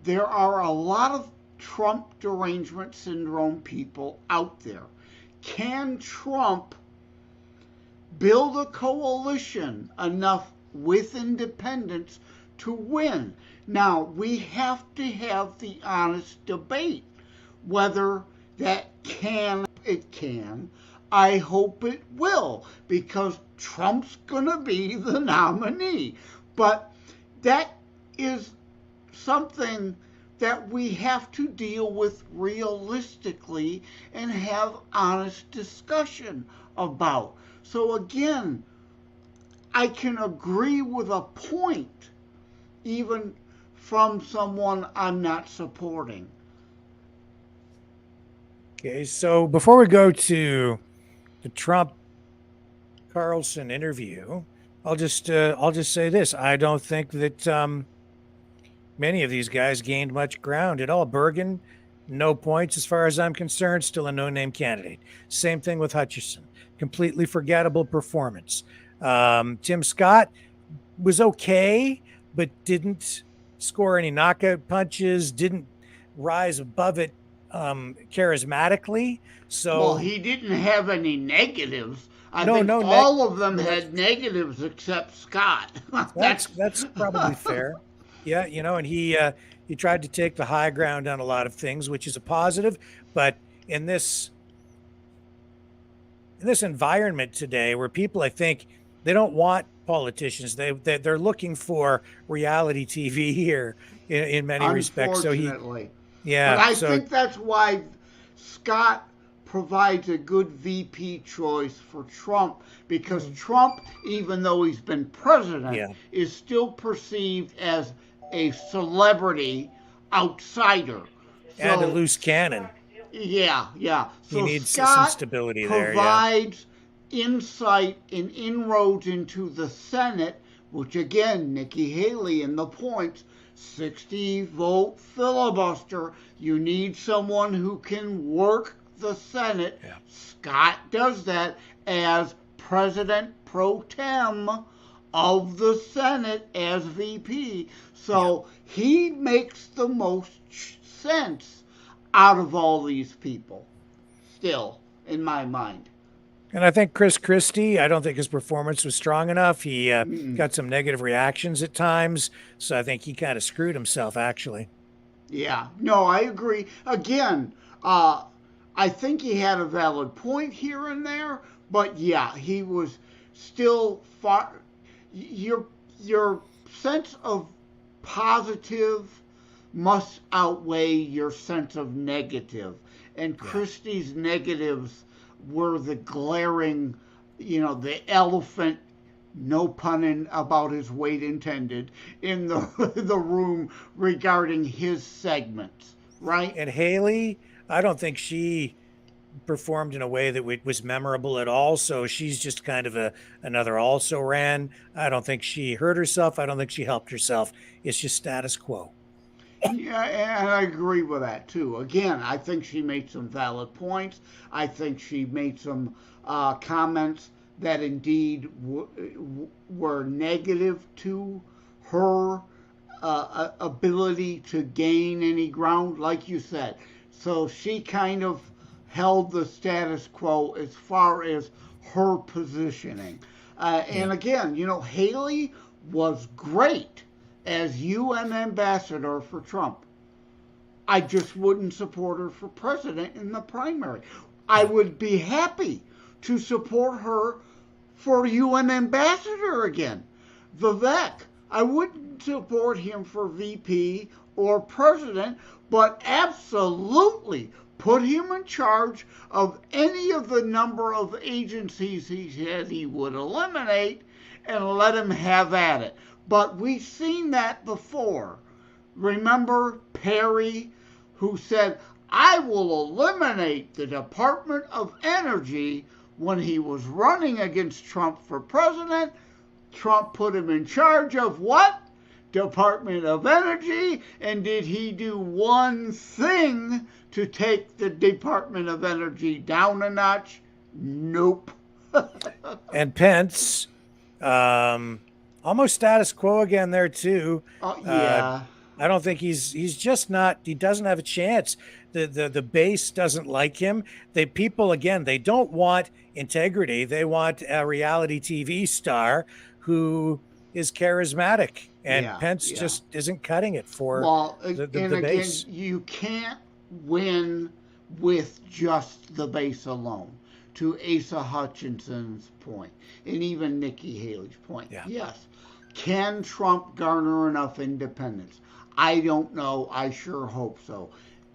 there are a lot of Trump derangement syndrome people out there. Can Trump build a coalition enough with independents to win? Now, we have to have the honest debate whether that it can. I hope it will, because Trump's going to be the nominee. But that is something that we have to deal with realistically and have honest discussion about. So again, I can agree with a point, even from someone I'm not supporting. Okay, so before we go to the Trump Carlson interview, I'll just say this: I don't think that many of these guys gained much ground at all. Bergen, no points as far as I'm concerned, still a no-name candidate. Same thing with Hutchison, completely forgettable performance. Tim Scott was okay, but didn't score any knockout punches, didn't rise above it charismatically. So Well, he didn't have any negatives. I No, think no all of them negatives. had negatives except Scott. That's probably fair. Yeah, and he tried to take the high ground on a lot of things, which is a positive. But in this environment today, where people, I think, they don't want politicians, they're looking for reality TV here in many respects. So Unfortunately. yeah. But I think that's why Scott provides a good VP choice for Trump, because Trump, even though he's been president, is still perceived as a celebrity outsider. And a loose cannon. Yeah. So he needs Scott some stability there. provides insight and inroads into the Senate, which again, Nikki Haley in the points, 60-vote filibuster. You need someone who can work the Senate. Yeah. Scott does that as president pro tem of the Senate as VP. So he makes the most sense out of all these people, still, in my mind. And I think Chris Christie, I don't think his performance was strong enough. He got some negative reactions at times. So I think he kind of screwed himself, actually. Yeah, no, I agree. Again, I think he had a valid point here and there, but yeah, he was still far. Your sense of positive must outweigh your sense of negative. And Christie's negatives were the glaring, the elephant, no pun about his weight intended, in the room regarding his segments, right? And Haley, I don't think she performed in a way that was memorable at all. So she's just kind of another also ran. I don't think she hurt herself. I don't think she helped herself. It's just status quo. Yeah, and I agree with that too. Again, I think she made some valid points. I think she made some comments that indeed were negative to her ability to gain any ground, like you said. So she kind of held the status quo as far as her positioning. And again, Haley was great as UN ambassador for Trump. I just wouldn't support her for president in the primary. I would be happy to support her for UN ambassador again. Vivek, I wouldn't support him for VP or president, but absolutely put him in charge of any of the number of agencies he said he would eliminate and let him have at it. But we've seen that before. Remember Perry, who said, I will eliminate the Department of Energy when he was running against Trump for president. Trump put him in charge of what? Department of Energy. And did he do one thing to take the Department of Energy down a notch? Nope. And Pence, almost status quo again there too. Yeah. I don't think he's just not. He doesn't have a chance. The base doesn't like him. People again, they don't want integrity. They want a reality TV star who is charismatic, and Pence just isn't cutting it for the base. Again, you can't win with just the base alone. To Asa Hutchinson's point, and even Nikki Haley's point. Yes. Can Trump garner enough independence? I don't know. I sure hope so.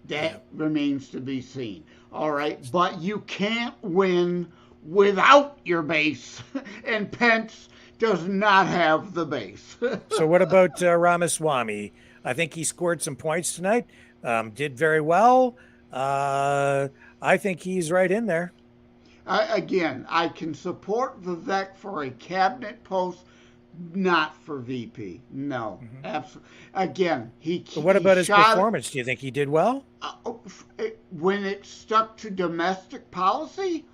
That remains to be seen. All right. But you can't win without your base. And Pence does not have the base. So what about Ramaswamy? I think he scored some points tonight. Did very well. I think he's right in there. Again, I can support Vivek for a cabinet post, not for VP. No, absolutely. Again, But what about his shot, performance? Do you think he did well? when it stuck to domestic policy,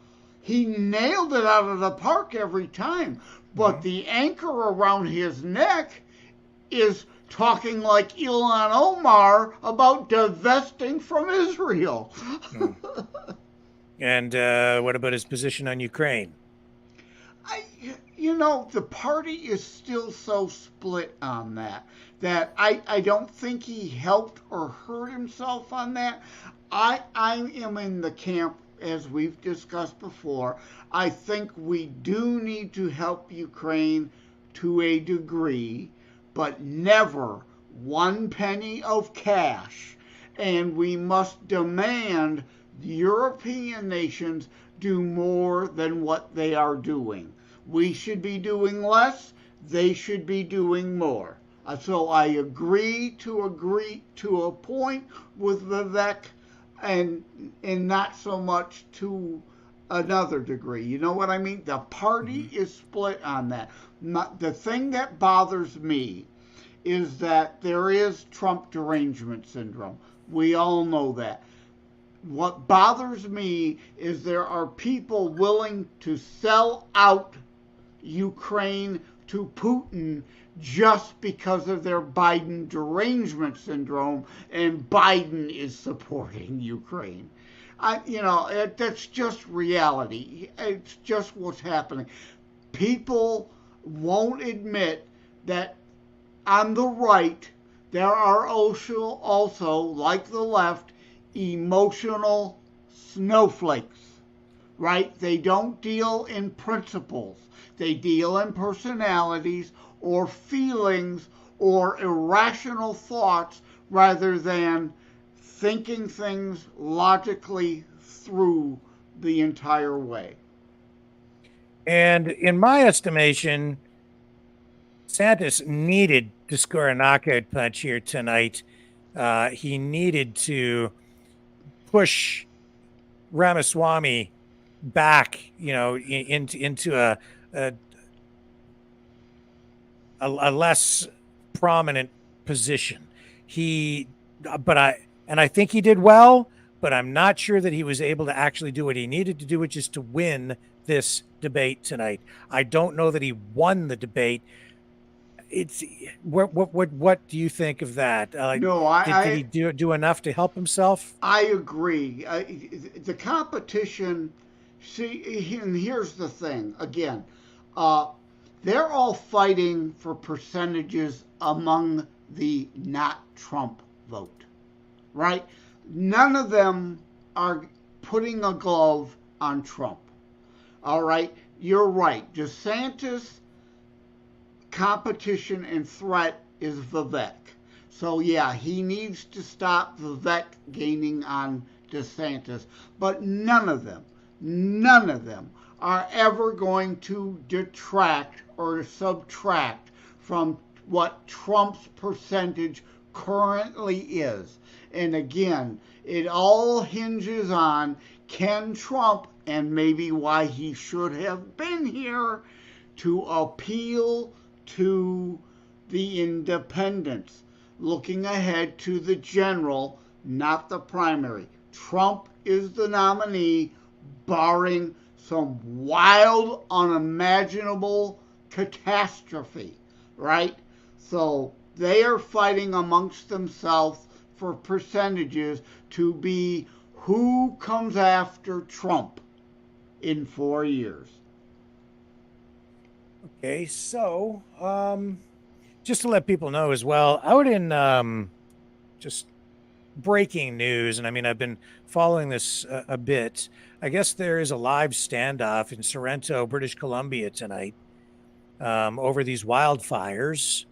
he nailed it out of the park every time. But the anchor around his neck is talking like Ilhan Omar about divesting from Israel. And what about his position on Ukraine? The party is still so split on that I don't think he helped or hurt himself on that. I am in the camp, as we've discussed before. I think we do need to help Ukraine to a degree, but never one penny of cash. And we must demand the European nations do more than what they are doing. We should be doing less. They should be doing more. So I agree to a point with Vivek, and not so much to another degree. You know what I mean? The party is split on that. The thing that bothers me is that there is Trump derangement syndrome. We all know that. What bothers me is there are people willing to sell out Ukraine to Putin just because of their Biden derangement syndrome, and Biden is supporting Ukraine. That's just reality. It's just what's happening. People won't admit that on the right, there are also, like the left, emotional snowflakes, right? They don't deal in principles. They deal in personalities or feelings or irrational thoughts rather than thinking things logically through the entire way. And in my estimation, Santos needed to score a knockout punch here tonight. He needed to push Ramaswamy back, into a less prominent position. I think he did well, but I'm not sure that he was able to actually do what he needed to do, which is to win this debate tonight. I don't know that he won the debate. It's what do you think of that? Did he do enough to help himself? I agree. The competition. See, and here's the thing. Again, they're all fighting for percentages among the not Trump vote, right? None of them are putting a glove on Trump. All right, you're right. DeSantis' competition and threat is Vivek. So yeah, he needs to stop Vivek gaining on DeSantis. But none of them are ever going to detract or subtract from what Trump's percentage currently is. And again, it all hinges on, can Trump, and maybe why he should have been here, to appeal to the independents, looking ahead to the general, not the primary. Trump is the nominee, barring some wild, unimaginable catastrophe, right? So they are fighting amongst themselves for percentages to be who comes after Trump in 4 years. Okay, so just to let people know as well, out in just breaking news, and I mean, I've been following this a bit. I guess there is a live standoff in Sorrento, British Columbia tonight over these wildfires.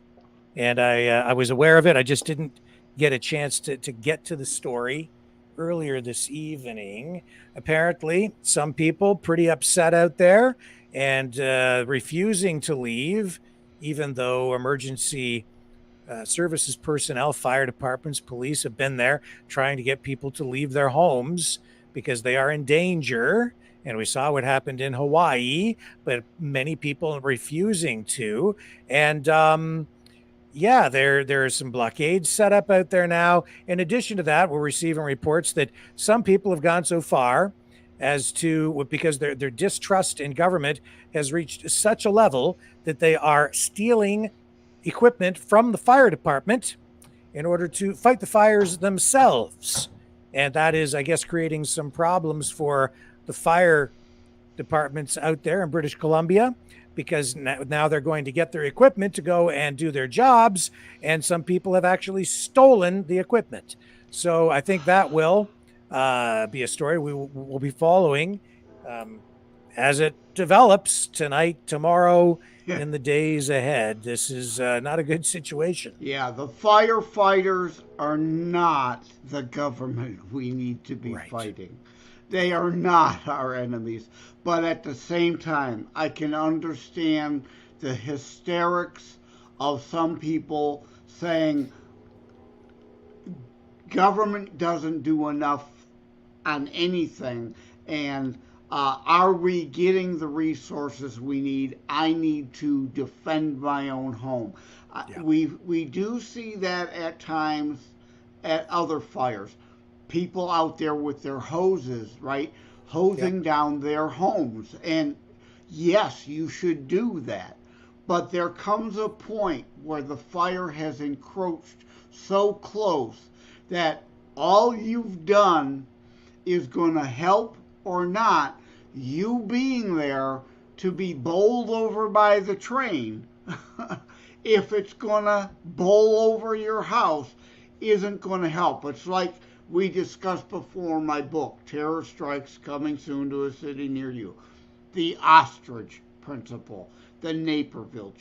And I was aware of it. I just didn't get a chance to get to the story earlier this evening. Apparently, some people pretty upset out there and refusing to leave, even though emergency services personnel, fire departments, police have been there trying to get people to leave their homes because they are in danger. And we saw what happened in Hawaii, but many people are refusing to. And yeah, there are some blockades set up out there now. In addition to that, we're receiving reports that some people have gone so far as to, because their distrust in government has reached such a level that they are stealing equipment from the fire department in order to fight the fires themselves. And that is, I guess, creating some problems for the fire departments out there in British Columbia, because now they're going to get their equipment to go and do their jobs, and some people have actually stolen the equipment. So I think that will be a story we will be following as it develops tonight, tomorrow, in the days ahead. This is not a good situation. Yeah, the firefighters are not the government we need to be fighting. They are not our enemies. But at the same time, I can understand the hysterics of some people saying government doesn't do enough on anything, and are we getting the resources we need? I need to defend my own home. We do see that at times at other fires. People out there with their hoses, right? Hosing down their homes. And yes, you should do that. But there comes a point where the fire has encroached so close that all you've done is going to help or not you being there to be bowled over by the train. If it's going to bowl over your house, isn't going to help. It's like we discussed before in my book, Terror Strikes Coming Soon to a City Near You. The ostrich principle, the Naperville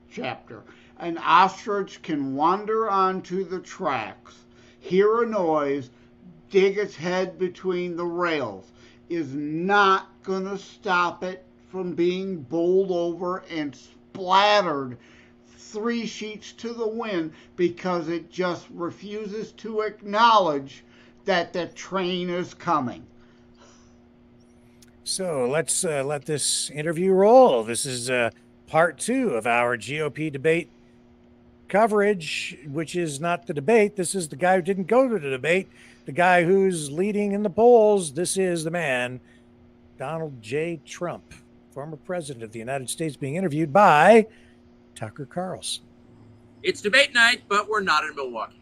chapter. An ostrich can wander onto the tracks, hear a noise, dig its head between the rails, is not going to stop it from being bowled over and splattered 3 sheets to the wind because it just refuses to acknowledge that the train is coming. So let's let this interview roll. This is part 2 of our GOP debate coverage, which is not the debate. This is the guy who didn't go to the debate, the guy who's leading in the polls. This is the man, Donald J. Trump, former president of the United States, being interviewed by Tucker Carlson. It's debate night, but we're not in Milwaukee.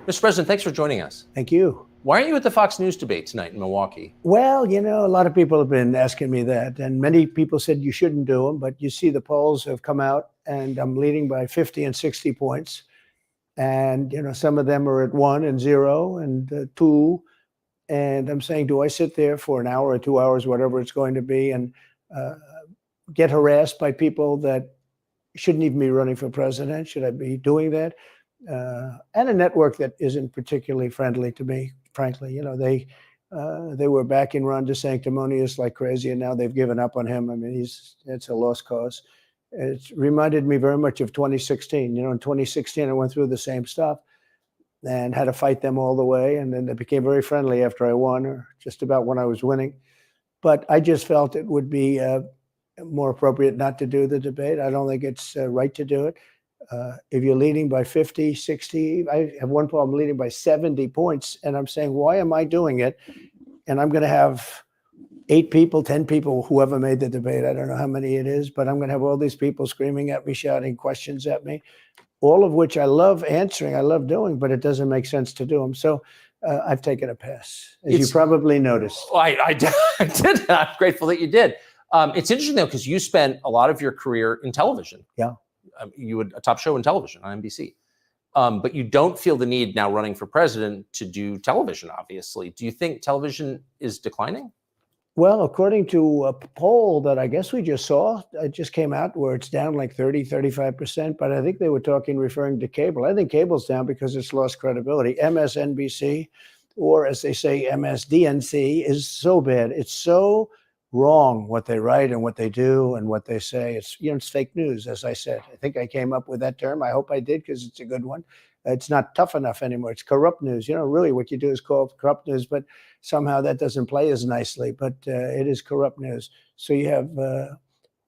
Mr. President, thanks for joining us. Thank you. Why aren't you at the Fox News debate tonight in Milwaukee? Well, you know, a lot of people have been asking me that, and many people said you shouldn't do them, but you see the polls have come out, and I'm leading by 50 and 60 points. And, you know, some of them are at 1 and 0 and 2. And I'm saying, do I sit there for an hour or 2 hours, whatever it's going to be, and get harassed by people that shouldn't even be running for president? Should I be doing that? And a network that isn't particularly friendly to me, frankly. You know, they were backing Ron DeSanctimonious like crazy, and now they've given up on him. I mean, it's a lost cause. It reminded me very much of 2016. You know, in 2016, I went through the same stuff and had to fight them all the way. And then they became very friendly after I won, or just about when I was winning. But I just felt it would be more appropriate not to do the debate. I don't think it's right to do it. If you're leading by 50, 60, I have one problem, leading by 70 points. And I'm saying, why am I doing it? And I'm going to have 8 people, 10 people, whoever made the debate. I don't know how many it is, but I'm going to have all these people screaming at me, shouting questions at me, all of which I love answering, I love doing, but it doesn't make sense to do them. So I've taken a pass, as you probably noticed. Well, I did. I'm grateful that you did. It's interesting, though, because you spent a lot of your career in television. Yeah. You had a top show in television on NBC. But you don't feel the need now running for president to do television, obviously. Do you think television is declining? Well, according to a poll that I guess we just saw, it just came out where it's down like 30, 35%. But I think they were referring to cable. I think cable's down because it's lost credibility. MSNBC, or as they say, MSDNC, is so bad. It's so wrong what they write and what they do and what they say. It's, you know, it's fake news, as I said. I think I came up with that term. I hope I did, because it's a good one. It's not tough enough anymore. It's corrupt news. You know, really what you do is call it corrupt news, but somehow that doesn't play as nicely. But it is corrupt news. So you have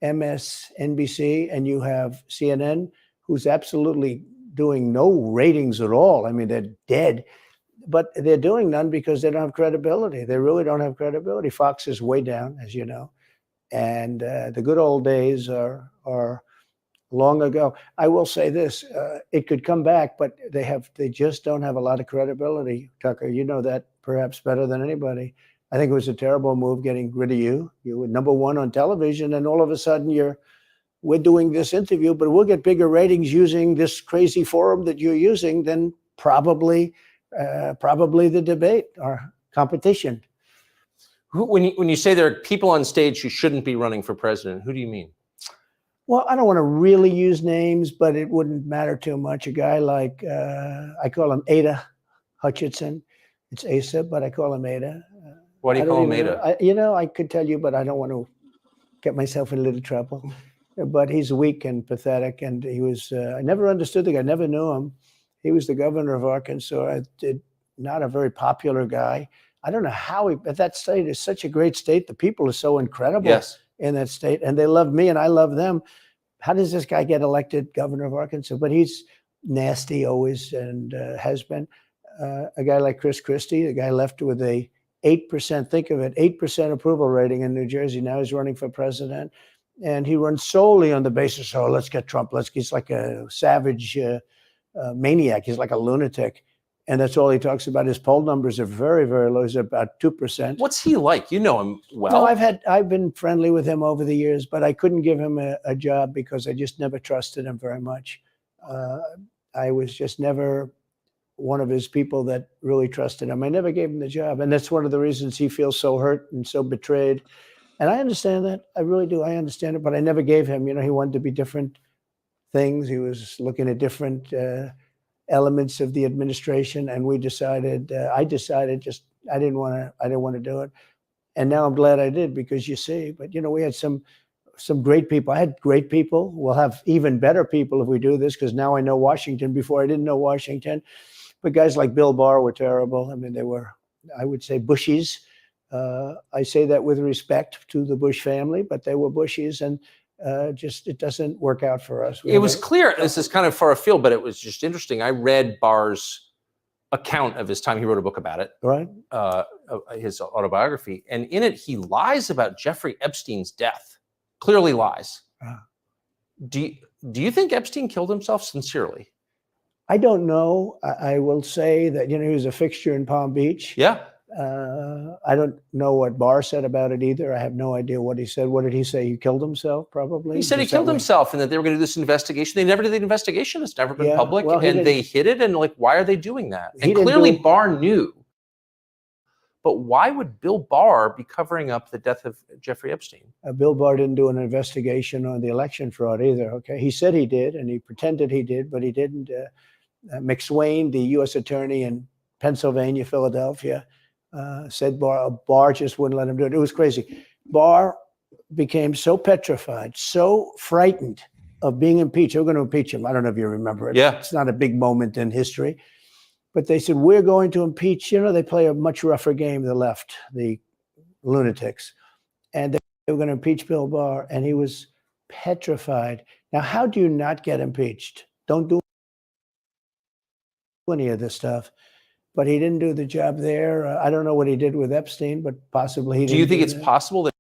MSNBC and you have CNN, who's absolutely doing no ratings at all. I mean, they're dead. But they're doing none because they don't have credibility. They really don't have credibility. Fox is way down, as you know. And the good old days are long ago. I will say this, it could come back, but they just don't have a lot of credibility, Tucker. You know that perhaps better than anybody. I think it was a terrible move getting rid of you. You were #1 on television, and all of a sudden we're doing this interview, but we'll get bigger ratings using this crazy forum that you're using than probably the debate or competition. When you say there are people on stage who shouldn't be running for president, who do you mean? Well, I don't want to really use names, but it wouldn't matter too much. A guy like, I call him Ada Hutchinson. It's Asa, but I call him Ada. Why do you call him Ada? You know, I could tell you, but I don't want to get myself in a little trouble. But he's weak and pathetic, and he was, I never understood the guy, never knew him. He was the governor of Arkansas, not a very popular guy. I don't know how but that state is such a great state. The people are so incredible in that state, and they love me and I love them. How does this guy get elected governor of Arkansas? But he's nasty always, and has been. A guy like Chris Christie, the guy left with a 8%, think of it, 8% approval rating in New Jersey. Now he's running for president, and he runs solely on the basis, oh, let's get Trump. He's like a savage maniac. He's like a lunatic. And that's all he talks about. His poll numbers are very, very low. He's about 2%. What's he like? You know him well. No, I've been friendly with him over the years, but I couldn't give him a job because I just never trusted him very much. I was just never one of his people that really trusted him. I never gave him the job. And that's one of the reasons he feels so hurt and so betrayed. And I understand that. I really do. I understand it. But I never gave him, you know, he wanted to be different things. He was looking at different elements of the administration, and I decided I didn't want to do it. And now I'm glad I did, because you see, but you know, we had some great people. I had great people. We'll have even better people if we do this, because now I know Washington. Before I didn't know Washington, but guys like Bill Barr were terrible. I mean, they were, I would say, Bushies. I say that with respect to the Bush family, but they were Bushies, and it doesn't work out for us. It was clear, this is kind of far afield, but it was just interesting. I read Barr's account of his time. He wrote a book about it, right? His autobiography. And in it, he lies about Jeffrey Epstein's death. Clearly lies. Do you think Epstein killed himself sincerely? I don't know. I will say that, you know, he was a fixture in Palm Beach. Yeah. I don't know what Barr said about it either. I have no idea what he said. What did he say? He killed himself, probably? He said he killed himself, and that they were going to do this investigation. They never did the investigation. It's never been public, and they hid it. And like, why are they doing that? And clearly Barr knew. But why would Bill Barr be covering up the death of Jeffrey Epstein? Bill Barr didn't do an investigation on the election fraud either. Okay, he said he did, and he pretended he did, but he didn't. McSwain, the U.S. attorney in Pennsylvania, Philadelphia, said Barr just wouldn't let him do it. It was crazy. Barr became so petrified, so frightened of being impeached. They were going to impeach him. I don't know if you remember it. Yeah. It's not a big moment in history. But they said, we're going to impeach. You know, they play a much rougher game, the left, the lunatics. And they were going to impeach Bill Barr, and he was petrified. Now, how do you not get impeached? Don't do any of this stuff. But he didn't do the job there. I don't know what he did with Epstein, but possibly he didn't. Do you think it's possible that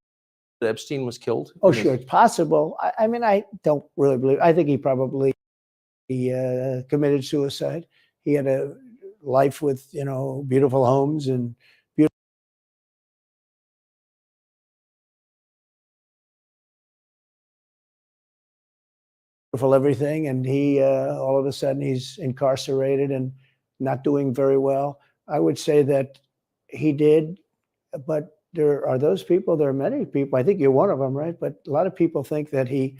Epstein was killed? Oh, sure, it's possible. I mean, I don't really believe. I think he probably committed suicide. He had a life with, you know, beautiful homes and beautiful everything, and he all of a sudden he's incarcerated and not doing very well. I would say that he did, but there are those people. There are many people. I think you're one of them, right? But a lot of people think that he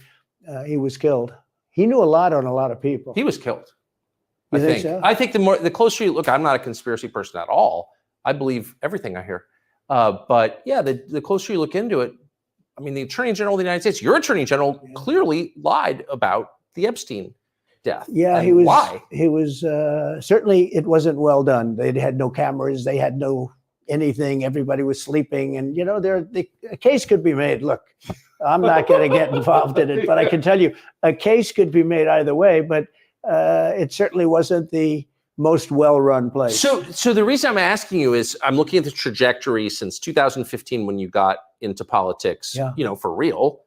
was killed. He knew a lot on a lot of people. He was killed. You think so? I think the closer you look, I'm not a conspiracy person at all. I believe everything I hear. But yeah, the closer you look into it, I mean, the Attorney General of the United States, your Attorney General, clearly lied about the Epstein death. Yeah, and he was. Why? He was certainly. It wasn't well done. They had no cameras. They had no anything. Everybody was sleeping, and a case could be made. Look, I'm not going to get involved in it, but I can tell you a case could be made either way. But it certainly wasn't the most well-run place. So the reason I'm asking you is I'm looking at the trajectory since 2015 when you got into politics, for real,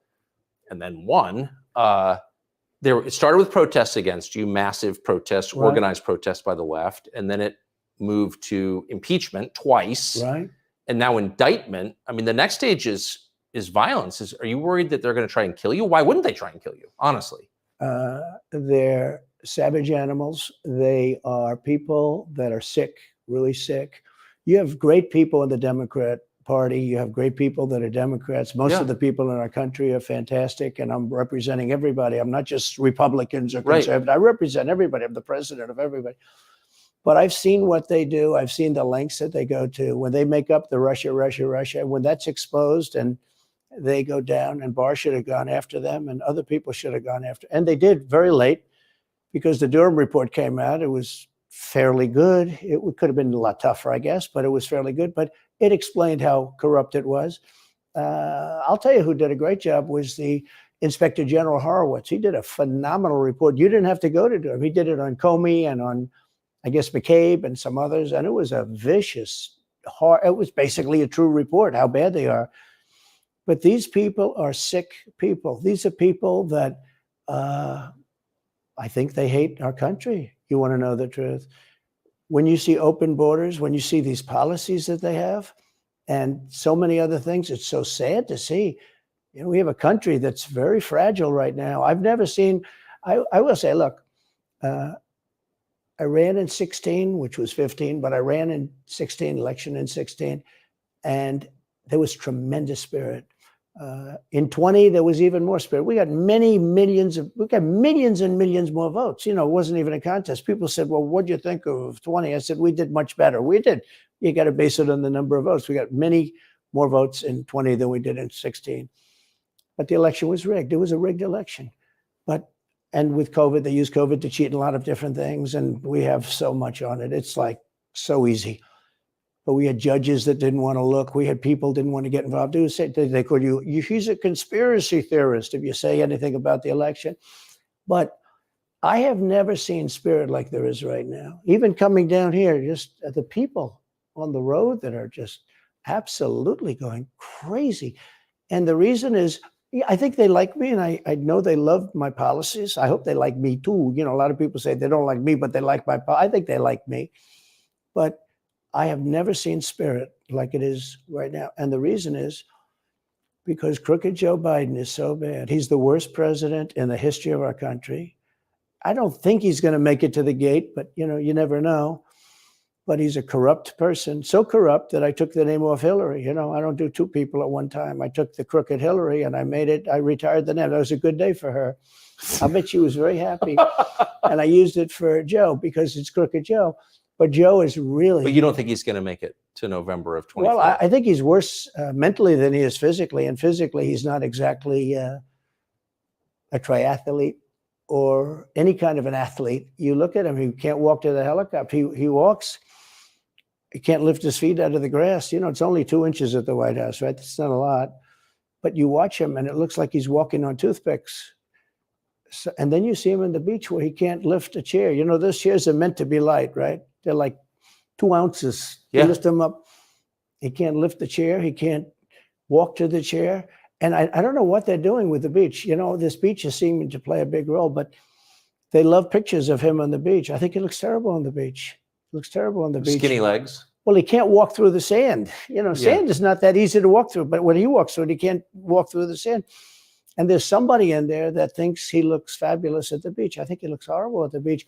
and then won. It started with protests against you, massive protests, Right. organized protests by the left, and then it moved to impeachment twice, Right. and now indictment. I mean, the next stage is violence. Are you worried that they're going to try and kill you? Why wouldn't they try and kill you? Honestly, They're savage animals. They are people that are sick, really sick. You have great people in the Democrat Party. You have great people that are Democrats. Most of the people in our country are fantastic, and I'm representing everybody. I'm not just Republicans or conservatives. I represent everybody. I'm the president of everybody. But I've seen what they do. I've seen the lengths that they go to when they make up the Russia. When that's exposed and they go down, and Barr should have gone after them, and other people should have gone after, and they did very late because the Durham report came out. It was fairly good. It could have been a lot tougher, I guess, but it was fairly good. But it explained how corrupt it was. I'll tell you who did a great job was the Inspector General Horowitz. He did a phenomenal report. You didn't have to go to Durham. He did it on Comey and on, I guess, McCabe and some others. And it was a vicious, it was basically a true report, how bad they are. But these people are sick people. These are people that I think they hate our country. You want to know the truth. When you see open borders, when you see these policies that they have, and so many other things, it's so sad to see. We have a country that's very fragile right now. I've never seen, I will say, look, I ran in 16, which was 15, but I ran in 16, election in 16, and there was tremendous spirit. In 20, there was even more spirit. We got millions and millions more votes. It wasn't even a contest. People said, well, what do you think of 20? I said, we did much better. We did. You got to base it on the number of votes. We got many more votes in 20 than we did in 16. But the election was rigged. It was a rigged election. And with COVID, they used COVID to cheat in a lot of different things. And we have so much on it. It's like so easy. But we had judges that didn't want to look. We had people didn't want to get involved. They called you, he's a conspiracy theorist if you say anything about the election. But I have never seen spirit like there is right now. Even coming down here, just the people on the road that are just absolutely going crazy. And the reason is, I think they like me, and I know they love my policies. I hope they like me too. A lot of people say they don't like me, but they like my policies. I think they like me. But I have never seen spirit like it is right now. And the reason is because crooked Joe Biden is so bad. He's the worst president in the history of our country. I don't think he's going to make it to the gate, but you never know. But he's a corrupt person, so corrupt that I took the name off Hillary. I don't do two people at one time. I took the crooked Hillary and I retired the name. That was a good day for her. I bet she was very happy. And I used it for Joe because it's crooked Joe. But Joe is really... But you don't think he's going to make it to November of 2024? Well, I think he's worse mentally than he is physically. And physically, he's not exactly a triathlete or any kind of an athlete. You look at him, he can't walk to the helicopter. He walks, he can't lift his feet out of the grass. It's only 2 inches at the White House, right? That's not a lot. But you watch him, and it looks like he's walking on toothpicks. So, and then you see him on the beach where he can't lift a chair. Those chairs are meant to be light, right? They're like 2 ounces. You lift them up. He can't lift the chair. He can't walk to the chair. And I don't know what they're doing with the beach. This beach is seeming to play a big role, but they love pictures of him on the beach. I think he looks terrible on the beach. Looks terrible on the beach. Skinny legs. Well, he can't walk through the sand. Sand is not that easy to walk through, but when he walks through it, he can't walk through the sand. And there's somebody in there that thinks he looks fabulous at the beach. I think he looks horrible at the beach.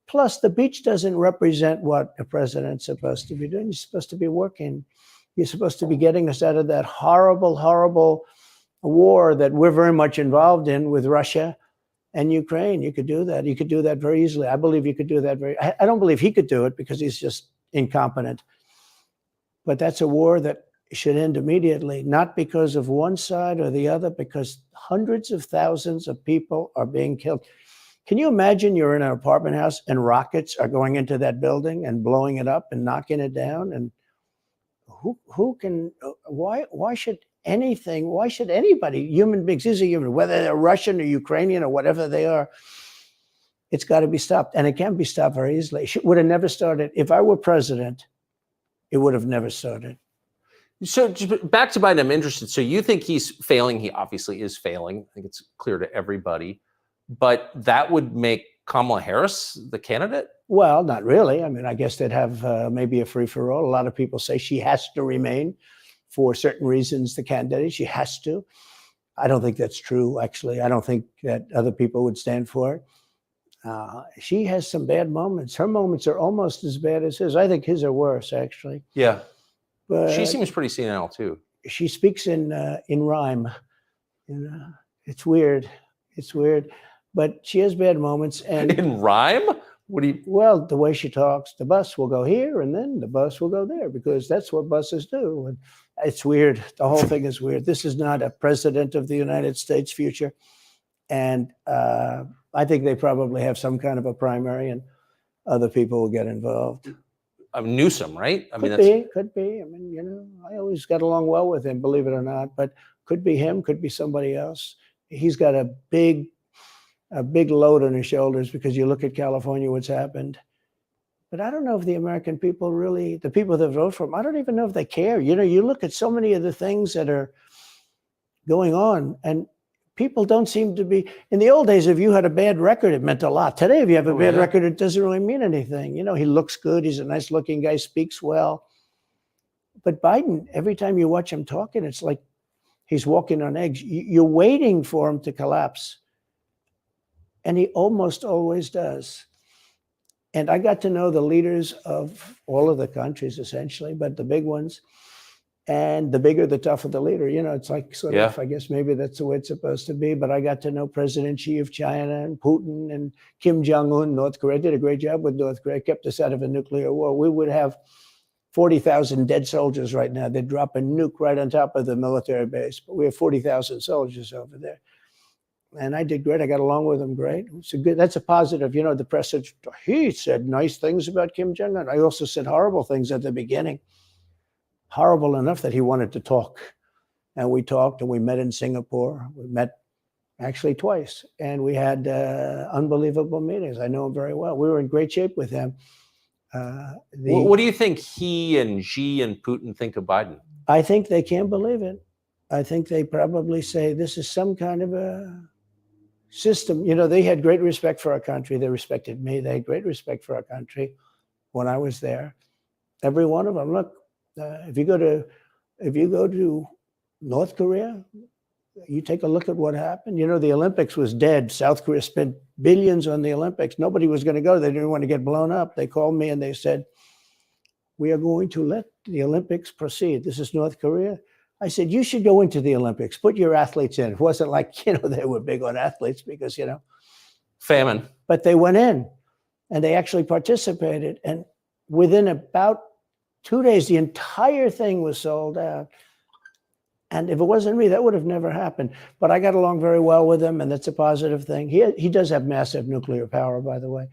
Plus, the beach doesn't represent what a president's supposed to be doing. He's supposed to be working. You're supposed to be getting us out of that horrible, horrible war that we're very much involved in with Russia and Ukraine. You could do that. You could do that very easily. I believe you could do that I don't believe he could do it because he's just incompetent. But that's a war that should end immediately, not because of one side or the other, because hundreds of thousands of people are being killed. Can you imagine you're in an apartment house and rockets are going into that building and blowing it up and knocking it down? And who can, why should anybody, human beings, these are human, whether they're Russian or Ukrainian or whatever they are, it's got to be stopped. And it can be stopped very easily. It would have never started. If I were president, it would have never started. So back to Biden, I'm interested. So you think he's failing? He obviously is failing. I think it's clear to everybody. But that would make Kamala Harris the candidate? Well, not really. I mean, I guess they'd have maybe a free-for-all. A lot of people say she has to remain for certain reasons, the candidate. She has to. I don't think that's true, actually. I don't think that other people would stand for it. She has some bad moments. Her moments are almost as bad as his. I think his are worse, actually. Yeah. But she seems pretty senile, too. She speaks in rhyme. It's weird. It's weird. But she has bad moments. And in rhyme? What do you? Well, the way she talks, the bus will go here and then the bus will go there because that's what buses do. And it's weird. The whole thing is weird. This is not a president of the United States future. And I think they probably have some kind of a primary and other people will get involved. Newsom, right? I mean, could be. I mean, I always got along well with him, believe it or not, but could be him, could be somebody else. He's got a big load on his shoulders because you look at California, what's happened. But I don't know if the American people really, the people that vote for him, I don't even know if they care. You look at so many of the things that are going on and people don't seem to be, in the old days, if you had a bad record, it meant a lot. Today, if you have a bad record, it doesn't really mean anything. He looks good. He's a nice looking guy, speaks well. But Biden, every time you watch him talking, it's like he's walking on eggs. You're waiting for him to collapse. And he almost always does. And I got to know the leaders of all of the countries, essentially, but the big ones. And the bigger, the tougher the leader. It's like sort of, I guess maybe that's the way it's supposed to be. But I got to know President Xi of China and Putin and Kim Jong-un, North Korea. Did a great job with North Korea, kept us out of a nuclear war. We would have 40,000 dead soldiers right now. They'd drop a nuke right on top of the military base. But we have 40,000 soldiers over there. And I did great. I got along with him great. That's a positive. The press said, he said nice things about Kim Jong-un. I also said horrible things at the beginning. Horrible enough that he wanted to talk. And we talked and we met in Singapore. We met actually twice. And we had unbelievable meetings. I know him very well. We were in great shape with him. What do you think he and Xi and Putin think of Biden? I think they can't believe it. I think they probably say this is some kind of a system. They had great respect for our country. They respected me. They had great respect for our country when I was there. Every one of them. Look, if you go to North Korea, you take a look at what happened. The Olympics was dead. South Korea spent billions on the Olympics. Nobody was going to go. They didn't want to get blown up. They called me and they said, we are going to let the Olympics proceed. This is North Korea. I said, you should go into the Olympics. Put your athletes in. It wasn't like, they were big on athletes because, famine. But they went in and they actually participated. And within about 2 days, the entire thing was sold out. And if it wasn't me, that would have never happened. But I got along very well with him, and that's a positive thing. He does have massive nuclear power, by the way.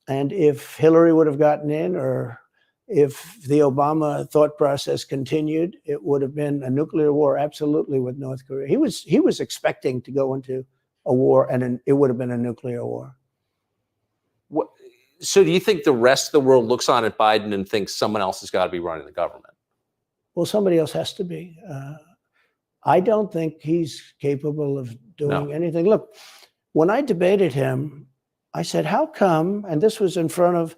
And if Hillary would have gotten in, or if the Obama thought process continued, it would have been a nuclear war, absolutely, with North Korea. He was expecting to go into a war, and it would have been a nuclear war. So do you think the rest of the world looks on at Biden and thinks someone else has got to be running the government? Well, somebody else has to be. I don't think he's capable of doing anything. Look, when I debated him, I said, how come, and this was in front of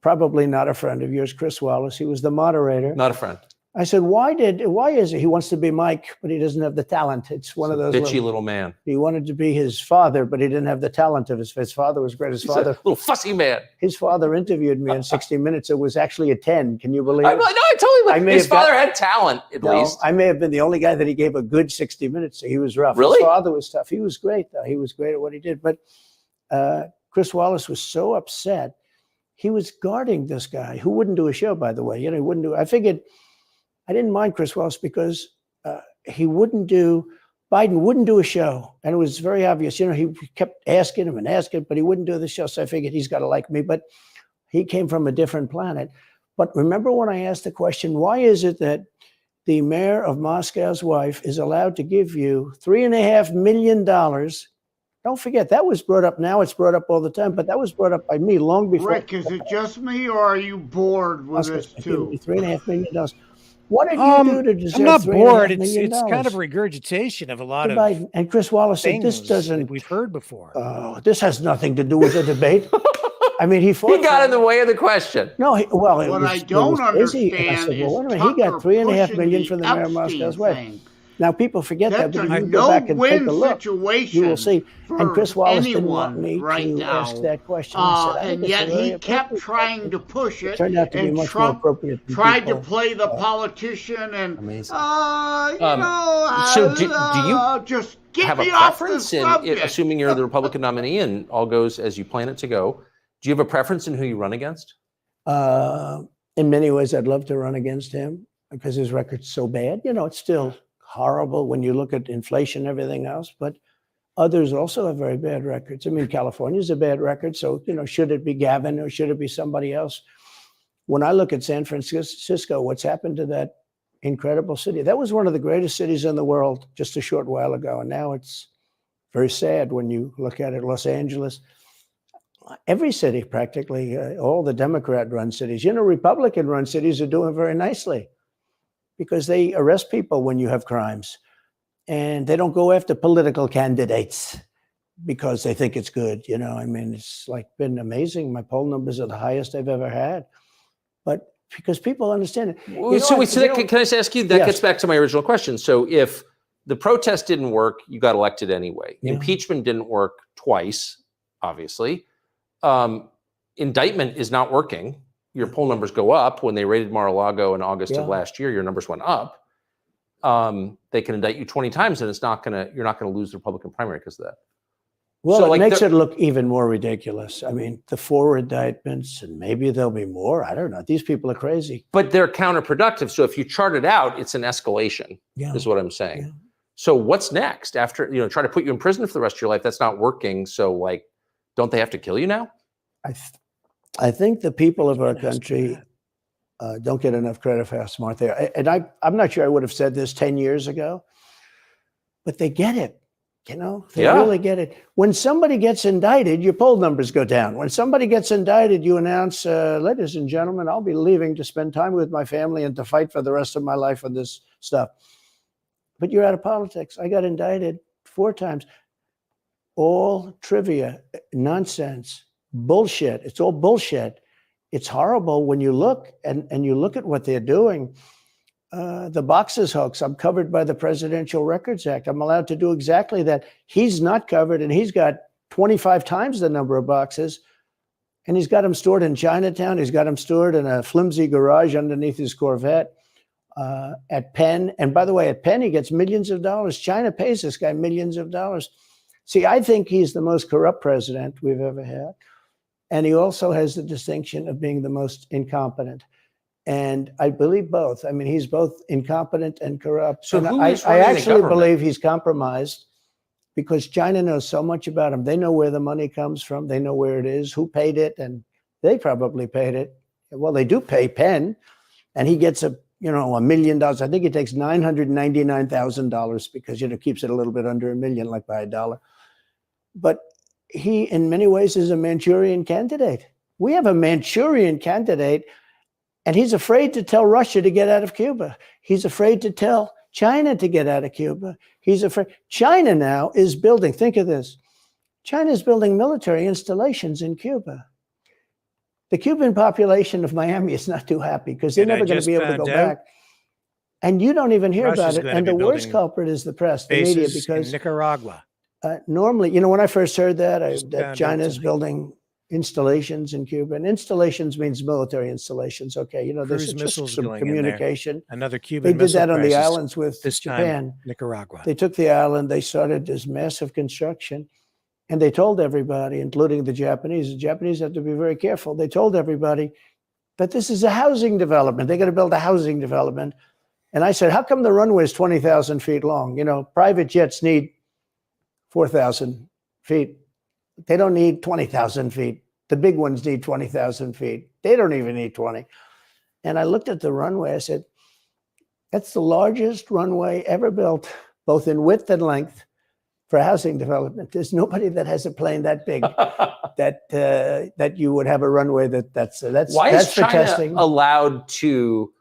probably not a friend of yours, Chris Wallace. He was the moderator. Not a friend. I said, why is it? He wants to be Mike, but he doesn't have the talent. It's one of those bitchy little man. He wanted to be his father, but he didn't have the talent of his father was great. His father, a little fussy man. His father interviewed me in 60 Minutes. It was actually a 10. Can you believe it? No, I totally. His father had talent, at least. I may have been the only guy that he gave a good 60 Minutes to. He was rough. Really? His father was tough. He was great, though. He was great at what he did. But Chris Wallace was so upset. He was guarding this guy who wouldn't do a show, by the way. He wouldn't do. I figured I didn't mind Chris Wallace because Biden wouldn't do a show. And it was very obvious. You know, he kept asking him and asking, but he wouldn't do the show. So I figured he's got to like me. But he came from a different planet. But remember when I asked the question, why is it that the mayor of Moscow's wife is allowed to give you $3.5 million? Don't forget, that was brought up. Now it's brought up all the time, but that was brought up by me long before. Rick, is it just me, or are you bored with this too? $3.5 million. What did you do to deserve I'm not bored. $3.5 million? It's kind of regurgitation of a lot of Biden. And Chris Wallace said, "This doesn't." We've heard before. This has nothing to do with the debate. I mean, he got in the way of the question. No, well, what I don't understand is well, he got $3.5 million from the mayor of Moscow's wife. Now, people forget that, but if you go back and take a look, you will see. And Chris Wallace didn't want me to ask that question. And yet he kept trying to push it. Turned out to be much more appropriate. Tried to play the politician, and so do you just get have a me off the preference in, subject. assuming you're the Republican nominee and all goes as you plan it to go? Do you have a preference in who you run against? In many ways, I'd love to run against him because his record's so bad. You know, it's still horrible when you look at inflation and everything else, but others also have very bad records. I mean, California's a bad record, so, you know, should it be Gavin or should it be somebody else? When I look at San Francisco, what's happened to that incredible city? That was one of the greatest cities in the world just a short while ago, and now it's very sad when you look at it. Los Angeles, every city practically, all the Democrat-run cities, you know, Republican-run cities are doing very nicely, because they arrest people when you have crimes, and they don't go after political candidates because they think it's good. You know, I mean, it's like been amazing. My poll numbers are the highest I've ever had, but because people understand it. Can I just ask you, that gets back to my original question. So if the protest didn't work, you got elected anyway. Yeah. Impeachment didn't work twice, obviously. Indictment is not working. Your poll numbers go up. When they raided Mar-a-Lago in August of last year, your numbers went up. They can indict you 20 times, and you're not gonna lose the Republican primary because of that. Well, so it makes it look even more ridiculous. I mean, the 4 indictments, and maybe there'll be more. I don't know. These people are crazy. But they're counterproductive. So if you chart it out, it's an escalation. Is what I'm saying. Yeah. So what's next after, you know, try to put you in prison for the rest of your life? That's not working. So like, don't they have to kill you now? I think the people of our country don't get enough credit for how smart they are. And I'm not sure I would have said this 10 years ago, but they get it. You know, they really get it. When somebody gets indicted, your poll numbers go down. When somebody gets indicted, you announce, ladies and gentlemen, I'll be leaving to spend time with my family and to fight for the rest of my life on this stuff. But you're out of politics. I got indicted 4 times. All trivia, nonsense, bullshit. It's all bullshit. It's horrible when you look and you look at what they're doing. The boxes hoax, I'm covered by the Presidential Records Act. I'm allowed to do exactly that. He's not covered, and he's got 25 times the number of boxes, and he's got them stored in Chinatown. He's got them stored in a flimsy garage underneath his Corvette at Penn. And by the way, at Penn, he gets millions of dollars. China pays this guy millions of dollars. See, I think he's the most corrupt president we've ever had. And he also has the distinction of being the most incompetent. And I believe both. I mean, he's both incompetent and corrupt. So I actually believe he's compromised because China knows so much about him. They know where the money comes from. They know where it is, who paid it, and they probably paid it. Well, they do pay Penn, and he gets $1 million. I think he takes $999,000 because, keeps it a little bit under $1 million, like by $1. But he, in many ways, is a Manchurian candidate. We have a Manchurian candidate. And he's afraid to tell Russia to get out of Cuba. He's afraid to tell China to get out of Cuba. He's afraid. China now is building, think of this. China is building military installations in Cuba. The Cuban population of Miami is not too happy because they're never going to be able to go back. And you don't even hear about it. And the worst culprit is the press, the media, because in Nicaragua. Normally, when I first heard that China's building installations in Cuba, and installations means military installations. Okay, there's just some communication. Another Cuban. They did that on the islands with Japan. Nicaragua. They took the island. They started this massive construction, and they told everybody, including the Japanese. The Japanese have to be very careful. They told everybody that this is a housing development. They're going to build a housing development. And I said, how come the runway is 20,000 feet long? You know, private jets need 4,000 feet. They don't need 20,000 feet. The big ones need 20,000 feet. They don't even need 20. And I looked at the runway. I said, that's the largest runway ever built, both in width and length, for housing development. There's nobody that has a plane that big that you would have a runway that's Why that's is for China testing. allowed to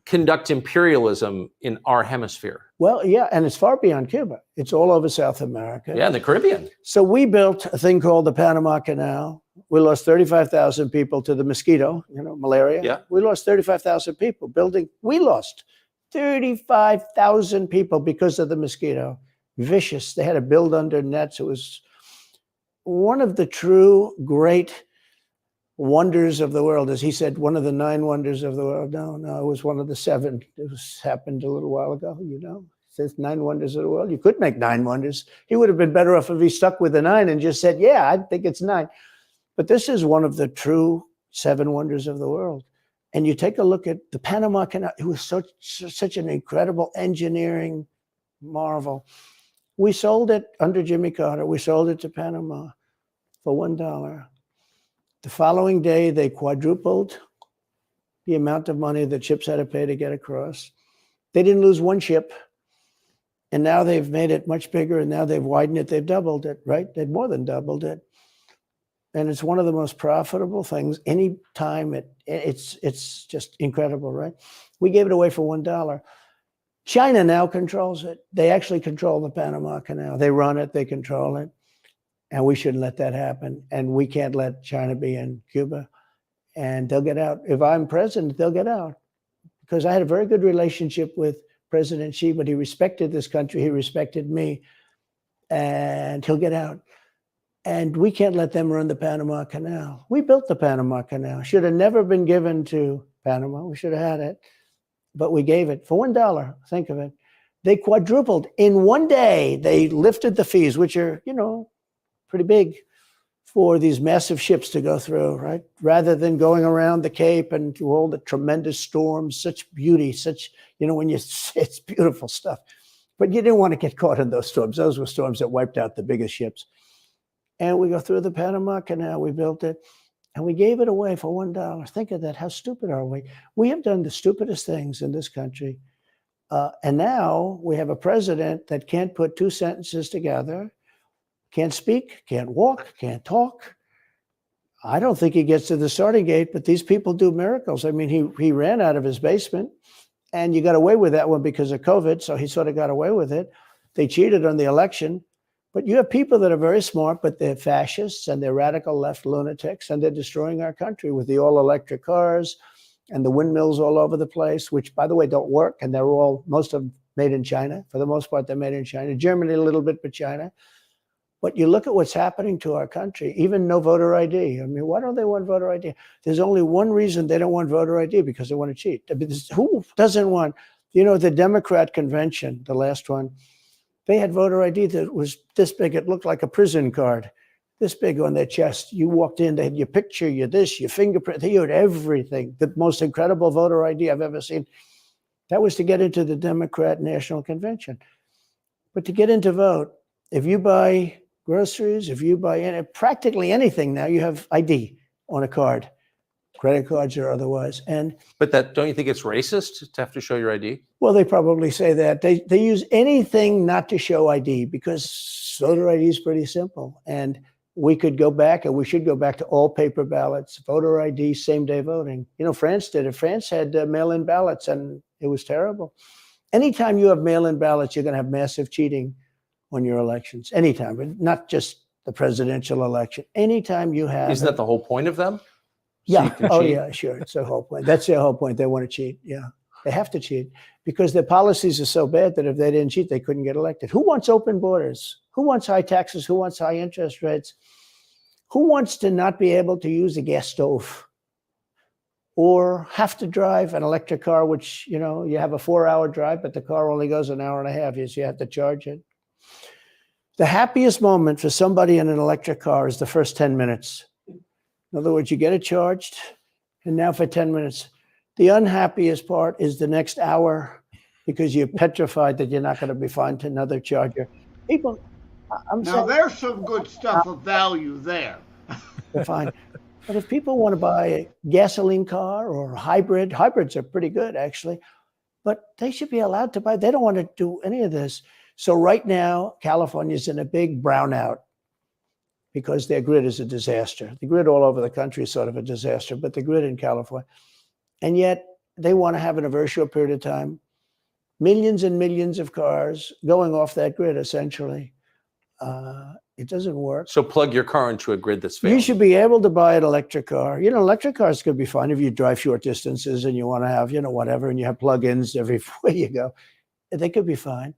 conduct imperialism in our hemisphere? Well, yeah, and it's far beyond Cuba. It's all over South America. Yeah, in the Caribbean. So we built a thing called the Panama Canal. We lost 35,000 people to the mosquito, you know, malaria. Yeah. We lost 35,000 people building. We lost 35,000 people because of the mosquito. Vicious. They had to build under nets. It was one of the true great wonders of the world. As he said, one of the 9 wonders of the world. No, it was one of the 7. It happened a little while ago, you know. It says 9 wonders of the world. You could make 9 wonders. He would have been better off if he stuck with the 9 and just said, yeah, I think it's 9. But this is one of the true 7 wonders of the world. And you take a look at the Panama Canal. It was such an incredible engineering marvel. We sold it under Jimmy Carter. We sold it to Panama for $1. The following day, they quadrupled the amount of money that ships had to pay to get across. They didn't lose one ship. And now they've made it much bigger, and now they've widened it. They've doubled it, right? They've more than doubled it. And it's one of the most profitable things. Any time it's just incredible, right? We gave it away for $1. China now controls it. They actually control the Panama Canal. They run it, they control it. And we shouldn't let that happen. And we can't let China be in Cuba. And they'll get out. If I'm president, they'll get out. Because I had a very good relationship with President Xi, but he respected this country. He respected me. And he'll get out. And we can't let them run the Panama Canal. We built the Panama Canal. Should have never been given to Panama. We should have had it. But we gave it for $1. Think of it. They quadrupled. In one day, they lifted the fees, which are, you know, pretty big for these massive ships to go through, right? Rather than going around the Cape and through all the tremendous storms, such beauty, such, you know, it's beautiful stuff. But you didn't want to get caught in those storms. Those were storms that wiped out the biggest ships. And we go through the Panama Canal, we built it, and we gave it away for $1. Think of that. How stupid are we? We have done the stupidest things in this country. And now we have a president that can't put 2 sentences together, can't speak, can't walk, can't talk. I don't think he gets to the starting gate, but these people do miracles. I mean, he ran out of his basement, and you got away with that one because of COVID, so he sort of got away with it. They cheated on the election. But you have people that are very smart, but they're fascists and they're radical left lunatics, and they're destroying our country with the all-electric cars and the windmills all over the place, which, by the way, don't work. And they're all, most of them made in China. For the most part, they're made in China. Germany a little bit, but China. But you look at what's happening to our country, even no voter ID. I mean, why don't they want voter ID? There's only one reason they don't want voter ID, because they want to cheat. I mean, who doesn't want, you know, the Democrat convention, the last one, they had voter ID that was this big. It looked like a prison card, this big on their chest. You walked in, they had your picture, your this, your fingerprint. They had everything. The most incredible voter ID I've ever seen. That was to get into the Democrat National Convention. But to get into vote, if you buy groceries, if you buy practically anything now, you have ID on a card, credit cards or otherwise. But that, don't you think it's racist to have to show your ID? Well, they probably say that. They use anything not to show ID, because voter ID is pretty simple. And we could go back, and we should go back to all paper ballots, voter ID, same-day voting. You know, France did it. France had mail-in ballots, and it was terrible. Anytime you have mail-in ballots, you're going to have massive cheating on your elections. Anytime, but not just the presidential election. Anytime you have... Isn't that the whole point of them? Yeah. Oh, yeah, sure. It's the whole point. That's their whole point. They want to cheat. Yeah. They have to cheat because their policies are so bad that if they didn't cheat, they couldn't get elected. Who wants open borders? Who wants high taxes? Who wants high interest rates? Who wants to not be able to use a gas stove or have to drive an electric car, which, you know, you have a 4-hour drive, but the car only goes an hour and a half. So you have to charge it. The happiest moment for somebody in an electric car is the first 10 minutes. In other words, you get it charged, and now for 10 minutes, The unhappiest part is the next hour because you're petrified that you're not going to be finding another charger. People, now there's some good stuff of value there. They're fine. But if people want to buy a gasoline car or a hybrid, hybrids are pretty good actually, but they should be allowed to buy. They don't want to do any of this. So right now, California's in a big brownout because their grid is a disaster. The grid all over the country is sort of a disaster, but the grid in California. And yet they want to have in a very short period of time, millions and millions of cars going off that grid essentially. It doesn't work. So plug your car into a grid that's failing. You should be able to buy an electric car. You know, electric cars could be fine if you drive short distances and you want to have, you know, whatever, and you have plug-ins everywhere you go. They could be fine.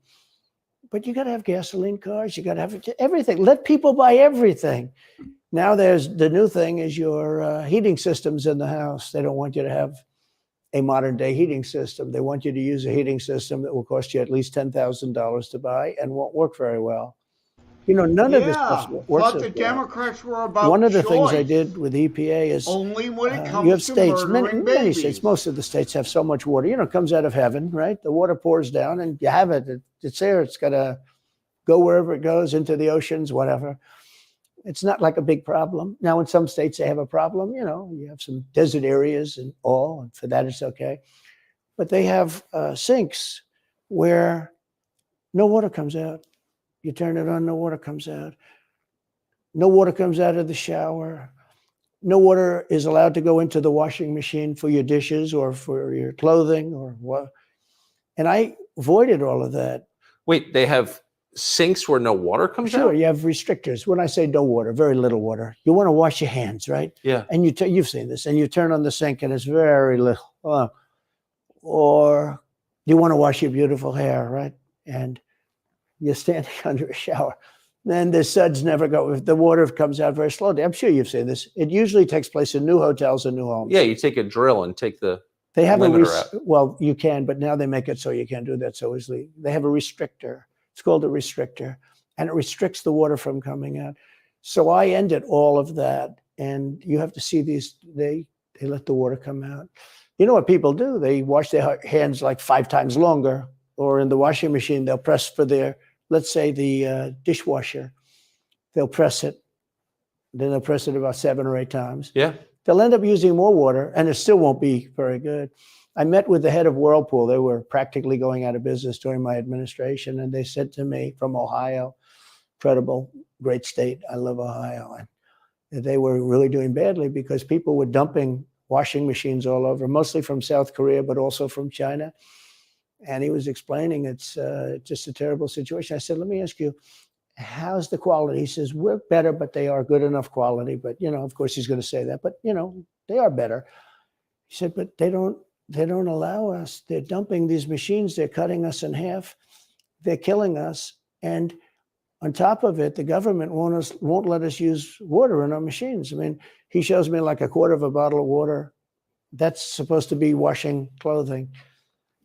But you got to have gasoline cars. You got to have everything. Let people buy everything. Now there's the new thing is your heating systems in the house. They don't want you to have a modern day heating system. They want you to use a heating system that will cost you at least $10,000 to buy and won't work very well. You know, none of this stuff works. But the Democrats were about one of the choice. things I did with EPA is only when it comes you have to states, murdering many babies. states, most of the states have so much water. You know, it comes out of heaven, right? The water pours down, and you have it. It's there. It's got to go wherever it goes, into the oceans, whatever. It's not like a big problem. Now, in some states, they have a problem. You know, you have some desert areas and all, and for that, it's okay. But they have sinks where no water comes out. You turn it on, no water comes out. No water comes out of the shower. No water is allowed to go into the washing machine for your dishes or for your clothing or what. And I avoided all of that. Wait, they have sinks where no water comes out? Sure, you have restrictors. When I say no water, very little water. You want to wash your hands, right? Yeah. And you've seen this, and you turn on the sink and it's very little. Or you want to wash your beautiful hair, right? And you're standing under a shower. Then the suds never go. The water comes out very slowly. I'm sure you've seen this. It usually takes place in new hotels and new homes. Yeah, you take a drill and take the they have limiter out. Well, you can, but now they make it so you can't do that so easily. They have a restrictor. It's called a restrictor, and it restricts the water from coming out. So I ended all of that, and you have to see these. They let the water come out. You know what people do? They wash their hands like 5 times longer, or in the washing machine, they'll press for their. Let's say the dishwasher, they'll press it. Then they'll press it about 7 or 8 times. Yeah. They'll end up using more water, and it still won't be very good. I met with the head of Whirlpool. They were practically going out of business during my administration, and they said to me from Ohio, incredible, great state. I love Ohio. And they were really doing badly because people were dumping washing machines all over, mostly from South Korea, but also from China. And he was explaining it's just a terrible situation. I said, let me ask you, how's the quality? He says, we're better, but they are good enough quality. But, you know, of course he's going to say that, but, you know, they are better. He said, but they don't allow us. They're dumping these machines. They're cutting us in half. They're killing us. And on top of it, the government won't let us use water in our machines. I mean, he shows me like a quarter of a bottle of water. That's supposed to be washing clothing.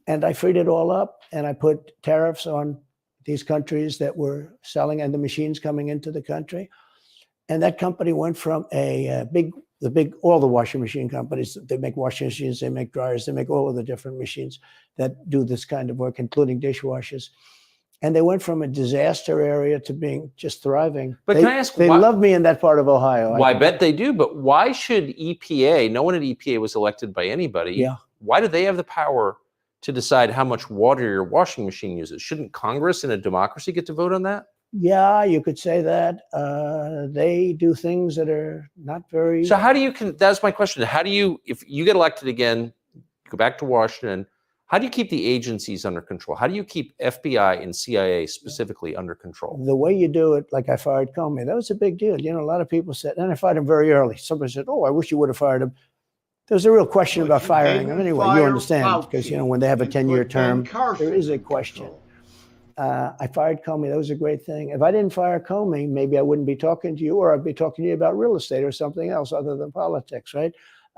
And I freed it all up, and I put tariffs on these countries that were selling and the machines coming into the country. And that company went from all the washing machine companies, they make washing machines, they make dryers, they make all of the different machines that do this kind of work, including dishwashers. And they went from a disaster area to being just thriving. But can I ask, they love me in that part of Ohio. Well, I bet they do, but why should EPA, no one at EPA was elected by anybody. Yeah. Why do they have the power to decide how much water your washing machine uses? Shouldn't Congress in a democracy get to vote on that? Yeah, you could say that. They do things that are not very... So how do you, that's my question. How do you, if you get elected again, go back to Washington, how do you keep the agencies under control? How do you keep FBI and CIA specifically under control? The way you do it, like I fired Comey, that was a big deal. You know, a lot of people said, and I fired him very early. Somebody said, oh, I wish you would have fired him. There was a real question about firing him. Anyway, you understand, because, you know, when they have a 10-year term, there is a question. I fired Comey. That was a great thing. If I didn't fire Comey, maybe I wouldn't be talking to you, or I'd be talking to you about real estate or something else other than politics, right?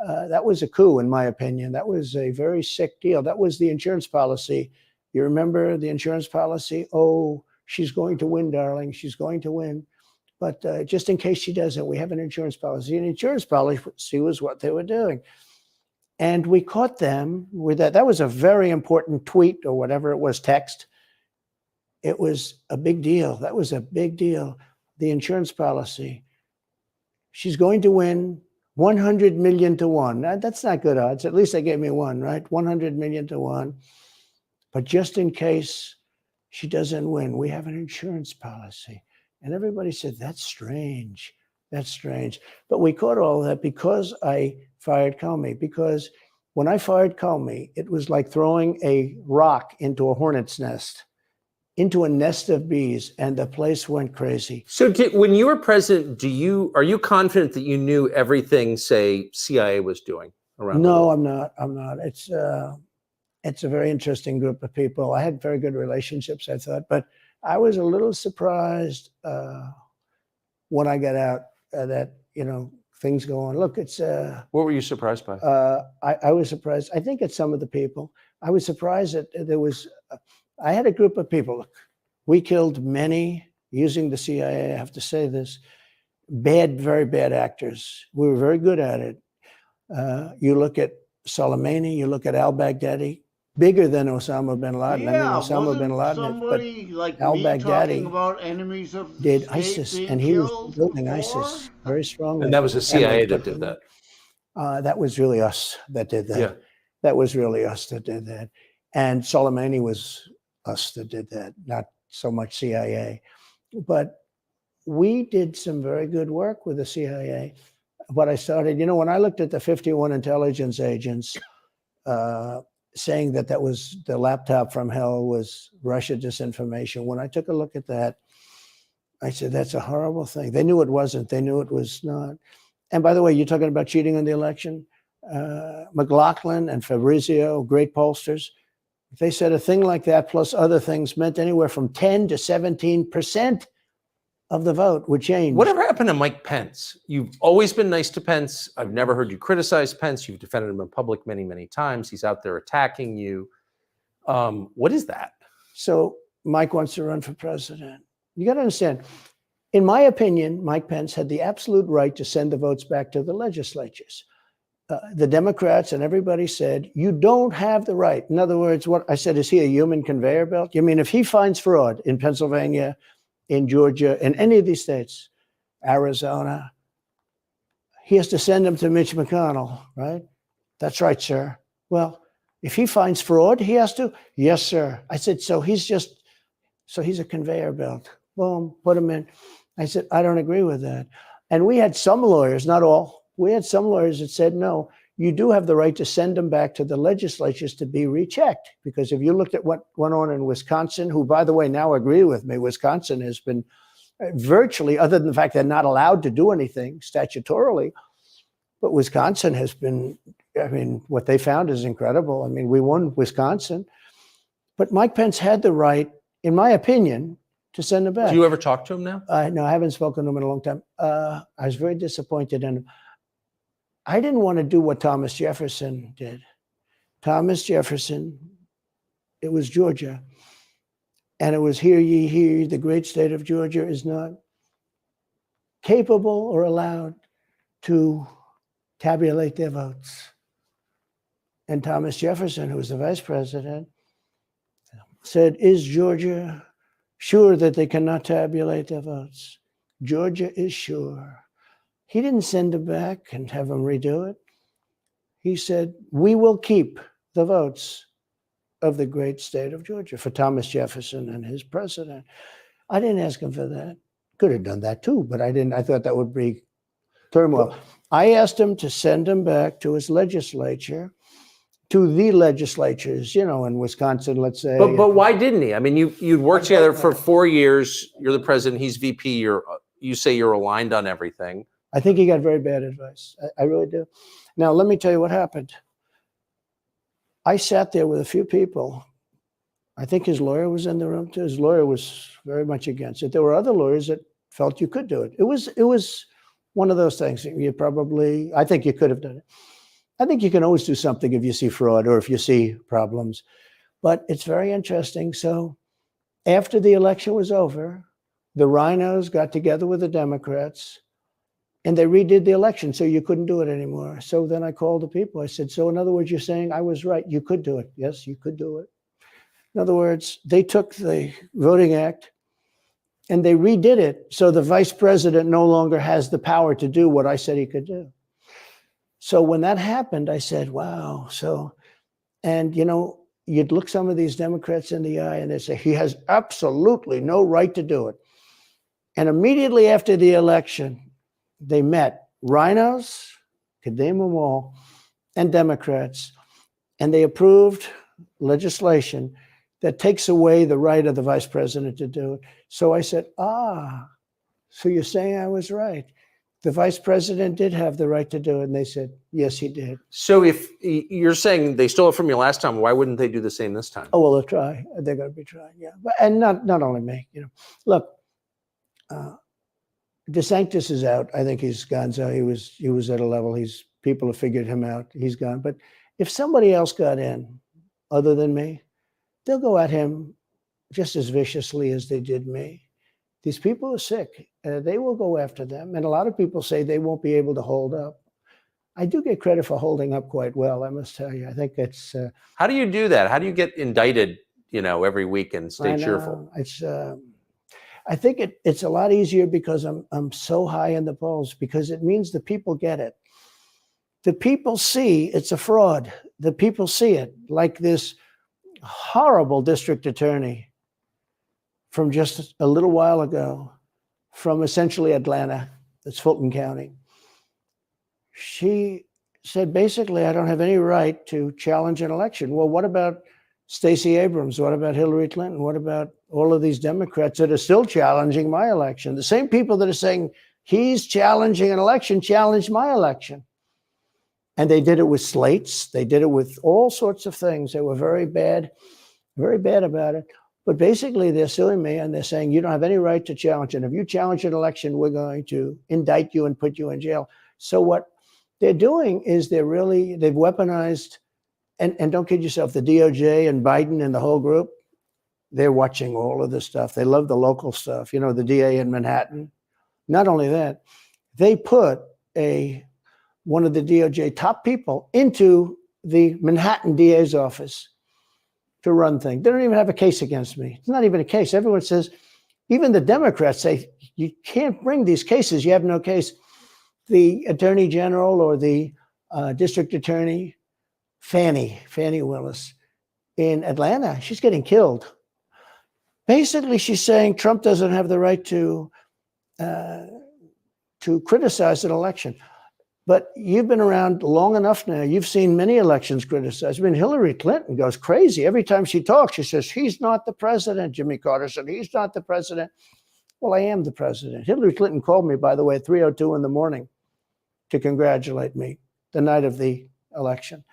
That was a coup, in my opinion. That was a very sick deal. That was the insurance policy. You remember the insurance policy? Oh, she's going to win, darling. She's going to win. But just in case she doesn't, we have an insurance policy. An insurance policy was what they were doing. And we caught them with that. That was a very important tweet or whatever it was, text. It was a big deal. That was a big deal. The insurance policy. She's going to win 100 million to 1. That's not good odds. At least they gave me 1, right? 100 million to 1. But just in case she doesn't win, we have an insurance policy. And everybody said, that's strange. That's strange. But we caught all that because I fired Comey. Because when I fired Comey, it was like throwing a rock into a hornet's nest, into a nest of bees, and the place went crazy. So when you were president, are you confident that you knew everything, say, CIA was doing around the world? No, I'm not. It's a very interesting group of people. I had very good relationships, I thought, but I was a little surprised when I got out that, things go on. Look, it's... What were you surprised by? I was surprised. I think it's some of the people. I was surprised that there was... I had a group of people. Look, we killed many, using the CIA, I have to say this, very bad actors. We were very good at it. You look at Soleimani, you look at al-Baghdadi, bigger than Osama bin Laden. Yeah, Osama bin Laden, somebody like al-Baghdadi me talking about enemies of did state ISIS, being and he was killed building before? ISIS very strongly. And that was the CIA that did that. That was really us that did that. Yeah. That was really us that did that. And Soleimani was us that did that, not so much CIA. But we did some very good work with the CIA. What I started, when I looked at the 51 intelligence agents saying that was the laptop from hell was Russia disinformation, when I took a look at that, I said, that's a horrible thing. They knew it wasn't. They knew it was not. And by the way, you're talking about cheating on the election? McLaughlin and Fabrizio, great pollsters, they said a thing like that plus other things meant anywhere from 10 to 17% of the vote would change. Whatever happened to Mike Pence? You've always been nice to Pence. I've never heard you criticize Pence. You've defended him in public many, many times. He's out there attacking you. What is that? So Mike wants to run for president. You got to understand, in my opinion, Mike Pence had the absolute right to send the votes back to the legislatures. The Democrats and everybody said, you don't have the right. In other words, what I said, is he a human conveyor belt? You mean if he finds fraud in Pennsylvania, in Georgia, in any of these states, Arizona, he has to send them to Mitch McConnell, right? That's right, sir. Well, if he finds fraud, he has to? Yes, sir. I said, so he's a conveyor belt. Boom, put him in. I said, I don't agree with that. And we had some lawyers, not all, we had some lawyers that said, no, you do have the right to send them back to the legislatures to be rechecked. Because if you looked at what went on in Wisconsin, who, by the way, now agree with me, Wisconsin has been virtually, other than the fact they're not allowed to do anything statutorily, but Wisconsin has been, what they found is incredible. we won Wisconsin. But Mike Pence had the right, in my opinion, to send them back. Do you ever talk to him now? No, I haven't spoken to him in a long time. I was very disappointed in him. I didn't want to do what Thomas Jefferson did. Thomas Jefferson, it was Georgia. And it was, hear ye, hear ye, the great state of Georgia is not capable or allowed to tabulate their votes. And Thomas Jefferson, who was the vice president, said, is Georgia sure that they cannot tabulate their votes? Georgia is sure. He didn't send them back and have them redo it. He said, we will keep the votes of the great state of Georgia for Thomas Jefferson and his president. I didn't ask him for that. Could have done that too, but I didn't. I thought that would be turmoil. I asked him to send him back to his legislature, to the legislatures, in Wisconsin, let's say. But why didn't he? You'd worked together for 4 years. You're the president. He's VP. You say you're aligned on everything. I think he got very bad advice. I really do. Now, let me tell you what happened. I sat there with a few people. I think his lawyer was in the room too. His lawyer was very much against it. There were other lawyers that felt you could do it. It was one of those things. I think you could have done it. I think you can always do something if you see fraud or if you see problems. But it's very interesting. So after the election was over, the rhinos got together with the Democrats And they redid the election, so you couldn't do it anymore. So then I called the people. I said, so in other words, you're saying I was right. You could do it. Yes, you could do it. In other words, they took the Voting Act and they redid it so the vice president no longer has the power to do what I said he could do. So when that happened, I said, wow. So, and you know, you'd look some of these Democrats in the eye and they'd say, he has absolutely no right to do it. And immediately after the election, they met rhinos, could name them all, and Democrats, and they approved legislation that takes away the right of the vice president to do it. So I said, so you're saying I was right. The vice president did have the right to do it. And they said, yes, he did. So if you're saying they stole it from you last time, why wouldn't they do the same this time? Oh, well, they'll try. They're going to be trying, yeah. But, and not only me, you know. Look, DeSantis is out. I think he's gone. So he was at a level. People have figured him out. He's gone. But if somebody else got in, other than me, they'll go at him just as viciously as they did me. These people are sick. They will go after them. And a lot of people say they won't be able to hold up. I do get credit for holding up quite well, I must tell you. I think it's... How do you do that? How do you get indicted, you know, every week and stay cheerful? It's... I think it's a lot easier because I'm so high in the polls, because it means the people get it. The people see it's a fraud. The people see it, like this horrible district attorney from just a little while ago, from essentially Atlanta, that's Fulton County. She said, basically, I don't have any right to challenge an election. Well, what about Stacey Abrams? What about Hillary Clinton? What about all of these Democrats that are still challenging my election? The same people that are saying he's challenging an election challenged my election. And they did it with slates. They did it with all sorts of things. They were very bad about it. But basically, they're suing me and they're saying, you don't have any right to challenge it. If you challenge an election, we're going to indict you and put you in jail. So what they're doing is they've weaponized, and don't kid yourself, the DOJ and Biden and the whole group, they're watching all of this stuff. They love the local stuff. You know, the DA in Manhattan. Not only that, they put one of the DOJ top people into the Manhattan DA's office to run things. They don't even have a case against me. It's not even a case. Everyone says, even the Democrats say, you can't bring these cases. You have no case. The attorney general or the district attorney, Fannie Willis in Atlanta, she's getting killed. Basically, she's saying Trump doesn't have the right to criticize an election. But you've been around long enough now. You've seen many elections criticized. I mean, Hillary Clinton goes crazy. Every time she talks, she says, he's not the president. Jimmy Carter said, he's not the president. Well, I am the president. Hillary Clinton called me, by the way, at 3:02 in the morning to congratulate me the night of the election.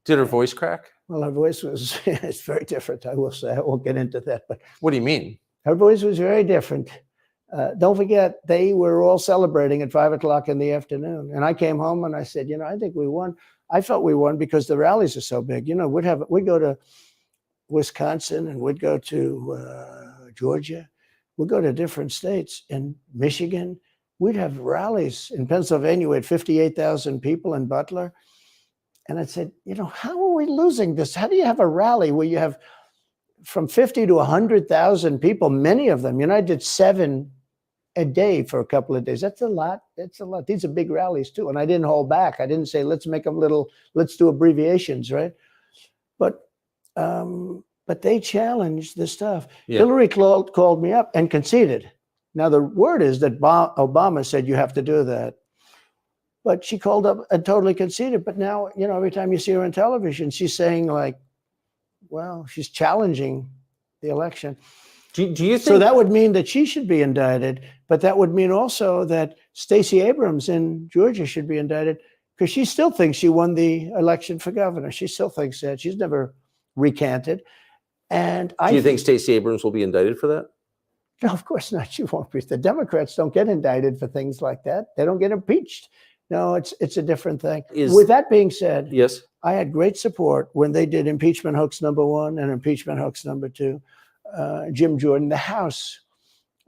Did her voice crack? Well, her voice was, it's very different, I will say. I won't get into that. But what do you mean? Her voice was very different. Don't forget, they were all celebrating at 5 o'clock in the afternoon. And I came home and I said, you know, I think we won. I felt we won because the rallies are so big. You know, we'd go to Wisconsin and we'd go to Georgia. We'd go to different states. In Michigan, we'd have rallies. In Pennsylvania, we had 58,000 people in Butler. And I said, you know, how are we losing this? How do you have a rally where you have from 50 to 100,000 people, many of them? You know, I did 7 a day for a couple of days. That's a lot. That's a lot. These are big rallies too. And I didn't hold back. I didn't say, let's make them let's do abbreviations, right? But they challenged this stuff. Yeah. Hillary called me up and conceded. Now, the word is that Obama said you have to do that. But she called up and totally conceded. But now, you know, every time you see her on television, she's saying like, well, she's challenging the election. Do you think so? That would mean that she should be indicted, but that would mean also that Stacey Abrams in Georgia should be indicted because she still thinks she won the election for governor. She still thinks that. She's never recanted. And do you think Stacey Abrams will be indicted for that? No, of course not. She won't be. The Democrats don't get indicted for things like that. They don't get impeached. No, it's a different thing. With that being said, yes, I had great support when they did impeachment hoax #1 and impeachment hoax #2. Jim Jordan, the House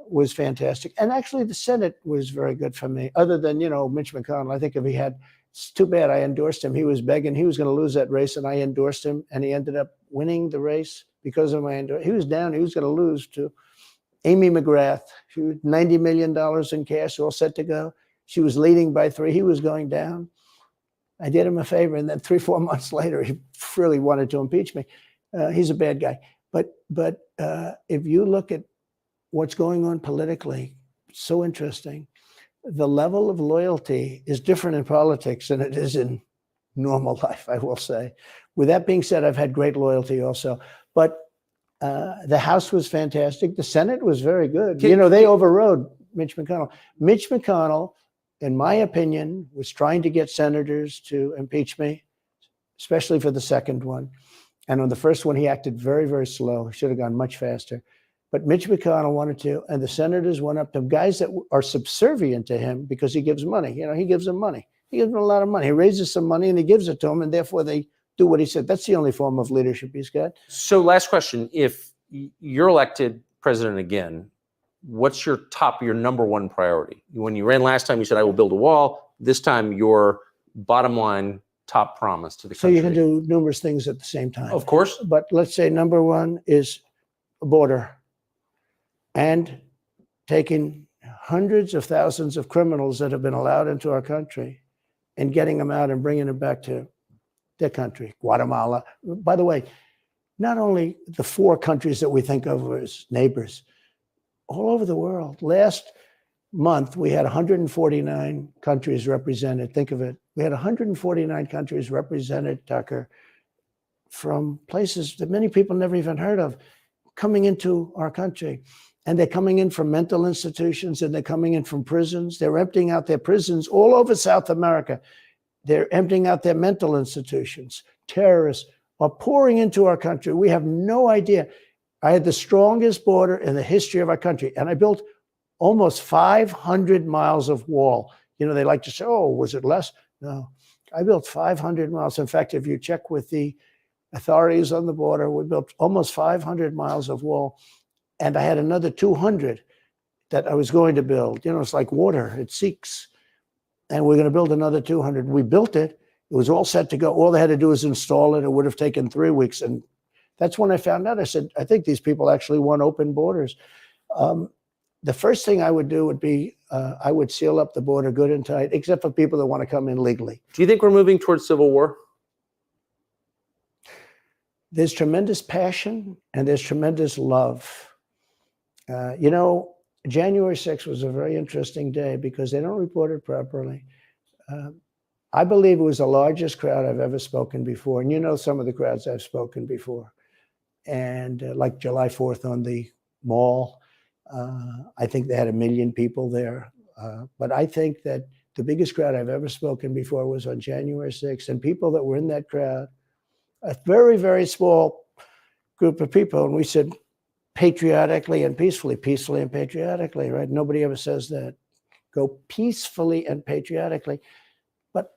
was fantastic. And actually the Senate was very good for me, other than, Mitch McConnell. I think if he had, it's too bad I endorsed him. He was begging, he was going to lose that race, and I endorsed him, and he ended up winning the race because of my endorsement. He was down, he was going to lose to Amy McGrath. She was $90 million in cash, all set to go. She was leading by 3. He was going down. I did him a favor, and then 3-4 months later, he really wanted to impeach me. He's a bad guy. But if you look at what's going on politically, so interesting. The level of loyalty is different in politics than it is in normal life, I will say. With that being said, I've had great loyalty also. But the House was fantastic. The Senate was very good. They overrode Mitch McConnell. Mitch McConnell, in my opinion, was trying to get senators to impeach me, especially for the second one. And on the first one, he acted very, very slow. He should have gone much faster. But Mitch McConnell wanted to, and the senators went up to him, guys that are subservient to him because he gives money. He gives them money. He gives them a lot of money. He raises some money and he gives it to them, and therefore they do what he said. That's the only form of leadership he's got. So last question, if you're elected president again, what's your number one priority? When you ran last time, you said, I will build a wall. This time, your bottom line top promise to the country. So you can do numerous things at the same time. Of course. But let's say number one is a border, and taking hundreds of thousands of criminals that have been allowed into our country and getting them out and bringing them back to their country, Guatemala. By the way, not only the 4 countries that we think of as neighbors, all over the world. Last month, we had 149 countries represented. Think of it. We had 149 countries represented, Tucker, from places that many people never even heard of, coming into our country. And they're coming in from mental institutions, and they're coming in from prisons. They're emptying out their prisons all over South America. They're emptying out their mental institutions. Terrorists are pouring into our country. We have no idea. I had the strongest border in the history of our country, and I built almost 500 miles of wall. They like to say, oh, was it less? No, I built 500 miles. In fact, if you check with the authorities on the border, we built almost 500 miles of wall. And I had another 200 that I was going to build. It's like water, it seeks. And we're going to build another 200. We built it. It was all set to go. All they had to do was install it. It would have taken 3 weeks. And that's when I found out. I said, I think these people actually want open borders. The first thing I would do would be, I would seal up the border good and tight, except for people that want to come in legally. Do you think we're moving towards civil war? There's tremendous passion and there's tremendous love. January 6th was a very interesting day because they don't report it properly. I believe it was the largest crowd I've ever spoken before. And some of the crowds I've spoken before. And like July 4th on the mall, I think they had 1 million people there. But I think that the biggest crowd I've ever spoken before was on January 6th. And people that were in that crowd, a very, very small group of people. And we said, patriotically and peacefully and patriotically, right? Nobody ever says that. Go peacefully and patriotically. But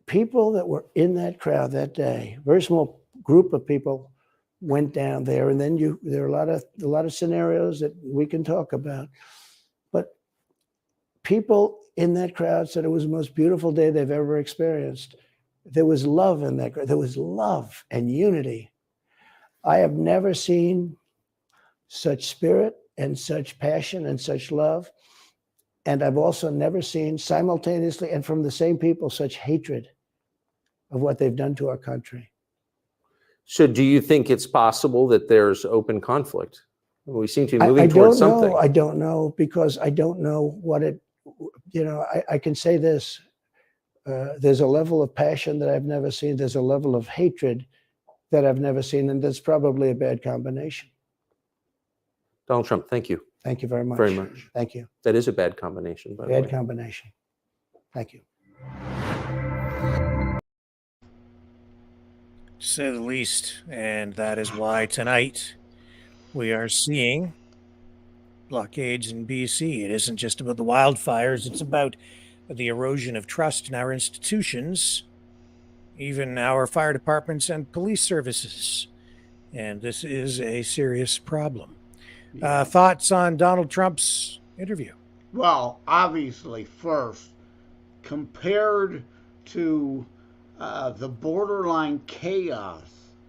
people that were in that crowd that day, very small group of people went down there. And then there are a lot of scenarios that we can talk about. But people in that crowd said it was the most beautiful day they've ever experienced. There was love in that crowd. There was love and unity. I have never seen such spirit and such passion and such love. And I've also never seen simultaneously and from the same people such hatred of what they've done to our country. So do you think it's possible that there's open conflict? We seem to be moving towards something. I don't know because I don't know what it, I can say this. There's a level of passion that I've never seen. There's a level of hatred that I've never seen. And that's probably a bad combination. Donald Trump, thank you. Thank you very much. Very much. Thank you. That is a bad combination, by the way. Bad combination. Thank you. To say the least, and that is why tonight we are seeing blockades in BC. It isn't just about the wildfires, it's about the erosion of trust in our institutions, even our fire departments and police services. And this is a serious problem. Thoughts on Donald Trump's interview? Well, obviously, first, compared to the borderline chaos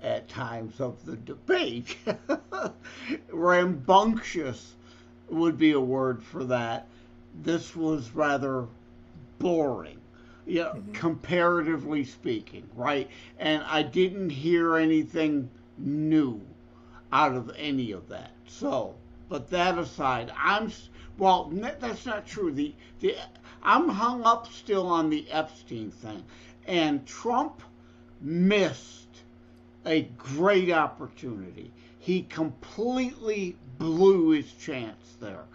at times of the debate, rambunctious would be a word for that. This was rather boring, comparatively speaking, right? And I didn't hear anything new out of any of that. So, but that aside, that's not true. I'm hung up still on the Epstein thing, and Trump missed a great opportunity. He completely blew his chance there.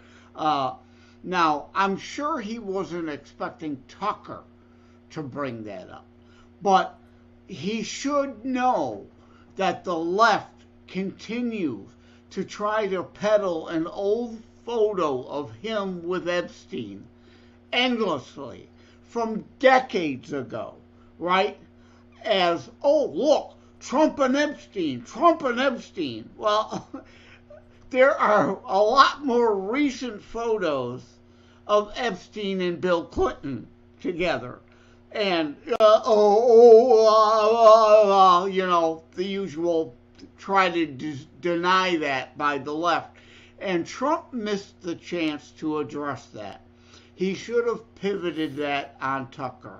Now, I'm sure he wasn't expecting Tucker to bring that up, but he should know that the left continues to try to peddle an old photo of him with Epstein endlessly from decades ago, right? As, oh, look, Trump and Epstein, Trump and Epstein. Well, there are a lot more recent photos of Epstein and Bill Clinton together. And, the usual try to deny that by the left. And Trump missed the chance to address that. He should have pivoted that on Tucker.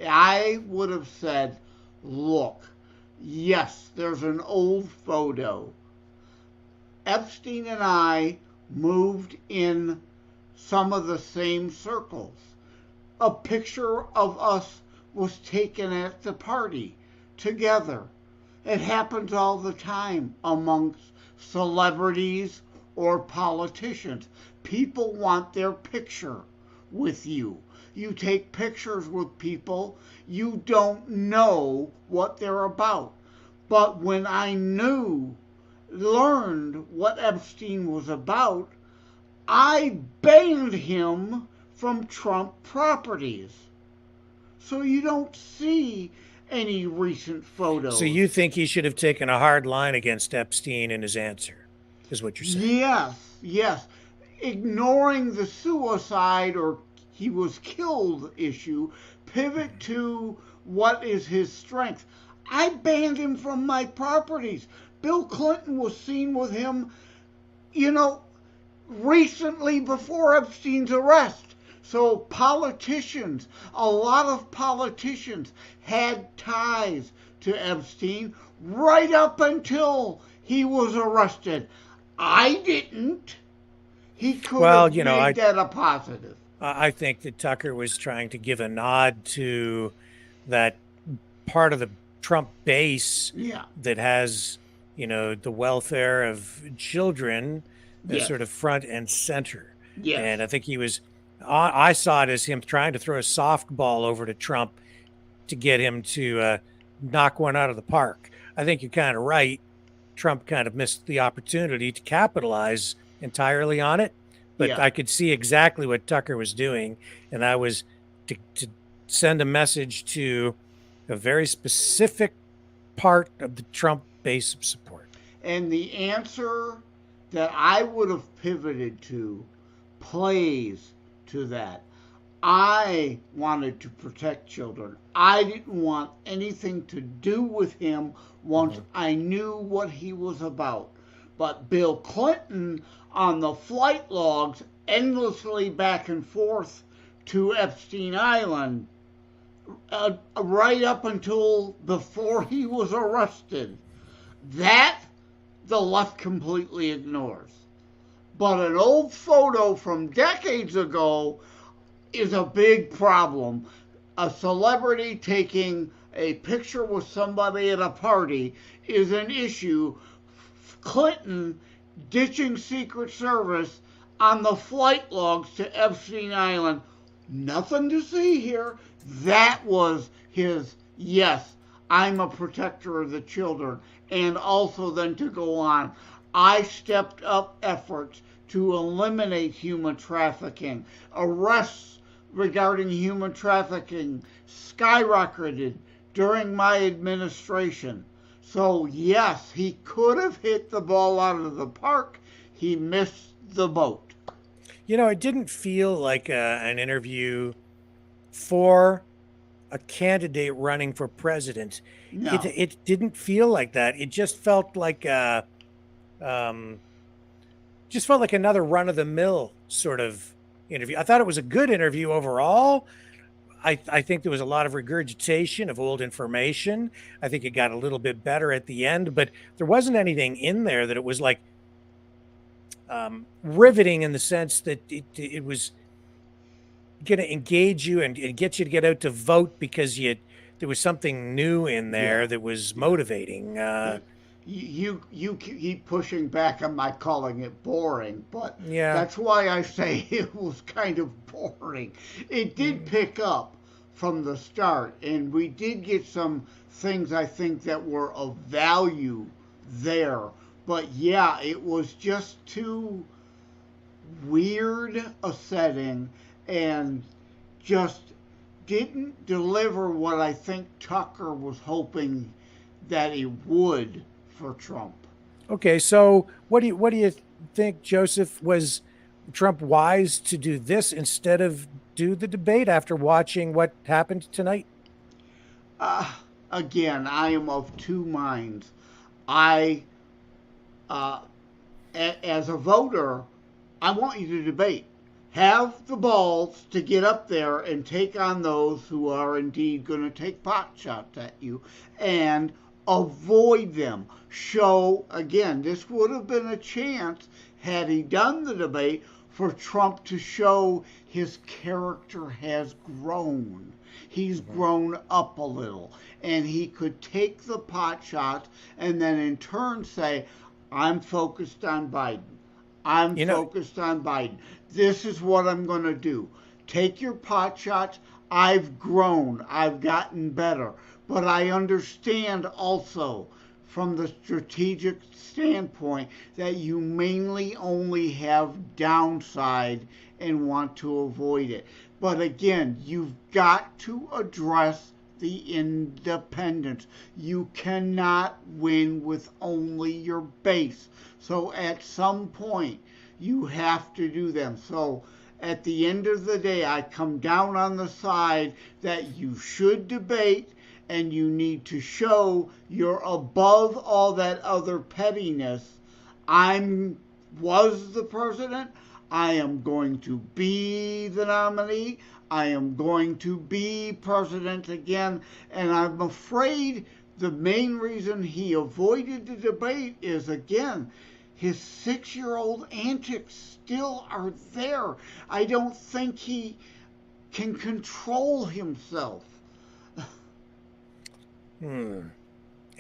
I would have said, look, yes, there's an old photo. Epstein and I moved in some of the same circles. A picture of us was taken at the party together. It happens all the time amongst celebrities or politicians. People want their picture with you. You take pictures with people, you don't know what they're about. But when I learned what Epstein was about, I banned him from Trump properties. So you don't see any recent photos. So you think he should have taken a hard line against Epstein in his answer, is what you're saying? Yes. Ignoring the suicide or he was killed issue, pivot to what is his strength. I banned him from my properties. Bill Clinton was seen with him, recently before Epstein's arrest. So politicians, a lot of politicians had ties to Epstein right up until he was arrested. I didn't. He could have made that a positive. I think that Tucker was trying to give a nod to that part of the Trump base that has, the welfare of children sort of front and center. Yes. And I think I saw it as him trying to throw a softball over to Trump to get him to knock one out of the park. I think you're kind of right. Trump kind of missed the opportunity to capitalize entirely on it. But I could see exactly what Tucker was doing, and that was to send a message to a very specific part of the Trump base of support. And the answer that I would have pivoted to plays to that. I wanted to protect children. I didn't want anything to do with him once I knew what he was about. But Bill Clinton, on the flight logs, endlessly back and forth to Epstein Island, right up until before he was arrested. That the left completely ignores. But an old photo from decades ago is a big problem. A celebrity taking a picture with somebody at a party is an issue. Clinton ditching Secret Service on the flight logs to Epstein Island. Nothing to see here. That was his, yes, I'm a protector of the children. And also then to go on, I stepped up efforts to eliminate human trafficking. Arrests regarding human trafficking skyrocketed during my administration. So yes, he could have hit the ball out of the park. he missed the boat. You know, it didn't feel like an interview for a candidate running for president. No. It didn't feel like that. It just felt like another run-of-the-mill sort of interview. I thought it was a good interview overall. I think there was a lot of regurgitation of old information. I think it got a little bit better at the end, but there wasn't anything in there that it was like riveting in the sense that it was going to engage you and get you to get out to vote because there was something new in there that was motivating. You keep pushing back on my calling it boring, but yeah, that's why I say it was kind of boring. It did pick up from the start, and we did get some things I think that were of value there. But yeah, it was just too weird a setting and just didn't deliver what I think Tucker was hoping that he would for Trump. Okay, so what do you think, Joseph? Was Trump wise to do this instead of do the debate after watching what happened tonight? Again, I am of two minds. As a voter, I want you to debate. Have the balls to get up there and take on those who are indeed going to take pot shots at you and avoid them. Show, again, this would have been a chance, had he done the debate, for Trump to show his character has grown. He's grown up a little, and he could take the pot shots and then in turn say, I'm focused on Biden. I'm focused on Biden. This is what I'm going to do. Take your pot shots. I've grown. I've gotten better. But I understand also from the strategic standpoint that you mainly only have downside and want to avoid it. But again, you've got to address the independents. You cannot win with only your base. So at some point, you have to do them. So at the end of the day, I come down on the side that you should debate and you need to show you're above all that other pettiness. Was the president. I am going to be the nominee. I am going to be president again. And I'm afraid the main reason he avoided the debate is, again, his 6-year-old antics still are there. I don't think he can control himself.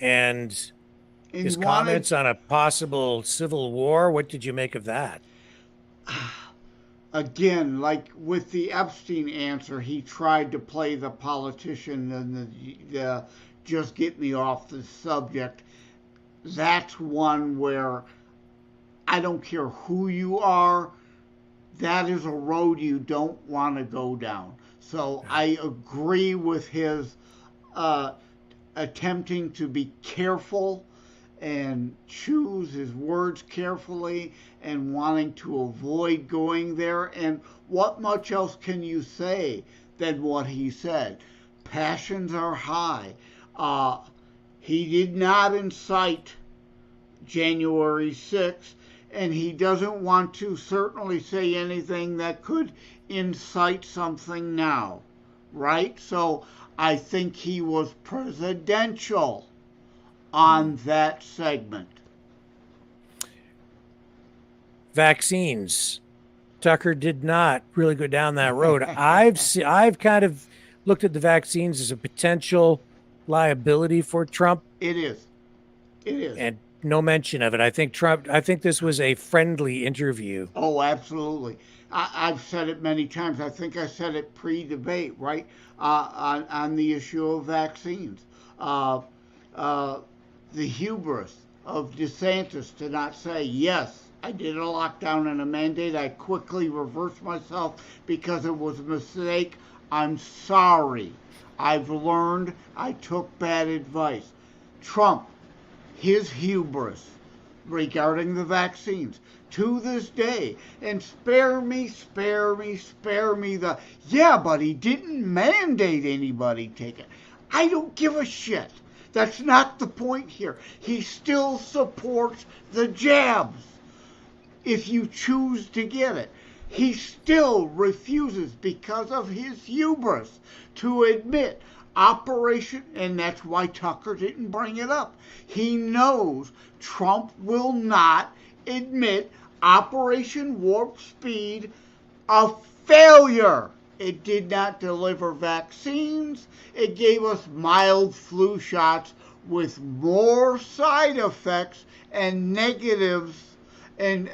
And his comments on a possible civil war, what did you make of that? Again, like with the Epstein answer, he tried to play the politician and the just get me off the subject. That's one where I don't care who you are, that is a road you don't want to go down. So I agree with his attempting to be careful and choose his words carefully and wanting to avoid going there. And what much else can you say than what he said? Passions are high. He did not incite January 6th, and he doesn't want to certainly say anything that could incite something now, right? So I think he was presidential on that segment. Vaccines. Tucker did not really go down that road. I've kind of looked at the vaccines as a potential liability for Trump. It is. And no mention of it. I think this was a friendly interview. Oh, absolutely. I've said it many times. I think I said it pre-debate, right? On the issue of vaccines. The hubris of DeSantis to not say, yes, I did a lockdown and a mandate. I quickly reversed myself because it was a mistake. I'm sorry. I've learned. I took bad advice. Trump, his hubris regarding the vaccines to this day. And spare me the, yeah, but he didn't mandate anybody take it. I don't give a shit. That's not the point here. He still supports the jabs if you choose to get it. He still refuses, because of his hubris, to admit Operation, and that's why Tucker didn't bring it up. He knows Trump will not admit Operation Warp Speed a failure. It did not deliver vaccines. It gave us mild flu shots with more side effects and negatives and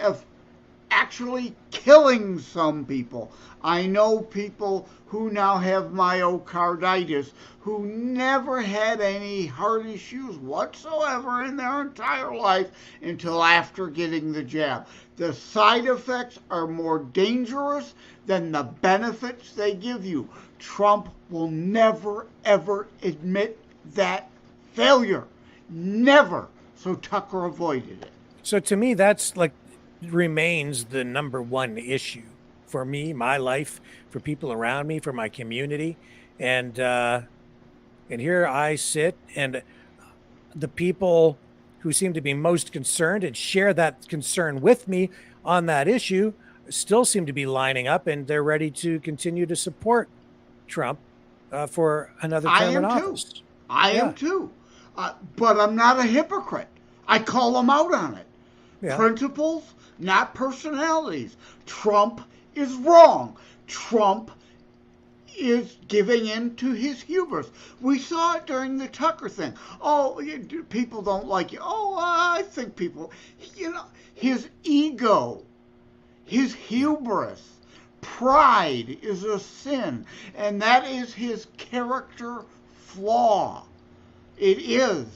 actually killing some people. I know people who now have myocarditis who never had any heart issues whatsoever in their entire life until after getting the jab. The side effects are more dangerous than the benefits they give you. Trump will never, ever admit that failure. Never. So Tucker avoided it. So to me, that's like remains the number one issue for me, my life, for people around me, for my community. And here I sit, and the people who seem to be most concerned and share that concern with me on that issue still seem to be lining up, and they're ready to continue to support Trump for another term in office. I am too. But I'm not a hypocrite. I call them out on it. Yeah. Principles, not personalities. Trump is wrong. Trump is giving in to his hubris. We saw it during the Tucker thing. Oh, people don't like you. Oh, I think people, his ego, his hubris, pride is a sin, and that is his character flaw. It is,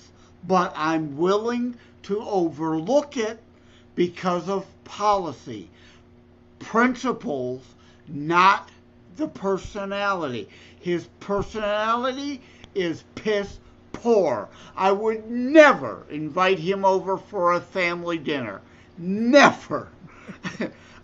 but I'm willing to overlook it because of policy. Principles, not the personality. His personality is piss poor. I would never invite him over for a family dinner. Never.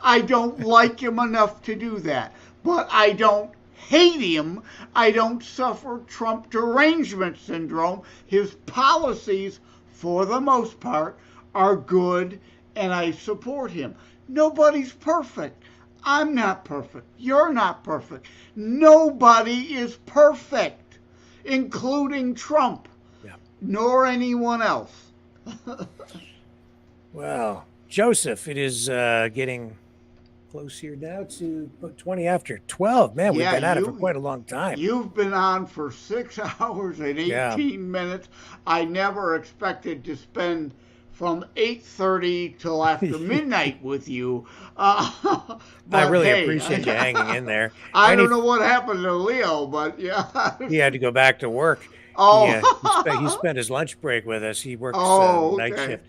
I don't like him enough to do that. But I don't hate him. I don't suffer Trump derangement syndrome. His policies, for the most part, are good, and I support him. Nobody's perfect. I'm not perfect. You're not perfect. Nobody is perfect, including Trump, nor anyone else. Well, Joseph, it is getting close here now to 20 after 12. Man, we've been at it for quite a long time. You've been on for 6 hours and 18 minutes. I never expected to spend from 8:30 till after midnight with you. I really appreciate you hanging in there. I don't know what happened to Leo, but yeah. He had to go back to work. Oh. He spent his lunch break with us. He works night shift.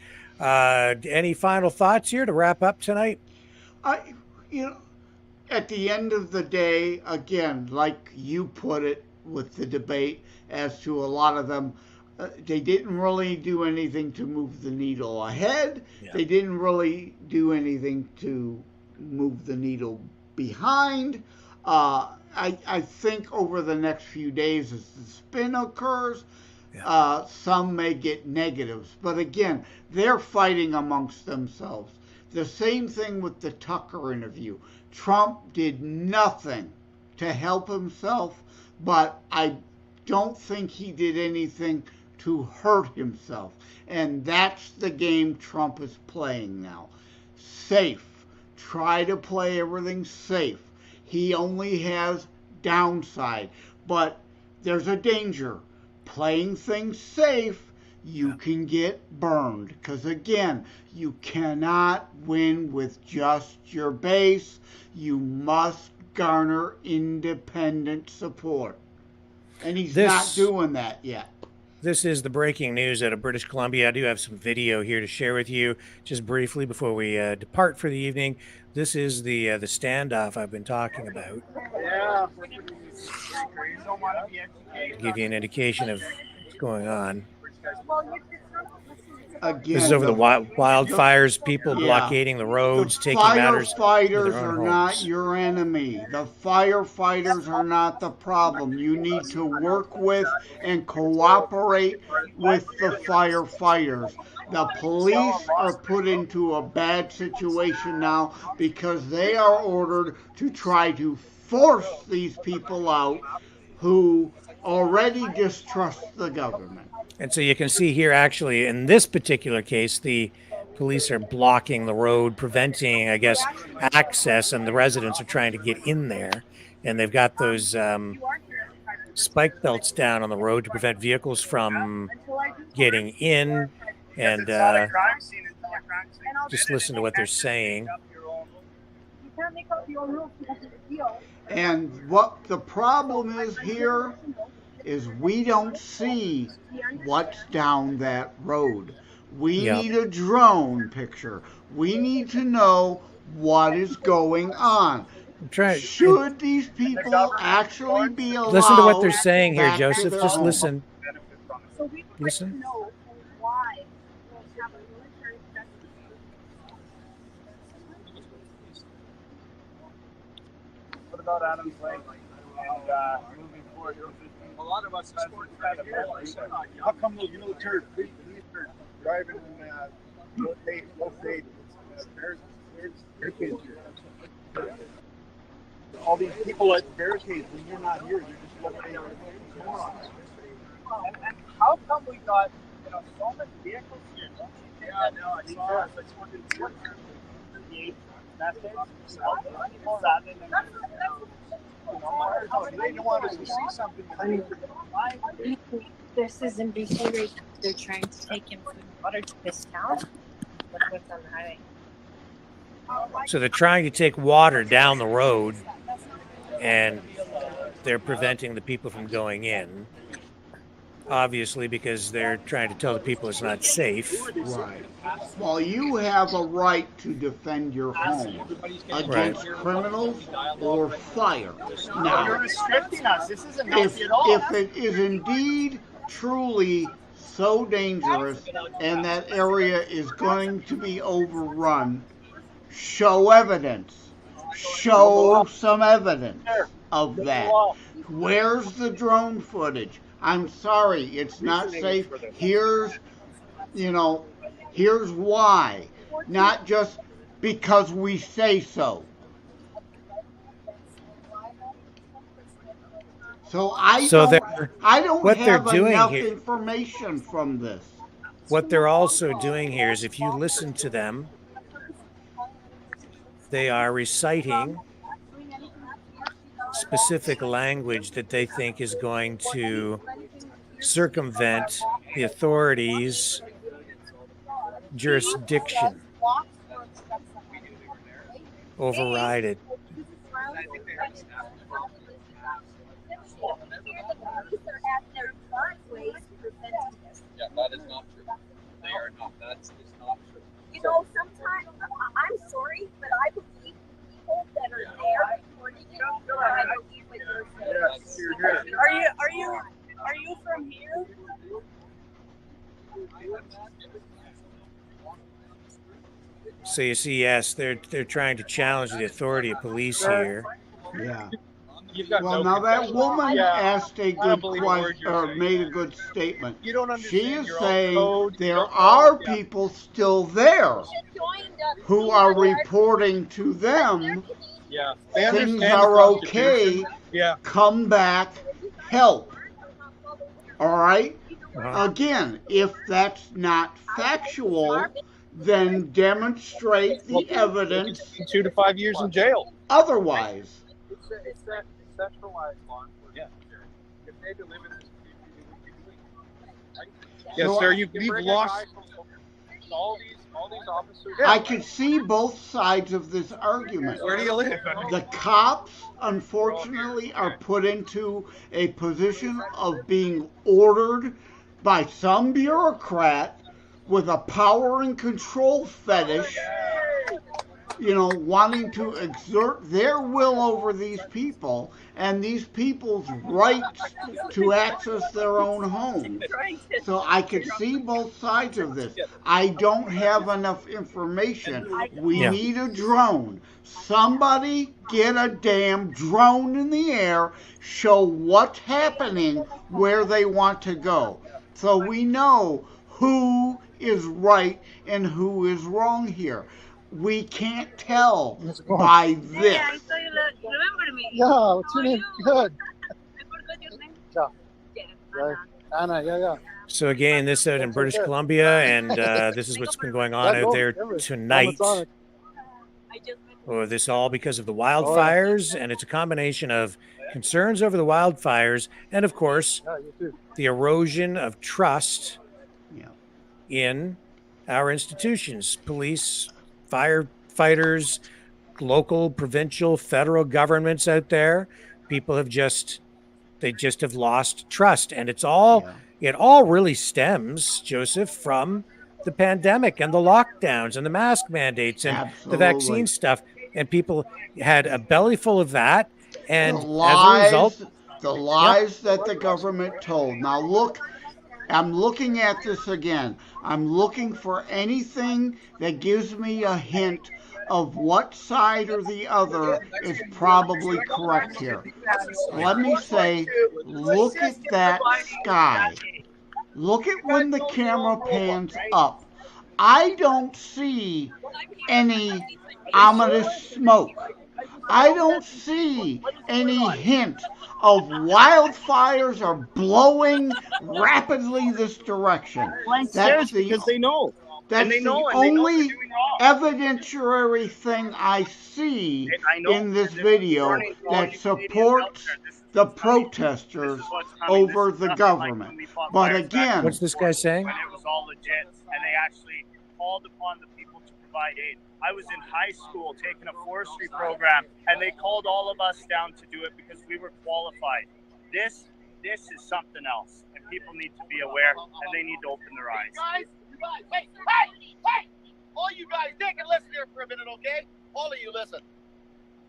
Any final thoughts here to wrap up tonight? At the end of the day, again, like you put it with the debate, as to a lot of them, they didn't really do anything to move the needle ahead. Yeah. They didn't really do anything to move the needle behind. I think over the next few days, as the spin occurs, some may get negatives. But again, they're fighting amongst themselves. The same thing with the Tucker interview. Trump did nothing to help himself, but I don't think he did anything to hurt himself. And that's the game Trump is playing now. Safe. Try to play everything safe. He only has downside, but there's a danger. Playing things safe, you can get burned. Because again, you cannot win with just your base. You must garner independent support. And he's not doing that yet. This is the breaking news out of British Columbia. I do have some video here to share with you just briefly before we depart for the evening. This is the standoff I've been talking about. Yeah. To give you an indication of what's going on. again, this is over the wildfires, people blockading the roads, taking matters into firefighters their own are homes. not your enemy. The firefighters are not the problem. You need to work with and cooperate with the firefighters. The police are put into a bad situation now because they are ordered to try to force these people out who already distrust the government. And so you can see here, actually, in this particular case, the police are blocking the road, preventing, I guess, access, and the residents are trying to get in there. And they've got those spike belts down on the road to prevent vehicles from getting in. And just listen to what they're saying. And what the problem is here is we don't see what's down that road. We need a drone picture. We need to know what is going on. Should these people actually be allowed? Listen to what they're saying here, Joseph. Just listen. Listen. What about Adams Lake and moving forward? A lot of us how come those military police are driving in low-fade barricades here? All these people at barricades, when you're not here, you're just locating morons. And how come we got so many vehicles here? Yeah, no, I saw it. I just wanted to see that thing. They want us to see something. This is in BC. They're trying to take in food and water to this town. Look what's on the highway. So they're trying to take water down the road, and they're preventing the people from going in. Obviously, because they're trying to tell the people it's not safe. Right. Well, you have a right to defend your home against criminals or fire. Now, you're restricting us. This isn't healthy at all. If it is indeed truly so dangerous and that area is going to be overrun, show evidence. Show some evidence of that. Where's the drone footage? I'm sorry, it's not safe. Here's why. Not just because we say so. So I don't have enough information from this. What they're also doing here is, if you listen to them, they are reciting specific language that they think is going to circumvent the authorities' jurisdiction, override it. Yeah, that is not true. They are not. That's not true. You know, sometimes I'm sorry, but I believe people that are there reporting it. I believe what you're saying. Are you from here? So you see, yes, they're trying to challenge the authority of police here. Yeah. Well, now that woman asked a good question, or made a good statement. She is saying there are people still there who are reporting to them things are okay. Come back, help. All right. Again, if that's not factual, then demonstrate the evidence. 2 to 5 years in jail. Otherwise. It's that centralized law enforcement. If they deliver this, yes, sir. You've lost all these officers. I can see both sides of this argument. Where do you live? The cops, unfortunately, are put into a position of being ordered by some bureaucrat with a power and control fetish, wanting to exert their will over these people and these people's rights to access their own homes. So I could see both sides of this. I don't have enough information. We need a drone. Somebody get a damn drone in the air, show what's happening where they want to go. So we know who is right and who is wrong here. We can't tell by this. Hey, I saw you remember me. Yeah, what's your name? Good. I forgot your name. Yeah. Anna, yeah. So again, this out in British Columbia, and this is what's been going on out there tonight. Oh, this all because of the wildfires, and it's a combination of concerns over the wildfires and, of course, the erosion of trust in our institutions, police, firefighters, local, provincial, federal governments out there. People have they just have lost trust, and it all really stems, Joseph, from the pandemic and the lockdowns and the mask mandates and the vaccine stuff. And people had a belly full of that, and as a result, the lies that the government told. Now look, I'm looking at this again. I'm looking for anything that gives me a hint of what side or the other is probably correct here. Let me say, look at that sky. Look at when the camera pans up. I don't see any ominous smoke. I don't see any hint of wildfires are blowing rapidly this direction. That's because they know. That's the only evidentiary thing I see in this video that supports the protesters over the government. But again, what's this guy saying? When it was all legit, and they actually called upon the people to provide aid. I was in high school taking a forestry program, and they called all of us down to do it because we were qualified. This is something else, and people need to be aware, and they need to open their eyes. Hey! All you guys, take and listen here for a minute, okay? All of you, listen.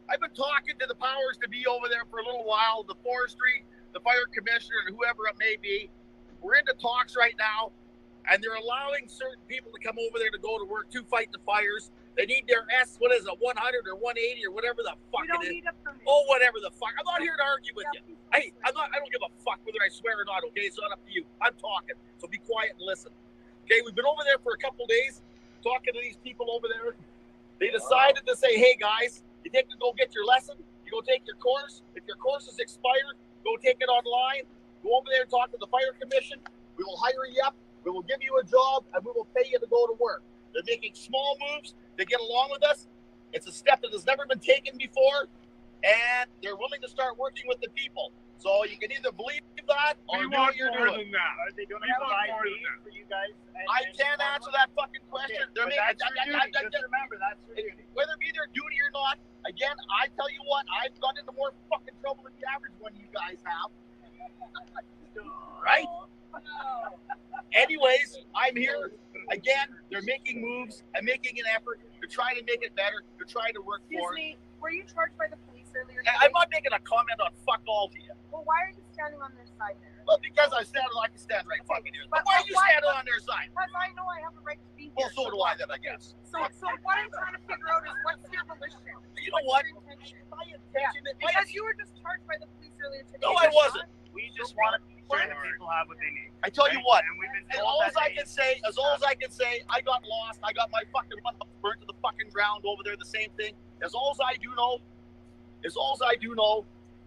I've been talking to the powers to be over there for a little while, the forestry, the fire commissioner, and whoever it may be. We're into talks right now, and they're allowing certain people to come over there to go to work to fight the fires. They need their 100 or 180 or whatever the fuck it is. Oh, whatever the fuck. I'm not here to argue with you. Hey, I don't give a fuck whether I swear or not, okay? It's not up to you. I'm talking, so be quiet and listen. Okay, we've been over there for a couple days talking to these people over there. They decided to say, hey guys, you take to go get your lesson, you go take your course. If your course is expired, go take it online. Go over there and talk to the fire commission. We will hire you up. We will give you a job, and we will pay you to go to work. They're making small moves to get along with us. It's a step that has never been taken before, and they're willing to start working with the people. So you can either believe that or know what you're doing. Are they going to provide aid for you guys? I can't answer that fucking question. Okay, that's your duty. Just remember, that's your duty. Whether it be their duty or not, again, I tell you what, I've got into more fucking trouble than the average one you guys have. Right? Anyways, I'm here. Again, they're making moves and making an effort to try to make it better, to try to work for it. Excuse me, were you charged by the police earlier? I'm not making a comment on fuck all to you. Well, why are you standing on their side there? Well, because I can stand right fucking here. But why are you standing on their side? Because I know I have a right to be here. Well, so do I then, I guess. So what I'm trying to figure out is what's your volition? You know what? My intention is because you were just charged by the police earlier today. No, I wasn't. We just want to make sure that people have what they need. I tell you what, And we've been as told all as I can say, I got lost. I got my fucking month burnt to the fucking ground over there. The same thing. As all I do know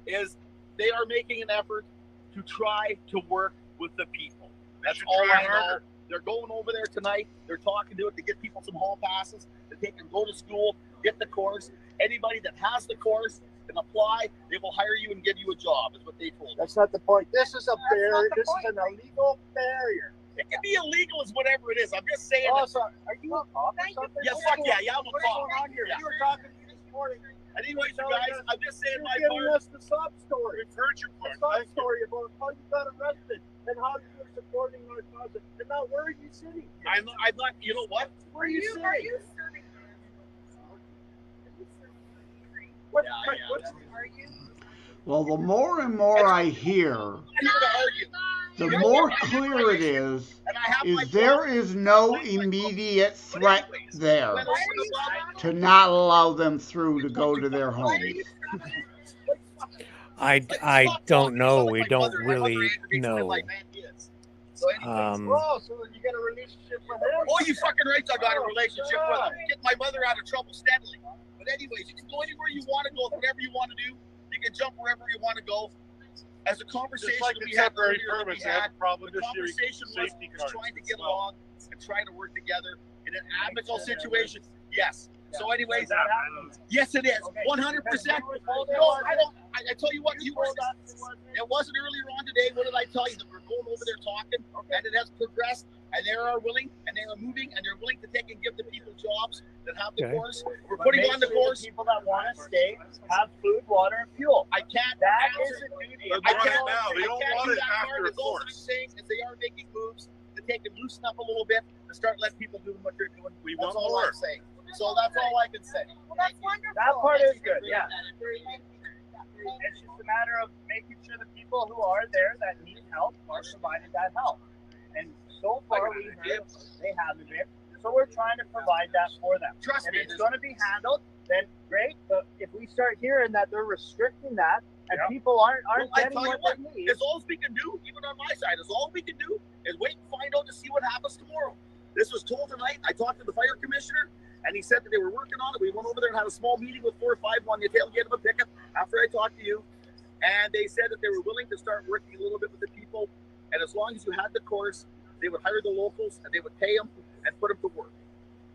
is they are making an effort to try to work with the people. That's all I know. They're going over there tonight. They're talking to get people some hall passes that they can go to school, get the course. Anybody that has the course can apply. They will hire you and give you a job, is what they told me. That's not the point. This is a barrier. This is an illegal barrier. It can be illegal as whatever it is. I'm just saying. Also, are you a cop or something? Yeah, fuck yeah, I'm a What's cop. going on here? Yeah. You were talking to me this morning. Anyways, you guys, I'm just saying my You're giving part. us the sob story. We've heard your The part. sob story about how you got arrested and how you were supporting our cause. And now where are you sitting? I'm not. You know what? Where are you sitting? Are you serving? Well, the more and more I hear, the more clear it is there is no immediate threat there to not allow them through to go to their homes. I don't know. We don't really know. So you got a relationship with him? Oh, you fucking right, I got a relationship with him. Get my mother out of trouble steadily. But anyways, you can go anywhere you want to go, whatever you want to do. You can jump wherever you want to go. As a conversation we had earlier, the conversation was trying to get along and trying to work together in an amicable situation. Yes. So anyways, yes, it is. 100%. No, I don't. I tell you what, it wasn't earlier on today. What did I tell you? That we're going over there talking, and it has progressed, and they are willing, and they are moving, and they're willing to take and give the people jobs that have the course. We're putting on the course. People that want to stay have food, water, and fuel. I can't. That is a duty. I can't do that part. As all I'm saying is they are making moves to take and loosen up a little bit and start letting people do what they're doing. That's all I'm saying. So that's all I can say. Well, that's wonderful. That part is good, yeah. It's just a matter of making sure the people who are there that need help are provided that help. And so far, we heard they haven't been. So we're trying to provide that for them. Trust me, if it's going to be handled, then great. But if we start hearing that they're restricting that and people aren't getting what they need, it's all we can do, even on my side. It's all we can do is wait and find out to see what happens tomorrow. This was told tonight. I talked to the fire commissioner, and he said that they were working on it. We went over there and had a small meeting with 4 or 5 on the tailgate of a pickup after I talked to you. And they said that they were willing to start working a little bit with the people. And as long as you had the course, they would hire the locals and they would pay them and put them to work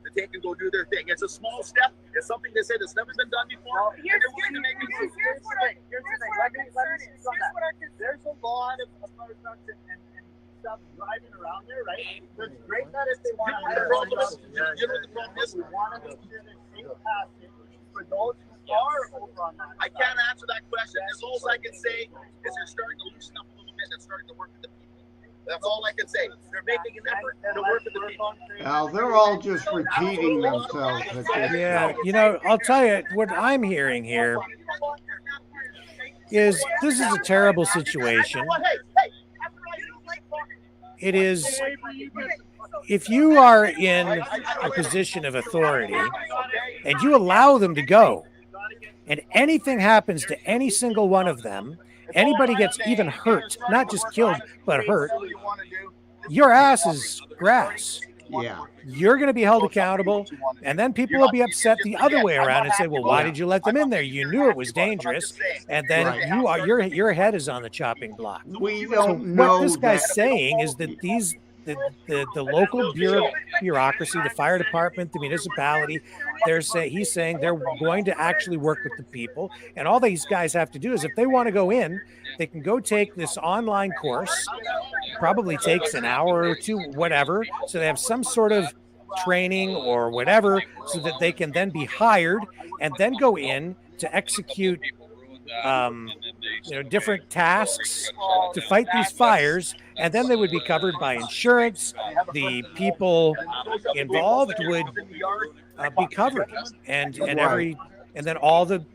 to take and go do their thing. It's a small step. It's something they said that's never been done before. Here's what our concern is. There's a lot of fire trucks and stuff driving around there, right? So it's great that if they want to hire you know what the problem is? we want to make sure there's safe passage for those who are over on that. I can't answer that question. As all I can say is they're starting to loosen up a little bit and starting to work with the people. That's all I can say. They're making an effort to work with the people. Now, they're all just repeating themselves. Yeah, you know, I'll tell you what I'm hearing here is this is a terrible situation. It is, if you are in a position of authority and you allow them to go, and anything happens to any single one of them, anybody gets even hurt, not just killed, but hurt, your ass is grass. Yeah. You're going to be held accountable, and then people will be upset the other way around and say, well, why did you let them in there? You knew it was dangerous, and then your head is on the chopping block. We don't know what this guy's saying is that the local bureaucracy, the fire department, the municipality, he's saying they're going to actually work with the people, and all these guys have to do is if they want to go in, they can go take this online course. Probably takes an hour or two, whatever. So they have some sort of training or whatever, so that they can then be hired and then go in to execute different tasks to fight these fires, and then they would be covered by insurance. The people involved would be covered, and then all the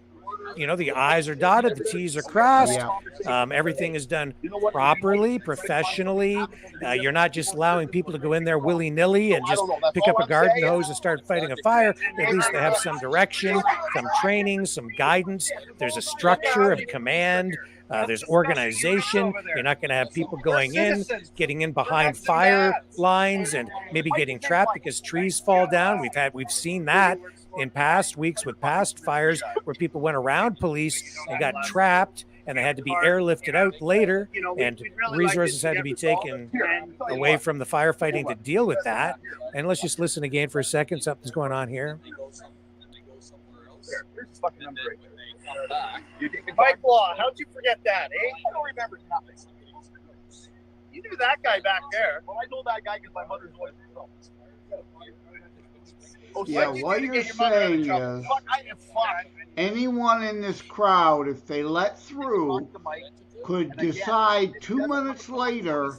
the I's are dotted, the T's are crossed. Everything is done properly, professionally. You're not just allowing people to go in there willy-nilly and just pick up a garden hose and start fighting a fire. At least they have some direction, some training, some guidance. There's a structure of command. There's organization. You're not going to have people going in, getting in behind fire lines and maybe getting trapped because trees fall down. We've seen that in past weeks with past fires where people went around police and got trapped and they had to be airlifted out later, and resources had to be taken away from the firefighting to deal with that. And let's just listen again for a second. Something's going on here. Mike Law, how'd you forget that, eh? I don't remember nothing. You knew that guy back there. Well, I know that guy because my mother's always in trouble. Yeah, what you're saying is anyone in this crowd, if they let through, could decide 2 minutes later,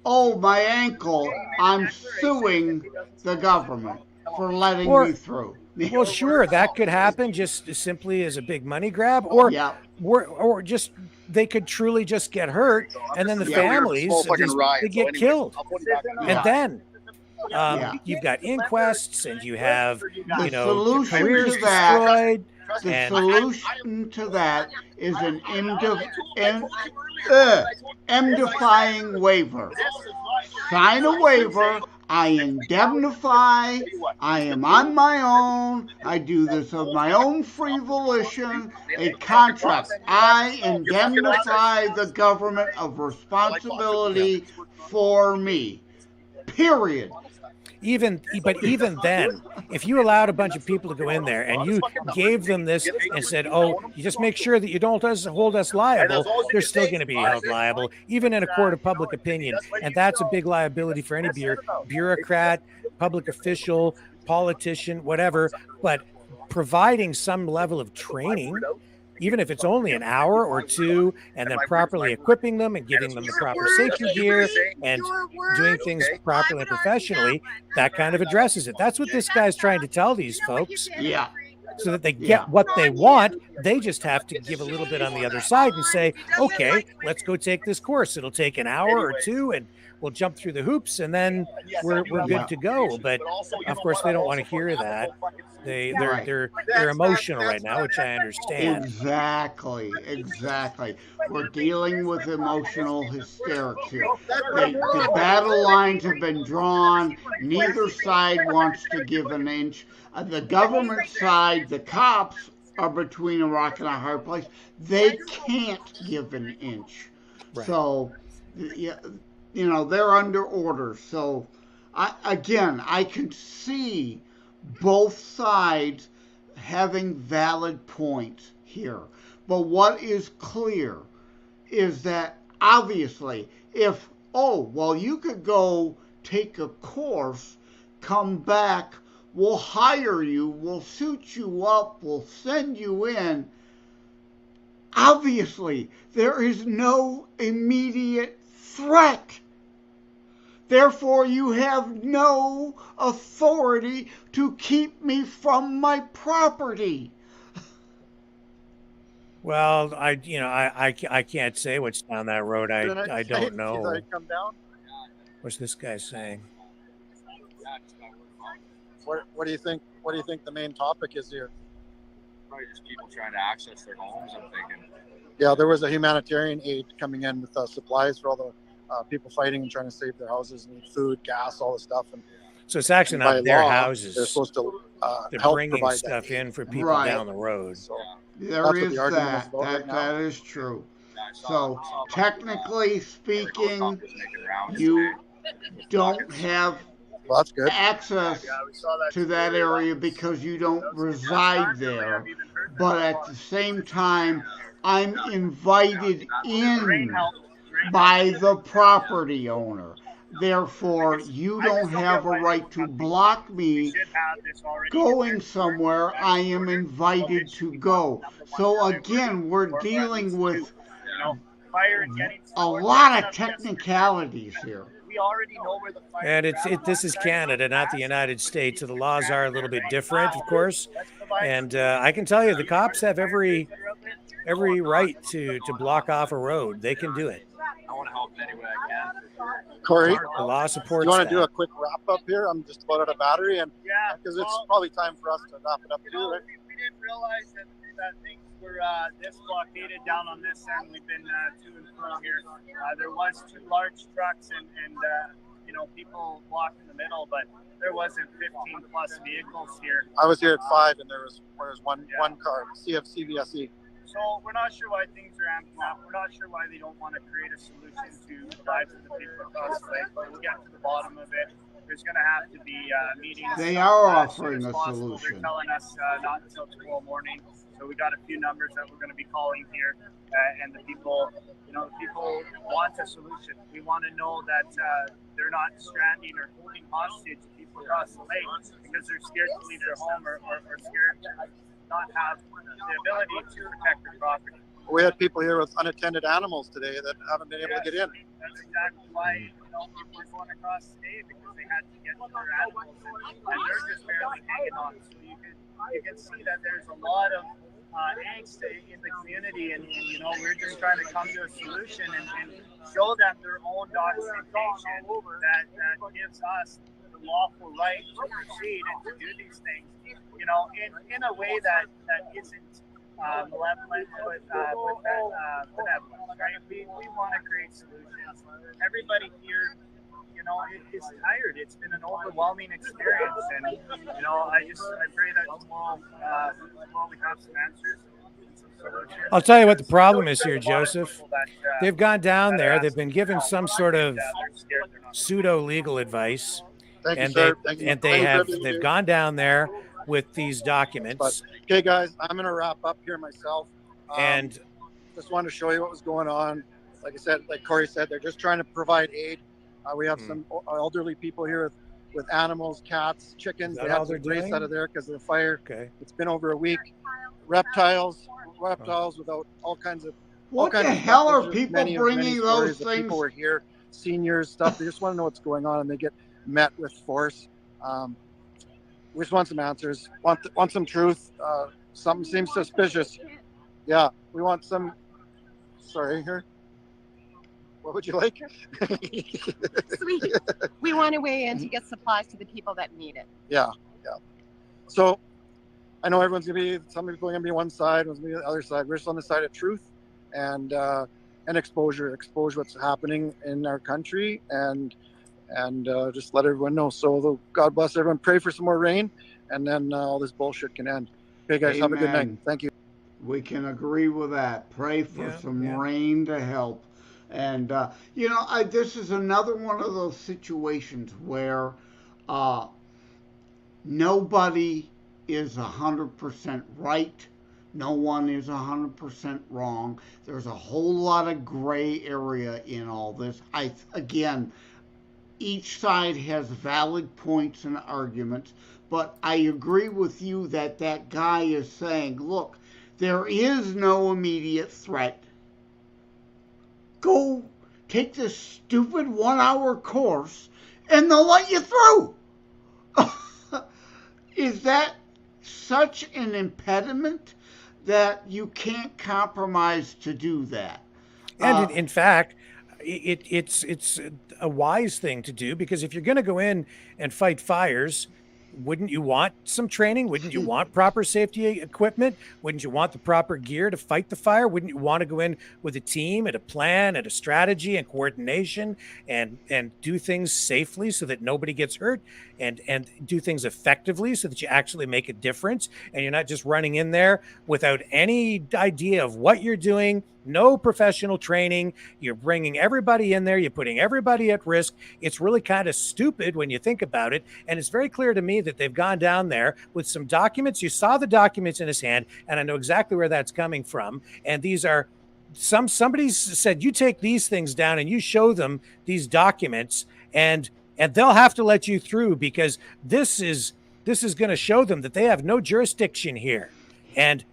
oh, my ankle, I'm suing the government for letting me through. Well, sure, that could happen just as simply as a big money grab, or just they could truly just get hurt, and then the families they get killed, and then you've got inquests, and you have careers destroyed. The solution to that is an indemnifying waiver. Sign a waiver. I indemnify. I am on my own. I do this of my own free volition. A contract. I indemnify the government of responsibility for me. Period. But even then, if you allowed a bunch of people to go in there and you gave them this and said, "Oh, you just make sure that you don't hold us liable," they're still going to be held liable, even in a court of public opinion, and that's a big liability for any bureaucrat, public official, politician, whatever. But providing some level of training, even if it's only an hour or two, and then properly equipping them and giving them the proper safety gear and doing things properly and professionally, that kind of addresses it. That's what this guy's trying to tell these folks. Yeah. So that they get what they want. They just have to give a little bit on the other side and say, okay, let's go take this course. It'll take an hour or two, and we'll jump through the hoops, and then we're good to go. But of course, they don't want to hear that. They're emotional right now, which I understand. Exactly. We're dealing with emotional hysterics here. The battle lines have been drawn. Neither side wants to give an inch. The government side, the cops, are between a rock and a hard place. They can't give an inch. Right. So, they're under orders. So, I can see both sides having valid points here. But what is clear is that obviously if, you could go take a course, come back, we'll hire you, we'll suit you up, we'll send you in. Obviously, there is no immediate threat. Therefore, you have no authority to keep me from my property. Well, I can't say what's down that road. I don't know. What's this guy saying? What do you think? What do you think the main topic is here? Probably just people trying to access their homes, I'm thinking. Yeah, there was a humanitarian aid coming in with supplies for all the people fighting and trying to save their houses, and food, gas, all the stuff. And so it's actually not their houses. They're supposed to they're bringing stuff in for people down the road. So there is that. That is true. So technically speaking, you don't have access to that area because you don't reside there. But at the same time, I'm invited in by the property owner. Therefore, you don't have a right to block me going somewhere I am invited to go. So again, we're dealing with a lot of technicalities here. And this is Canada, not the United States. So the laws are a little bit different, of course. And I can tell you, the cops have every right to block off a road. They can do it. I want to help in any way I can. Corey, the law supports. You want to do a quick wrap up here? I'm just about out of battery, and because it's probably time for us to wrap it up too. Right? We didn't realize that things were this blockaded down on this end. We've been to and fro here. There was 2 large trucks and people blocked in the middle, but there wasn't 15 plus vehicles here. I was here at 5, and there was one car, CVSE. So we're not sure why things are amping up. We're not sure why they don't want to create a solution to provide to the people across the lake, but we'll get to the bottom of it. There's going to have to be meetings. They are offering a solution. They're telling us not until tomorrow morning. So we got a few numbers that we're going to be calling here, and the people want a solution. We want to know that they're not stranding or holding hostage people across the lake because they're scared to leave their home or scared to not have the ability to protect their property. We had people here with unattended animals today that haven't been able to get in. That's exactly why people are going across today, because they had to get to their animals, and they're just barely hanging on. So you can see that there's a lot of angst in the community, and we're just trying to come to a solution and show them their own documentation that gives us the lawful right to proceed and to do these things, in a way that isn't malevolent, but benevolent, right? We want to create solutions. Everybody here, is tired. It's been an overwhelming experience, and I pray that tomorrow we have some answers. I'll tell you what the problem is here, Joseph. They've gone down there. They've been given some sort of pseudo-legal advice, they've gone down there with these documents. Okay, guys, I'm going to wrap up here myself. And just wanted to show you what was going on. Like I said, like Corey said, they're just trying to provide aid. We have some elderly people here with animals, cats, chickens. They had to race out of there because of the fire. Okay. It's been over a week. Reptiles without all kinds of. What the hell are people bringing those things? People were here, seniors, stuff. They just want to know what's going on, and they get met with force. We just want some answers. Want some truth. Something seems suspicious. Yeah, we want some. Sorry, here. What would you like? we want a way in to get supplies to the people that need it. Yeah. So I know everyone's gonna be. Some people are gonna be on one side, one's gonna be on the other side. We're just on the side of truth and exposure what's happening in our country, and just let everyone know. So God bless everyone. Pray for some more rain, and then all this bullshit can end. Okay, guys, have a good night. Thank you. We can agree with that. Pray for some rain to help. And, this is another one of those situations where nobody is 100% right. No one is 100% wrong. There's a whole lot of gray area in all this. Again, each side has valid points and arguments, but I agree with you that guy is saying, look, there is no immediate threat. Go take this stupid 1-hour course and they'll let you through. Is that such an impediment that you can't compromise to do that? And in fact, it's a wise thing to do, because if you're going to go in and fight fires, wouldn't you want some training? Wouldn't you want proper safety equipment? Wouldn't you want the proper gear to fight the fire? Wouldn't you want to go in with a team and a plan and a strategy and coordination and do things safely so that nobody gets hurt, and do things effectively so that you actually make a difference, and you're not just running in there without any idea of what you're doing, no professional training. You're bringing everybody in there. You're putting everybody at risk. It's really kind of stupid when you think about it. And it's very clear to me that they've gone down there with some documents. You saw the documents in his hand, and I know exactly where that's coming from. And these are somebody said, you take these things down and you show them these documents, and they'll have to let you through, because this is going to show them that they have no jurisdiction here. And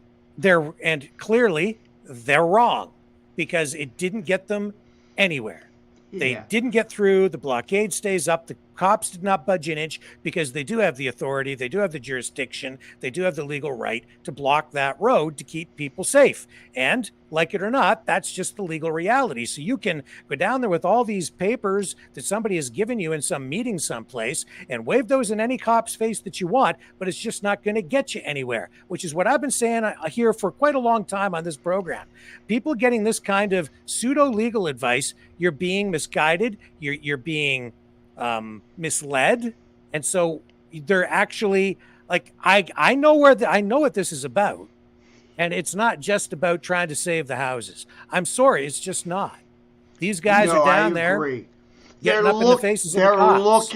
clearly they're wrong, because it didn't get them anywhere. They didn't get through. The blockade stays up. The cops did not budge an inch, because they do have the authority. They do have the jurisdiction. They do have the legal right to block that road to keep people safe. And like it or not, that's just the legal reality. So you can go down there with all these papers that somebody has given you in some meeting someplace and wave those in any cop's face that you want, but it's just not going to get you anywhere, which is what I've been saying here for quite a long time on this program. People getting this kind of pseudo-legal advice, you're being misguided, you're being misled. And so they're actually like, I know what this is about. And it's not just about trying to save the houses. I'm sorry, it's just not. These guys are down there getting up in the faces of the cops.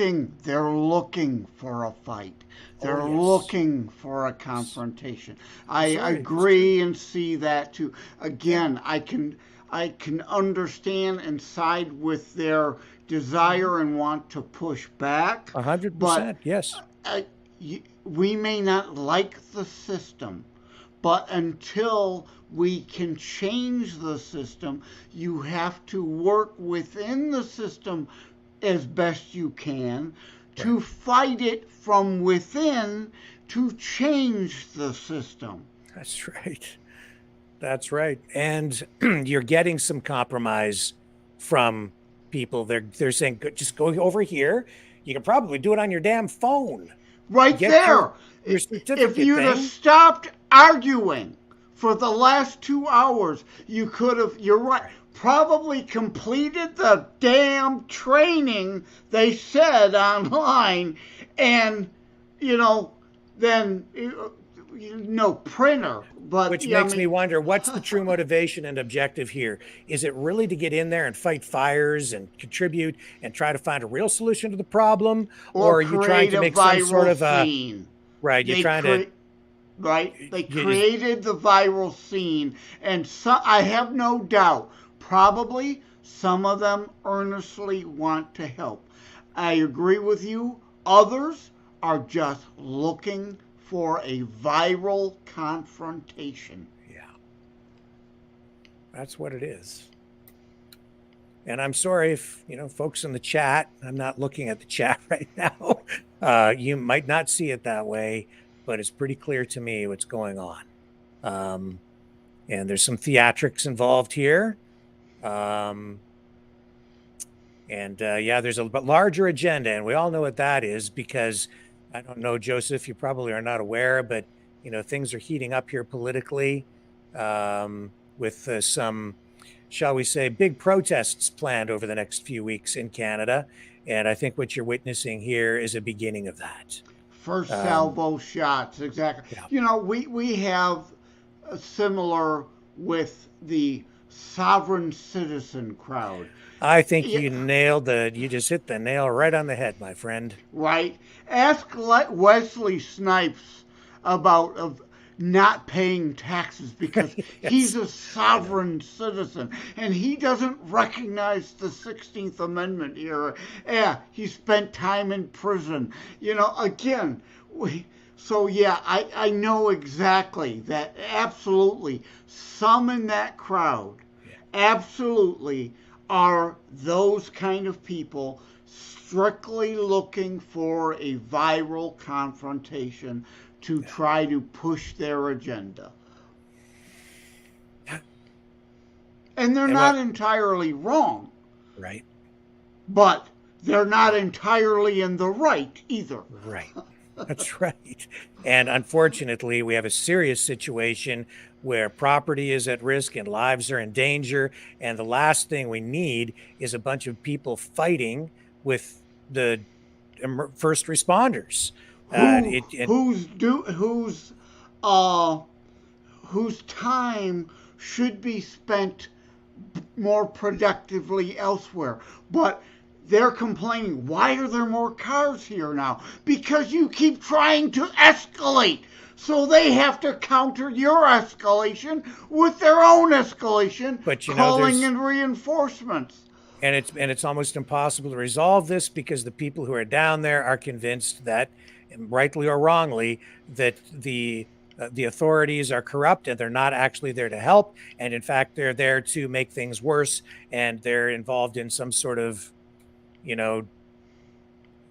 They're looking for a fight. They're looking for a confrontation. I agree and see that too. Again, I can understand and side with their desire and want to push back. 100%, yes. We may not like the system, But until we can change the system, you have to work within the system as best you can to fight it from within to change the system. That's right. That's right. And you're getting some compromise from people. They're saying, just go over here. You can probably do it on your damn phone. Right there. Your If you'd have stopped arguing for the last 2 hours, you could have, you're right, probably completed the damn training they said online, and, then, no printer. But which makes me wonder, what's the true motivation and objective here? Is it really to get in there and fight fires and contribute and try to find a real solution to the problem? Or are you trying to make some sort of scene? Right, you're trying to... Right, they created the viral scene, and I have no doubt, probably some of them earnestly want to help. I agree with you. Others are just looking for a viral confrontation. Yeah. That's what it is. And I'm sorry if, folks in the chat, I'm not looking at the chat right now. You might not see it that way, but it's pretty clear to me what's going on. And there's some theatrics involved here. There's a larger agenda, and we all know what that is, because I don't know, Joseph, you probably are not aware, but things are heating up here politically, with some, shall we say, big protests planned over the next few weeks in Canada. And I think what you're witnessing here is a beginning of that. First salvo shots, exactly. Yeah. We have a similar with the sovereign citizen crowd. I think you just hit the nail right on the head, my friend. Right. Ask Wesley Snipes about not paying taxes because he's a sovereign citizen and he doesn't recognize the 16th Amendment here. Yeah, he spent time in prison. Again, I know exactly that. Absolutely. Some in that crowd absolutely are those kind of people strictly looking for a viral confrontation to try to push their agenda. And they're not entirely wrong. Right. But they're not entirely in the right either. Right. That's right. And unfortunately, we have a serious situation where property is at risk and lives are in danger. And the last thing we need is a bunch of people fighting with the first responders. Whose time should be spent more productively elsewhere. But they're complaining, why are there more cars here now? Because you keep trying to escalate. So they have to counter your escalation with their own escalation, but calling in reinforcements. And it's almost impossible to resolve this because the people who are down there are convinced that, rightly or wrongly, that the authorities are corrupt and they're not actually there to help. And in fact, they're there to make things worse, and they're involved in some sort of,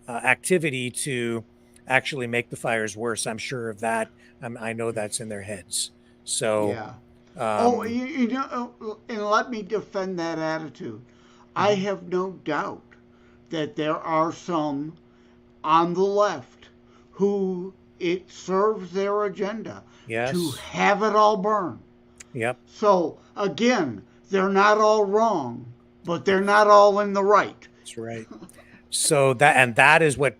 activity to actually make the fires worse. I'm sure of that. I know that's in their heads. So, and let me defend that attitude. I have no doubt that there are some on the left who it serves their agenda to have it all burn. Yep. So again, they're not all wrong, but they're not all in the right. That's right. So that is what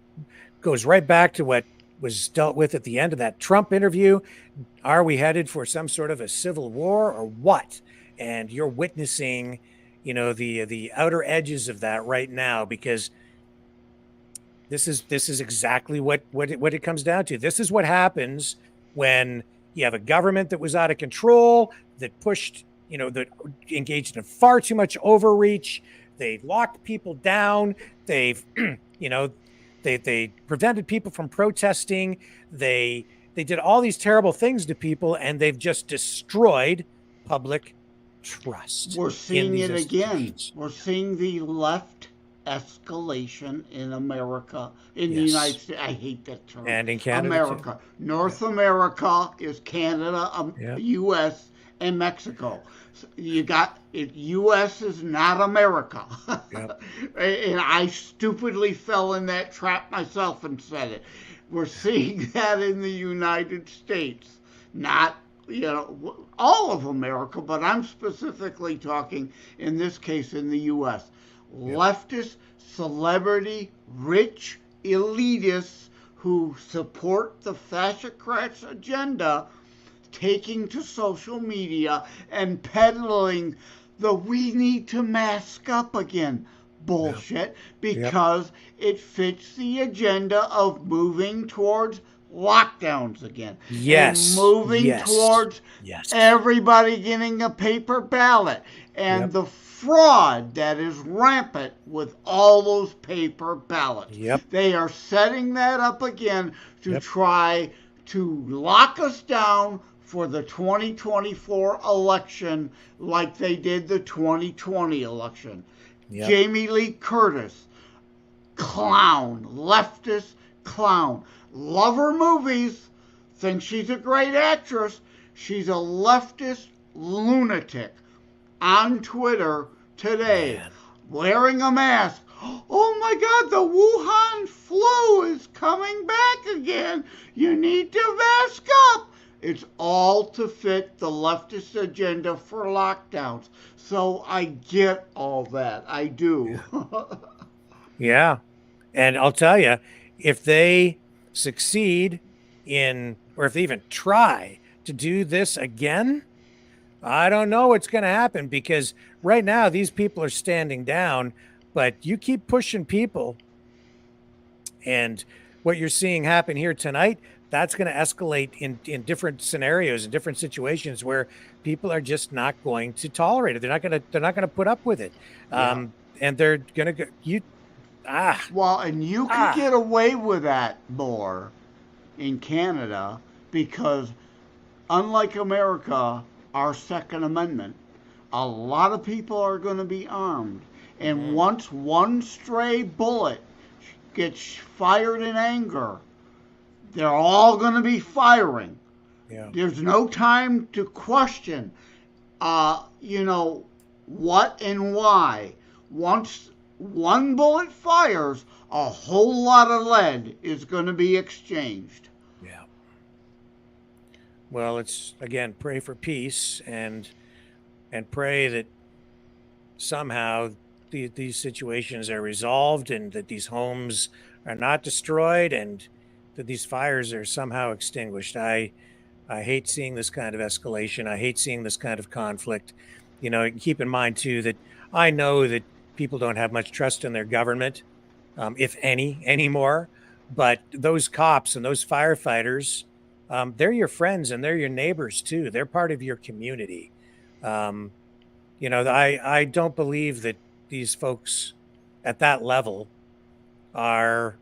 goes right back to what was dealt with at the end of that Trump interview. Are we headed for some sort of a civil war or what? And you're witnessing, the outer edges of that right now, because this is exactly what it comes down to. This is what happens when you have a government that was out of control, that pushed, that engaged in far too much overreach. They locked people down. They've, they prevented people from protesting. They They did all these terrible things to people, and they've just destroyed public trust. We're seeing it again. institutions. We're seeing the left escalation in America, in the Yes. United States. I hate that term. And in Canada, America. North America is Canada, Yep. U.S., and Mexico. So you got it. U.S. is not America. Yep. And I stupidly fell in that trap myself and said it. We're seeing that in the United States, not all of America, but I'm specifically talking in this case in the U.S. Leftist, celebrity, rich elitists who support the fascistocrats' agenda, taking to social media and peddling the "we need to mask up again" bullshit because it fits the agenda of moving towards lockdowns again. Yes. And moving Yes. towards everybody getting a paper ballot. And the fraud that is rampant with all those paper ballots. They are setting that up again to try to lock us down for the 2024 election like they did the 2020 election. Jamie Lee Curtis, clown, leftist clown. Love her movies, think she's a great actress. She's a leftist lunatic on Twitter today, wearing a mask. Oh my God, the Wuhan flu is coming back again. You need to mask up. It's all to fit the leftist agenda for lockdowns. So I get all that. I do. Yeah. And I'll tell you, if they succeed in, or if they even try to do this again, I don't know what's going to happen, because right now these people are standing down, but you keep pushing people. And what you're seeing happen here tonight, that's going to escalate in different scenarios, in different situations where people are just not going to tolerate it. They're not going to put up with it. And they're going to go, Well, and you can get away with that more in Canada because, unlike America, our Second Amendment, a lot of people are going to be armed. And once one stray bullet gets fired in anger, they're all going to be firing. There's no time to question, what and why. Once one bullet fires, a whole lot of lead is going to be exchanged. Well, it's, again, pray for peace and pray that somehow these situations are resolved and that these homes are not destroyed and that these fires are somehow extinguished. I hate seeing this kind of escalation. I hate seeing this kind of conflict. Keep in mind, too, that I know that people don't have much trust in their government, if any, anymore. But those cops and those firefighters, they're your friends and they're your neighbors, too. They're part of your community. I don't believe that these folks at that level are,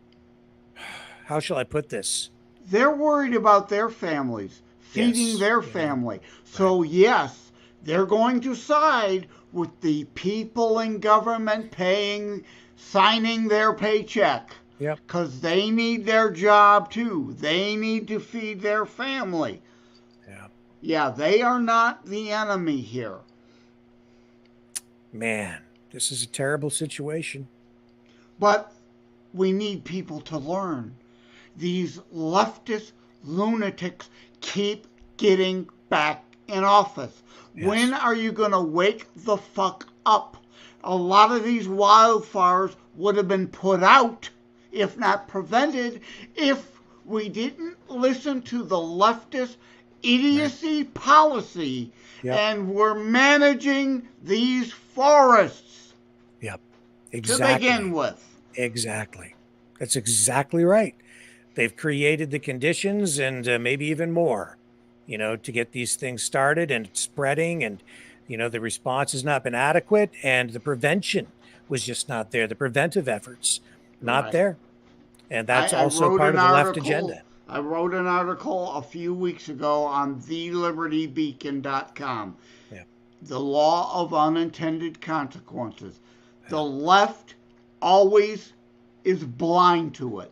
how shall I put this? They're worried about their families, feeding their family. So, yes, they're going to side with the people in government signing their paycheck. Because they need their job, too. They need to feed their family. Yeah, they are not the enemy here. Man, this is a terrible situation. But we need people to learn. These leftist lunatics keep getting back in office. When are you going to wake the fuck up? A lot of these wildfires would have been put out, if not prevented, if we didn't listen to the leftist idiocy policy and we're managing these forests Exactly. to begin with. Exactly. That's exactly right. They've created the conditions and maybe even more, to get these things started and spreading. And, the response has not been adequate and the prevention was just not there. The preventive efforts, not there. And that's also part of the left agenda. I wrote an article a few weeks ago on thelibertybeacon.com. Yeah. The law of unintended consequences. The left always is blind to it.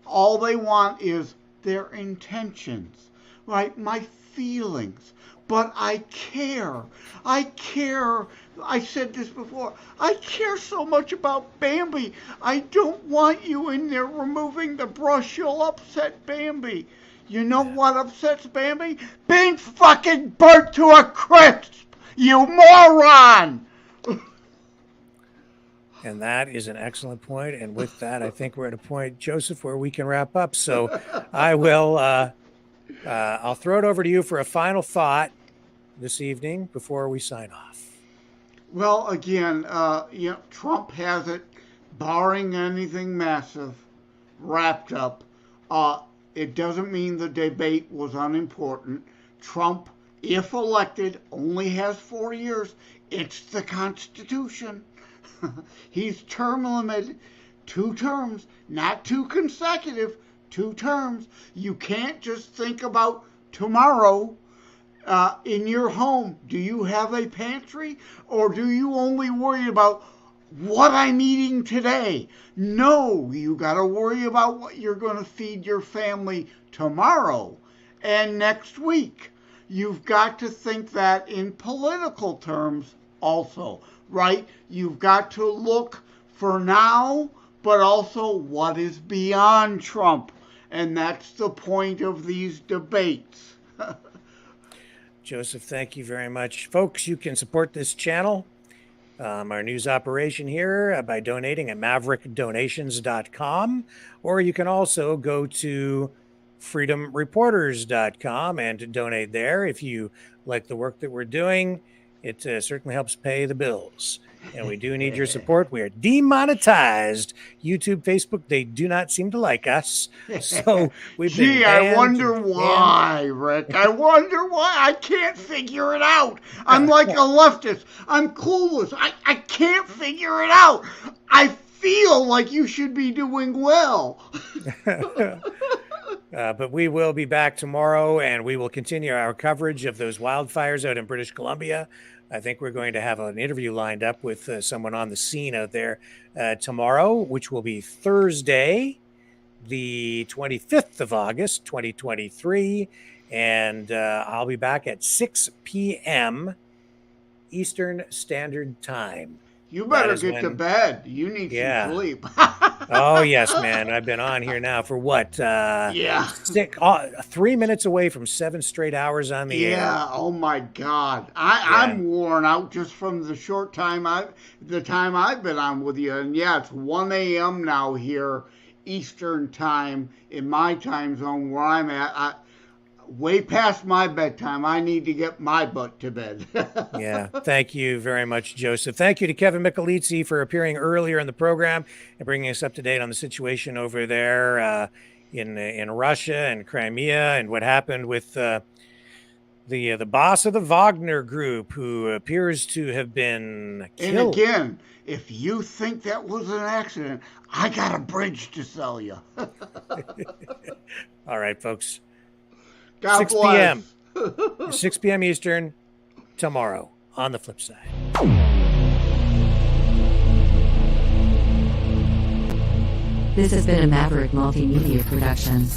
All they want is their intentions, right? My feelings. But I care. I care. I said this before. I care so much about Bambi. I don't want you in there removing the brush. You'll upset Bambi. You know what upsets Bambi? Being fucking burnt to a crisp, you moron! And that is an excellent point. And with that, I think we're at a point, Joseph, where we can wrap up. So I will... I'll throw it over to you for a final thought this evening before we sign off. Well, again, Trump has it, barring anything massive, wrapped up. It doesn't mean the debate was unimportant. Trump, if elected, only has 4 years. It's the Constitution. He's term limited, 2 terms, not 2 consecutive. 2 terms. You can't just think about tomorrow in your home. Do you have a pantry, or do you only worry about what I'm eating today? No, you got to worry about what you're going to feed your family tomorrow and next week. You've got to think that in political terms also, right? You've got to look for now, but also what is beyond Trump. And that's the point of these debates. Joseph, thank you very much. Folks, you can support this channel, our news operation here, by donating at maverickdonations.com, or you can also go to freedomreporters.com and donate there. If you like the work that we're doing, it certainly helps pay the bills. And we do need your support. We are demonetized. YouTube, Facebook, they do not seem to like us. So we've been banned. I wonder why, Rick. I wonder why. I can't figure it out. I'm like a leftist. I'm clueless. I can't figure it out. I feel like you should be doing well. But we will be back tomorrow, and we will continue our coverage of those wildfires out in British Columbia. I think we're going to have an interview lined up with someone on the scene out there tomorrow, which will be Thursday, the 25th of August, 2023. And I'll be back at 6 p.m. Eastern Standard Time. You better get to bed. You need some sleep. Oh, yes, man. I've been on here now for what? 3 minutes away from 7 straight hours on the air. Yeah. Oh, my God. I'm worn out just from the short time I've been on with you. And, yeah, it's 1 a.m. now here, Eastern Time, in my time zone where I'm at. Way past my bedtime. I need to get my butt to bed. Yeah. Thank you very much, Joseph. Thank you to Kevin Michelizzi for appearing earlier in the program and bringing us up to date on the situation over there in Russia and Crimea and what happened with the boss of the Wagner Group, who appears to have been killed. And again, if you think that was an accident, I got a bridge to sell you. All right, folks. God 6 p.m. 6 p.m. Eastern tomorrow on the flip side. This has been a Maverick Multimedia production.